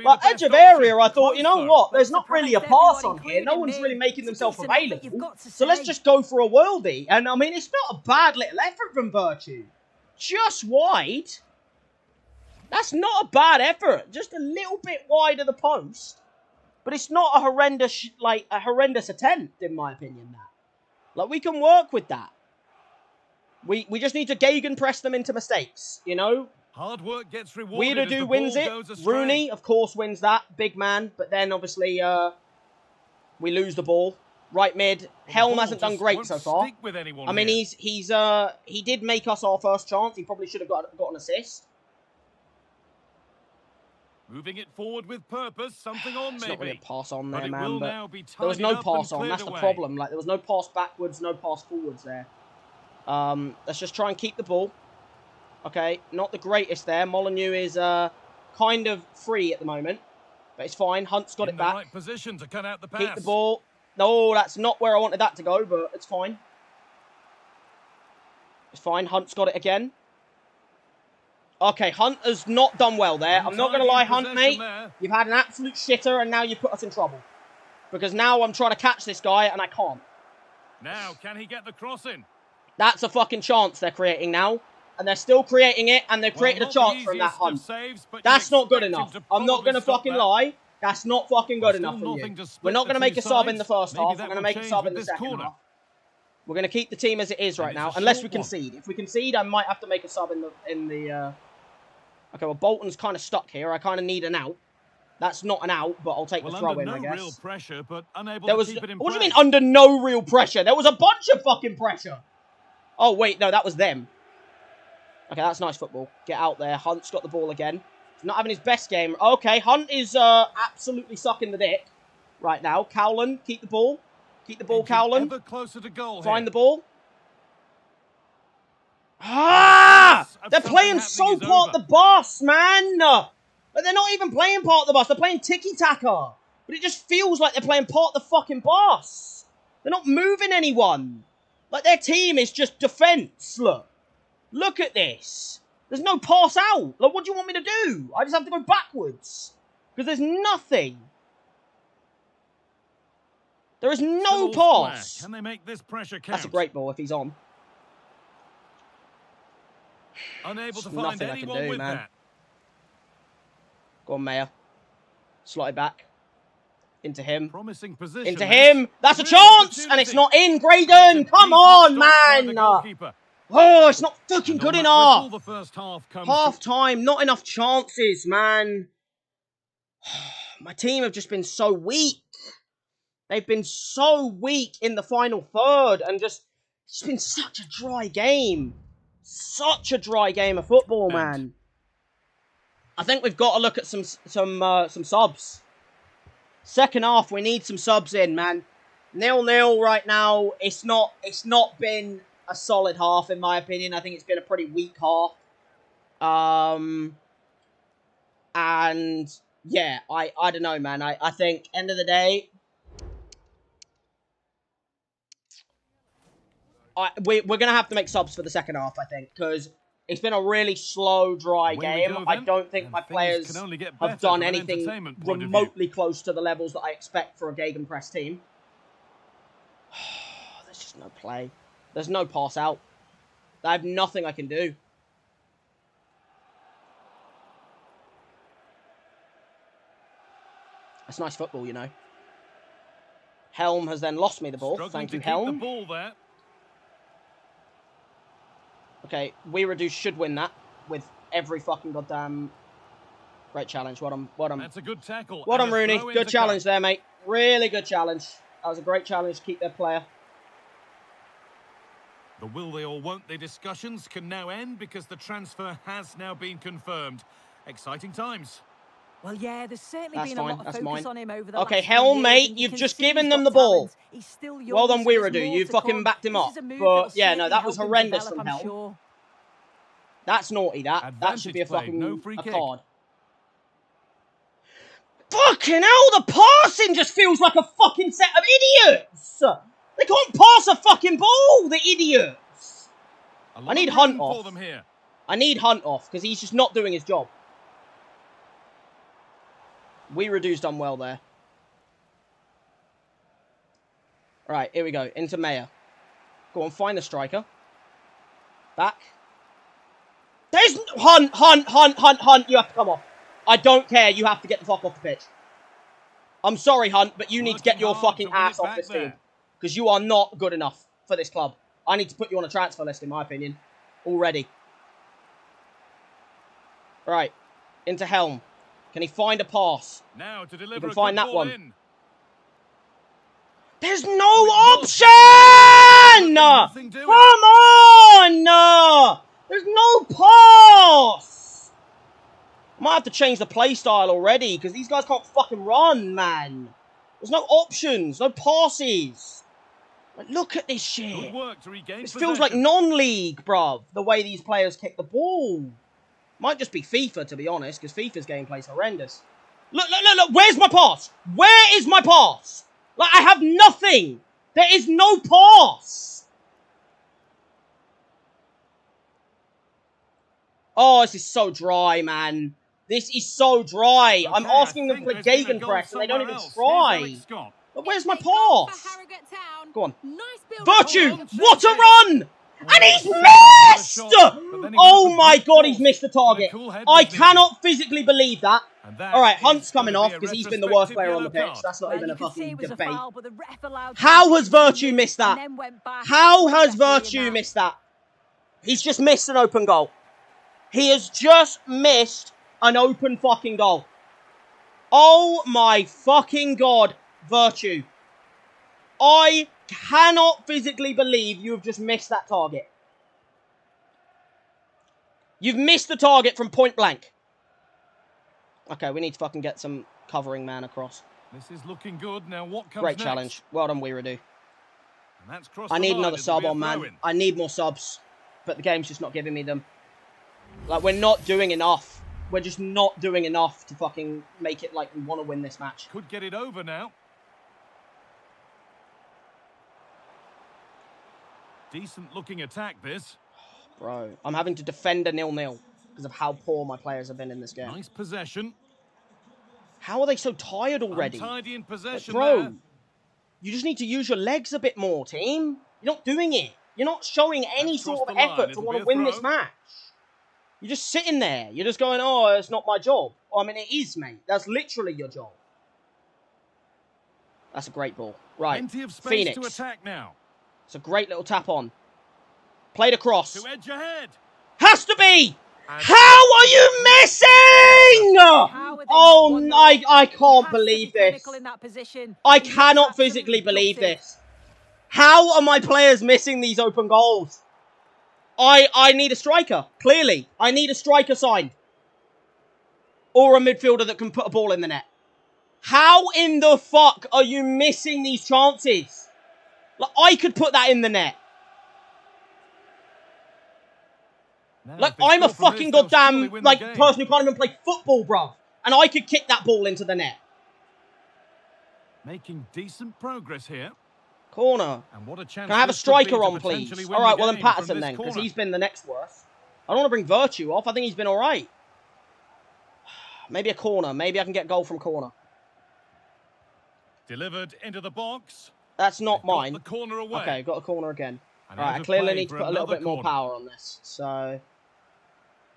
But edge of area, I thought, you know what? There's not really a pass on here. No one's really making themselves available. So let's just go for a worldie. And, I mean, it's not a bad little effort from Virtue. Just wide. That's not a bad effort. Just a little bit wide of the post. But it's not a horrendous attempt, in my opinion, that. Like, we can work with that. We just need to gegenpress them into mistakes, you know? Hard work gets rewarded. Weirdo wins it. Rooney, of course, wins that. Big man. But then, obviously, we lose the ball. Right mid. Helm hasn't done great so far. I mean, he did make us our first chance. He probably should have got an assist. Moving it forward with purpose. Something on, maybe. It's not really a pass on there, man. But there was no pass on. That's the problem. Like, there was no pass backwards, no pass forwards there. Let's just try and keep the ball. Okay, not the greatest there. Molyneux is kind of free at the moment. But it's fine. Hunt's got it back. Right position to cut out the pass. Keep the ball. No, that's not where I wanted that to go, but it's fine. It's fine. Hunt's got it again. Okay, Hunt has not done well there. I'm not going to lie, Hunt, mate. You've had an absolute shitter, and now you've put us in trouble. Because now I'm trying to catch this guy, and I can't. Now, can he get the cross in? That's a fucking chance they're creating now. And they're still creating it, and they've created a chance from that Hunt. That's not good enough. I'm not going to fucking lie. That's not fucking good enough for you. We're not going to make a sub in the first half. We're going to make a sub in the second half. We're going to keep the team as it is right now, unless we concede. If we concede, I might have to make a sub in the. Okay, well, Bolton's kind of stuck here. I kind of need an out. That's not an out, but I'll take the throw in, I guess. Real pressure, but unable there to was. Keep it in What do you play. mean under no real pressure? There was a bunch of fucking pressure. Oh wait, no, that was them. Okay, that's nice football. Get out there. Hunt's got the ball again. He's not having his best game. Okay, Hunt is absolutely sucking the dick right now. Cowland, keep the ball. Keep the ball, Cowland. Ever closer to goal Find here. the ball. Ah! They're playing so part the bus, man. But they're not even playing part of the bus. They're playing tiki-taka. But it just feels like they're playing part of the fucking bus. They're not moving anyone. Like, their team is just defense. Look at this. There's no pass out. Like, what do you want me to do? I just have to go backwards. Because there's nothing. There is no pass. Can they make this pressure count? That's a great ball if he's on. Unable to There's find nothing I can anyone do, with man. that. Go on, Mayer. Slot it back. Into him. Promising position. Into him. That's a chance! And it's not in, Graydon! Come on, man! Oh, it's not fucking good enough! The first half time, not enough chances, man. My team have just been so weak. They've been so weak in the final third. And it's been such a dry game. Such a dry game of football, man. I think we've got to look at some subs. Second half, we need some subs in, man. 0-0 right now. It's not been a solid half, in my opinion. I think it's been a pretty weak half. And yeah, I don't know, man. I think end of the day, we're gonna have to make subs for the second half, I think, because it's been a really slow, dry game. I don't think my players have done anything remotely close to the levels that I expect for a gegenpress team. There's just no play. There's no pass out. I have nothing I can do. That's nice football, you know. Helm has then lost me the ball. Thank you, Helm. Okay, We Reduce should win that with every fucking goddamn great challenge. What I'm That's a good tackle. What I'm Rooney. Good challenge there, mate. Really good challenge. That was a great challenge to keep their player. The will they or won't they discussions can now end because the transfer has now been confirmed. Exciting times. Well, yeah, there's certainly been a lot of focus on him over the last Helm, mate, you've just given them the ball. Well done, Weiradu. You fucking backed him up. But, yeah, no, that was horrendous from Helm. Sure. That's naughty, that. That should be a fucking a card. Fucking hell, the passing just feels like a fucking set of idiots. They can't pass a fucking ball, the idiots. I need Hunt off. I need Hunt off, because he's just not doing his job. Weiradu's done well there. Right, here we go. Into Mayer. Go on, find the striker. Back. There's Hunt. You have to come off. I don't care. You have to get the fuck off the pitch. I'm sorry, Hunt, but you need to get your fucking ass off this team. Because you are not good enough for this club. I need to put you on a transfer list, in my opinion. Already. Right. Into Helm. Can he find a pass? Now to deliver he can find that one. In. There's no option! Come on! There's no pass! I might have to change the play style already, because these guys can't fucking run, man. There's no options, no passes. Like, look at this shit. Good work to regain this feels like non-league, bruv, the way these players kick the ball. Might just be FIFA, to be honest, because FIFA's gameplay's horrendous. Look, where's my pass? Where is my pass? Like, I have nothing. There is no pass. Oh, this is so dry, man. This is so dry. I'm asking them to play gegenpress, and they don't even try. But where's my pass? Go on. Virtue! What a run! And he's missed! Oh my god, he's missed the target. I cannot physically believe that. Alright, Hunt's coming off because he's been the worst player on the pitch. That's not even a fucking debate. How has Virtue missed that? How has Virtue missed that? He's just missed an open goal. He has just missed an open fucking goal. Oh my fucking god, Virtue. I cannot physically believe you have just missed that target. You've missed the target from point blank. Okay, we need to fucking get some covering man across. This is looking good. Now what comes Great next? challenge. Well done, Weiradu. I need another sub on, man. I need more subs. But the game's just not giving me them. Like, we're not doing enough. We're just not doing enough to fucking make it like we want to win this match. Could get it over now. Decent looking attack, this. Bro, I'm having to defend a 0-0 because of how poor my players have been in this game. Nice possession. How are they so tired already? Untidy in possession, bro, there. You just need to use your legs a bit more, team. You're not doing it. You're not showing any sort of effort to want to win this match. You're just sitting there. You're just going, oh, it's not my job. I mean, it is, mate. That's literally your job. That's a great ball. Right, Plenty of space Phoenix. To attack now. It's a great little tap on. Played across. To edge ahead. Has to be! And how are you missing? Oh, I can't believe this. I cannot physically believe this. How are my players missing these open goals? I need a striker, clearly. I need a striker signed. Or a midfielder that can put a ball in the net. How in the fuck are you missing these chances? Like, I could put that in the net. Like, I'm a fucking goddamn, like, person who can't even play football, bruv. And I could kick that ball into the net. Making decent progress here. Corner. And what a chance. Can I have a striker on, please? Alright, well then Patterson then, because he's been the next worst. I don't want to bring Virtue off. I think he's been alright. Maybe a corner. Maybe I can get goal from corner. Delivered into the box. That's not mine. The corner away. Okay, got a corner again. Alright, I clearly need to put a little bit more power on this. So, I'm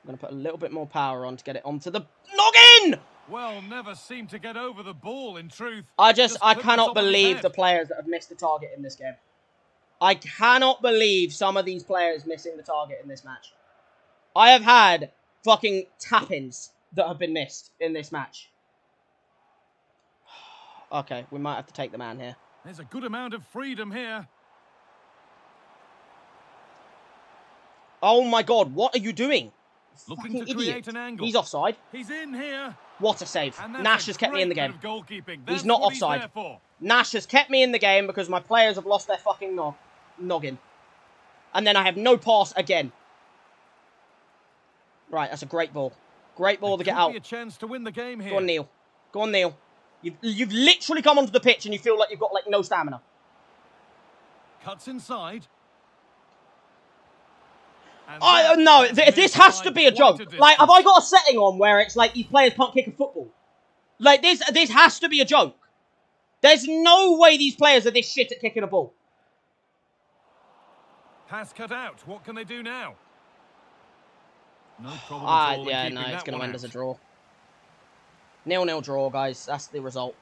going to put a little bit more power on to get it onto the noggin! Well, never seemed to get over the ball, in truth. I cannot believe the players that have missed the target in this game. I cannot believe some of these players missing the target in this match. I have had fucking tap-ins that have been missed in this match. Okay, we might have to take the man here. There's a good amount of freedom here. Oh my god, what are you doing? Looking to create an angle. He's offside. He's in here. What a save. Nash has kept me in the game. He's not offside. Nash has kept me in the game because my players have lost their fucking noggin. And then I have no pass again. Right, that's a great ball. Great ball to get out. A chance to win the game here. Go on, Neil. Go on, Neil. You've literally come onto the pitch and you feel like you've got like no stamina. Cuts inside. No, this has to be a joke. Like, have I got a setting on where it's like these players can't kick a football? Like, this has to be a joke. There's no way these players are this shit at kicking a ball. Pass cut out. What can they do now? No problem at all. Yeah, no, it's going to end as a draw. 0-0 draw, guys. That's the result.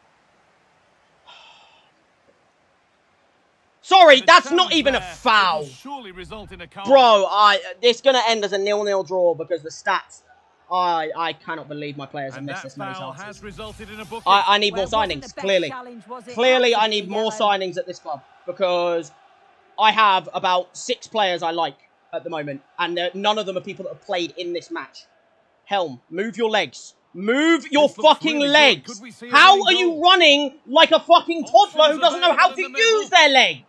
Sorry, that's not even a foul. Bro, it's going to end as a 0-0 draw because the stats... I cannot believe my players have missed this many chances. I need more signings, clearly. Clearly, I need more signings at this club because I have about 6 players I like at the moment, and none of them are people that have played in this match. Helm, move your legs. Move your fucking legs. How are you running like a fucking toddler who doesn't know how to use their legs?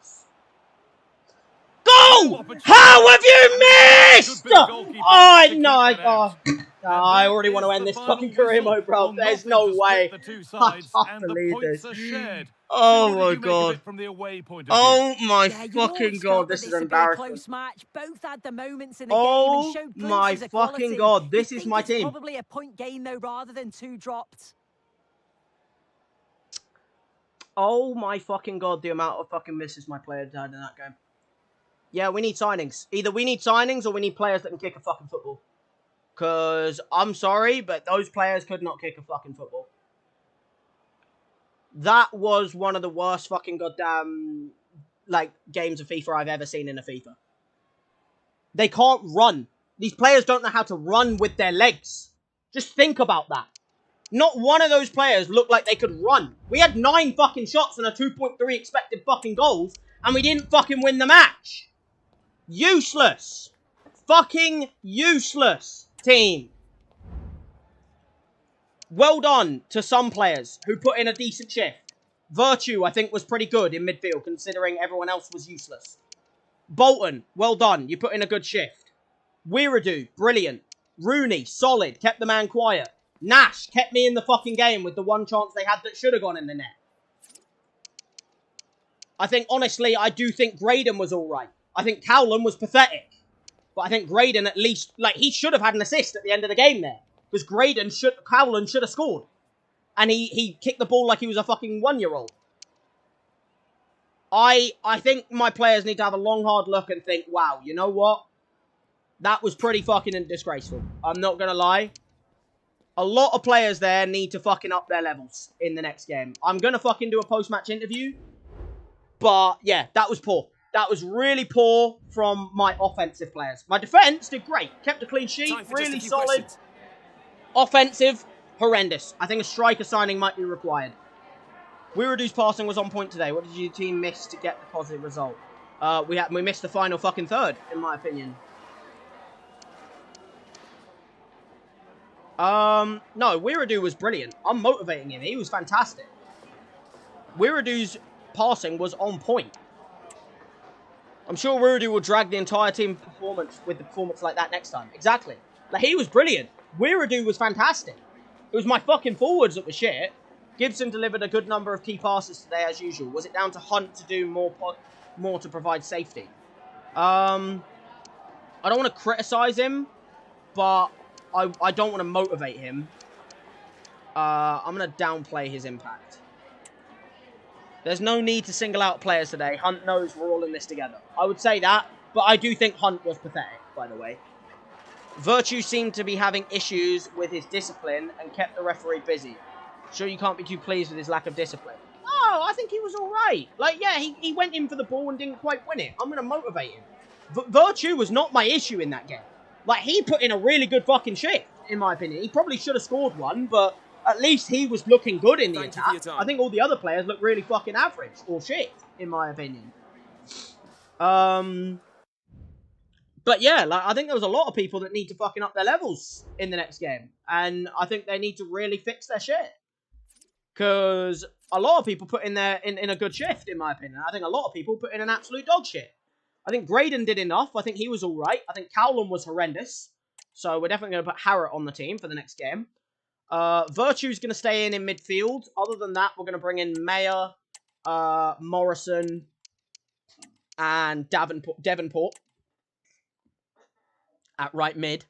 Go! How have you missed? Oh, no. I already want to end this fucking career mode, bro. There's no way. I can't believe this. Oh my god. Oh my fucking god, this is embarrassing. Close match. Both had the moments in the game and showed my glimpses of fucking quality. god, this is my team. Probably a point gain though, rather than 2 dropped. Oh my fucking god, the amount of fucking misses my player had in that game. Yeah, we need signings. Either we need signings or we need players that can kick a fucking football. Because, I'm sorry, but those players could not kick a fucking football. That was one of the worst fucking goddamn, like, games of FIFA I've ever seen in a FIFA. They can't run. These players don't know how to run with their legs. Just think about that. Not one of those players looked like they could run. We had 9 fucking shots and a 2.3 expected fucking goals, and we didn't fucking win the match. Useless. Fucking useless team. Well done to some players who put in a decent shift. Virtue, I think, was pretty good in midfield, considering everyone else was useless. Bolton, well done. You put in a good shift. Weiradu, brilliant. Rooney, solid. Kept the man quiet. Nash kept me in the fucking game with the one chance they had that should have gone in the net. I think, honestly, I do think Graydon was alright. I think Cowlin was pathetic. But I think Graydon at least, like, he should have had an assist at the end of the game there. Because Cowlin should have scored. And he kicked the ball like he was a fucking 1-year-old. I think my players need to have a long, hard look and think, wow, you know what? That was pretty fucking disgraceful. I'm not going to lie. A lot of players there need to fucking up their levels in the next game. I'm going to fucking do a post-match interview. But, yeah, that was poor. That was really poor from my offensive players. My defense did great. Kept a clean sheet. Really solid. Questions. Offensive, horrendous. I think a striker signing might be required. Weiradu's passing was on point today. What did your team miss to get the positive result? We missed the final fucking third, in my opinion. No, Weiradu was brilliant. I'm motivating him. He was fantastic. Weiradu's passing was on point. I'm sure Weiradu will drag the entire team performance with the performance like that next time. Exactly. Like, he was brilliant. Weiradu was fantastic. It was my fucking forwards that were shit. Gibson delivered a good number of key passes today, as usual. Was it down to Hunt to do more to provide safety? I don't want to criticise him, but I don't want to motivate him. I'm going to downplay his impact. There's no need to single out players today. Hunt knows we're all in this together. I would say that, but I do think Hunt was pathetic, by the way. Virtue seemed to be having issues with his discipline and kept the referee busy. Sure, you can't be too pleased with his lack of discipline. Oh, I think he was alright. Like, yeah, he went in for the ball and didn't quite win it. I'm going to motivate him. Virtue was not my issue in that game. Like, he put in a really good fucking shift, in my opinion. He probably should have scored one, but at least he was looking good in the attack. I think all the other players looked really fucking average, or shit, in my opinion. But yeah, like, I think there was a lot of people that need to fucking up their levels in the next game. And I think they need to really fix their shit. Because a lot of people put in a good shift, in my opinion. I think a lot of people put in an absolute dog shit. I think Graydon did enough. I think he was alright. I think Cowlin was horrendous. So we're definitely going to put Harrott on the team for the next game. Virtue's going to stay in midfield. Other than that, we're going to bring in Mayer, Morrison, and Devonport at right mid.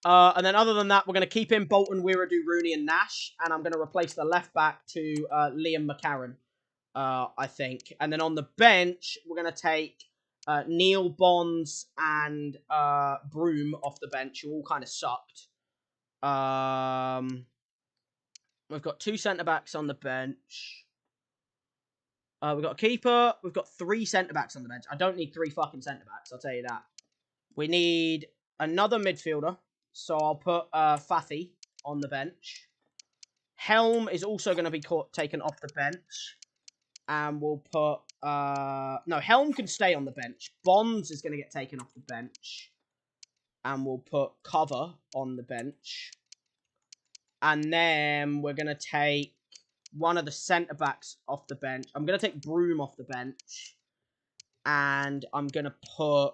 And then other than that, we're going to keep in Bolton, Weiradu, Rooney, and Nash. And I'm going to replace the left back to Liam McCarron, I think. And then on the bench, we're going to take Neil, Bonds, and Broom off the bench, who all kind of sucked. We've got 2 centre-backs on the bench. We've got a keeper. We've got 3 centre-backs on the bench. I don't need 3 fucking centre-backs, I'll tell you that. We need another midfielder. So I'll put Fathy on the bench. Helm is also going to be taken off the bench. And we'll put... no, Helm can stay on the bench. Bonds is going to get taken off the bench. And we'll put Cover on the bench. And then we're going to take one of the centre-backs off the bench. I'm going to take Broom off the bench. And I'm going to put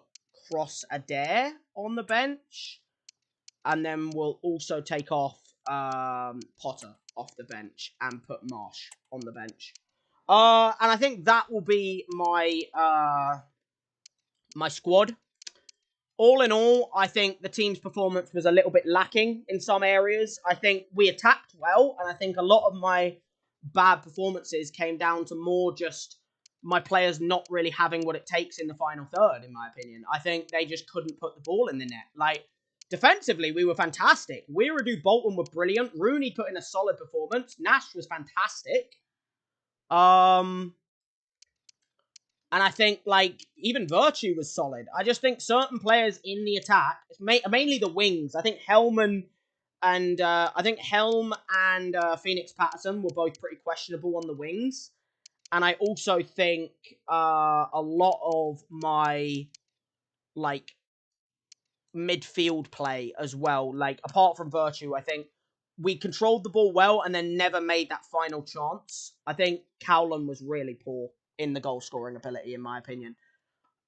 Cross Adair on the bench. And then we'll also take off Potter off the bench and put Marsh on the bench. And I think that will be my my squad. All in all, I think the team's performance was a little bit lacking in some areas. I think we attacked well, and I think a lot of my bad performances came down to more just my players not really having what it takes in the final third, in my opinion. I think they just couldn't put the ball in the net. Like, defensively, we were fantastic. Weiradu, Bolton were brilliant. Rooney put in a solid performance. Nash was fantastic. And I think, like, even Virtue was solid. I just think certain players in the attack, mainly the wings. I think Helm and Phoenix Patterson were both pretty questionable on the wings. And I also think a lot of my, like, midfield play as well. Like, apart from Virtue, I think we controlled the ball well and then never made that final chance. I think Cowland was really poor in the goal scoring ability, in my opinion.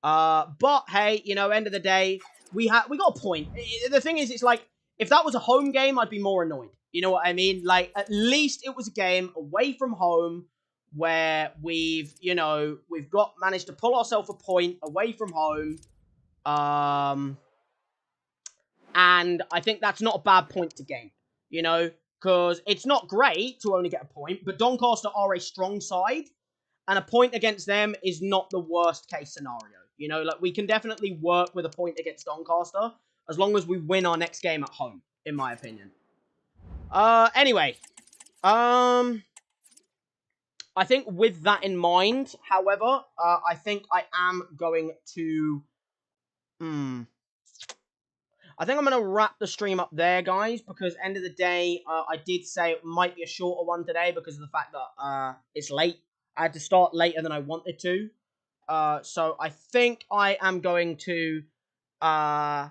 But hey, you know, end of the day, we got a point. The thing is, it's like, if that was a home game, I'd be more annoyed. You know what I mean? Like, at least it was a game away from home where we've managed to pull ourselves a point away from home. And I think that's not a bad point to gain, you know, because it's not great to only get a point, but Doncaster are a strong side, and a point against them is not the worst case scenario. You know, like, we can definitely work with a point against Doncaster as long as we win our next game at home, in my opinion. Anyway, I think with that in mind, however, I think I am going to, I think I'm going to wrap the stream up there, guys, because end of the day, I did say it might be a shorter one today because of the fact that it's late. I had to start later than I wanted to. So I think I am going to, I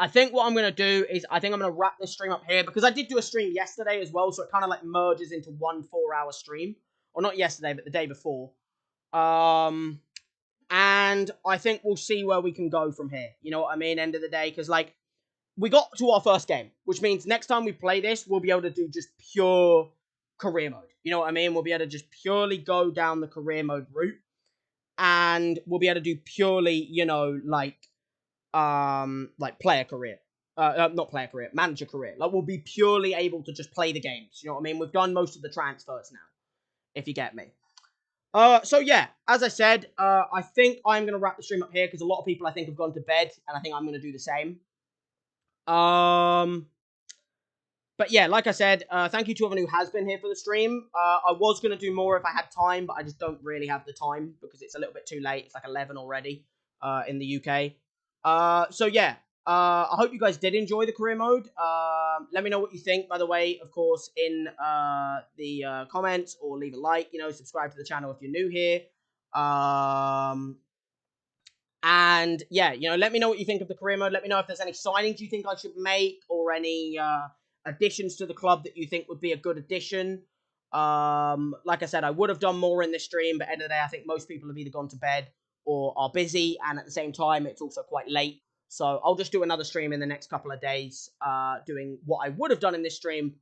think what I'm going to do is I think I'm going to wrap this stream up here because I did do a stream yesterday as well, so it kind of like merges into one 4-hour stream. Or not yesterday, but the day before. And I think we'll see where we can go from here. You know what I mean? End of the day. Because, like, we got to our first game. Which means next time we play this, we'll be able to do just pure career mode. You know what I mean? We'll be able to just purely go down the career mode route. And we'll be able to do purely, you know, like player career. Not player career, manager career. Like, we'll be purely able to just play the games. You know what I mean? We've done most of the transfers now. If you get me. So yeah, as I said, I think I'm going to wrap the stream up here because a lot of people I think have gone to bed and I think I'm going to do the same. But yeah, like I said, thank you to everyone who has been here for the stream. I was going to do more if I had time, but I just don't really have the time because it's a little bit too late. It's like 11 already, in the UK. So yeah, I hope you guys did enjoy the career mode. Let me know what you think, by the way, of course, in the comments, or leave a like, you know, subscribe to the channel if you're new here. And yeah, you know, let me know what you think of the career mode. Let me know if there's any signings you think I should make or any additions to the club that you think would be a good addition. Like I said, I would have done more in this stream, but end of the day, I think most people have either gone to bed or are busy, and at the same time, it's also quite late. So I'll just do another stream in the next couple of days, doing what I would have done in this stream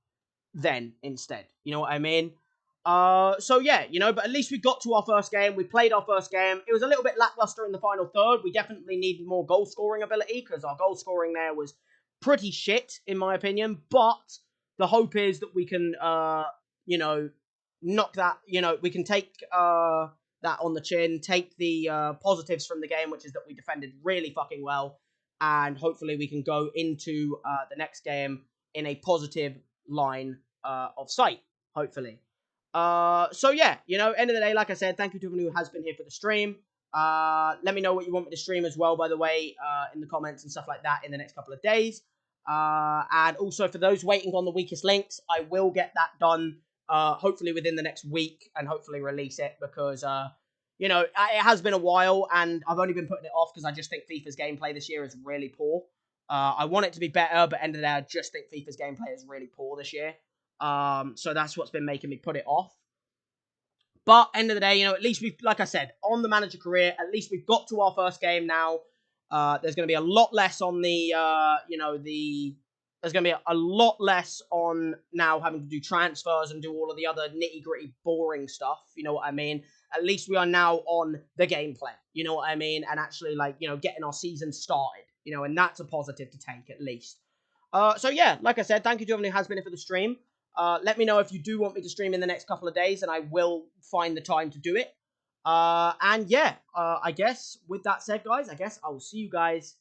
then instead. You know what I mean? So yeah, you know, but at least we got to our first game. We played our first game. It was a little bit lackluster in the final third. We definitely needed more goal scoring ability because our goal scoring there was pretty shit, in my opinion. But the hope is that we can, you know, knock that, you know, we can take that on the chin, take the positives from the game, which is that we defended really fucking well. And hopefully we can go into the next game in a positive line of sight, hopefully. So yeah, you know, end of the day, like I said, thank you to everyone who has been here for the stream. Let me know what you want me to stream as well, by the way, in the comments and stuff like that in the next couple of days. And also for those waiting on the weakest links, I will get that done, hopefully within the next week, and hopefully release it because, you know, it has been a while and I've only been putting it off because I just think FIFA's gameplay this year is really poor. I want it to be better, but end of the day, I just think FIFA's gameplay is really poor this year. So that's what's been making me put it off. But end of the day, you know, at least we've, like I said, on the manager career, at least we've got to our first game now. There's going to be a lot less on the, there's going to be a lot less on now having to do transfers and do all of the other nitty-gritty boring stuff. You know what I mean? At least we are now on the gameplay. You know what I mean? And actually, like, getting our season started. And that's a positive to take, at least. So yeah, like I said, thank you to everyone who has been here for the stream. Let me know if you do want me to stream in the next couple of days, and I will find the time to do it. And yeah, I guess with that said, guys, I guess I will see you guys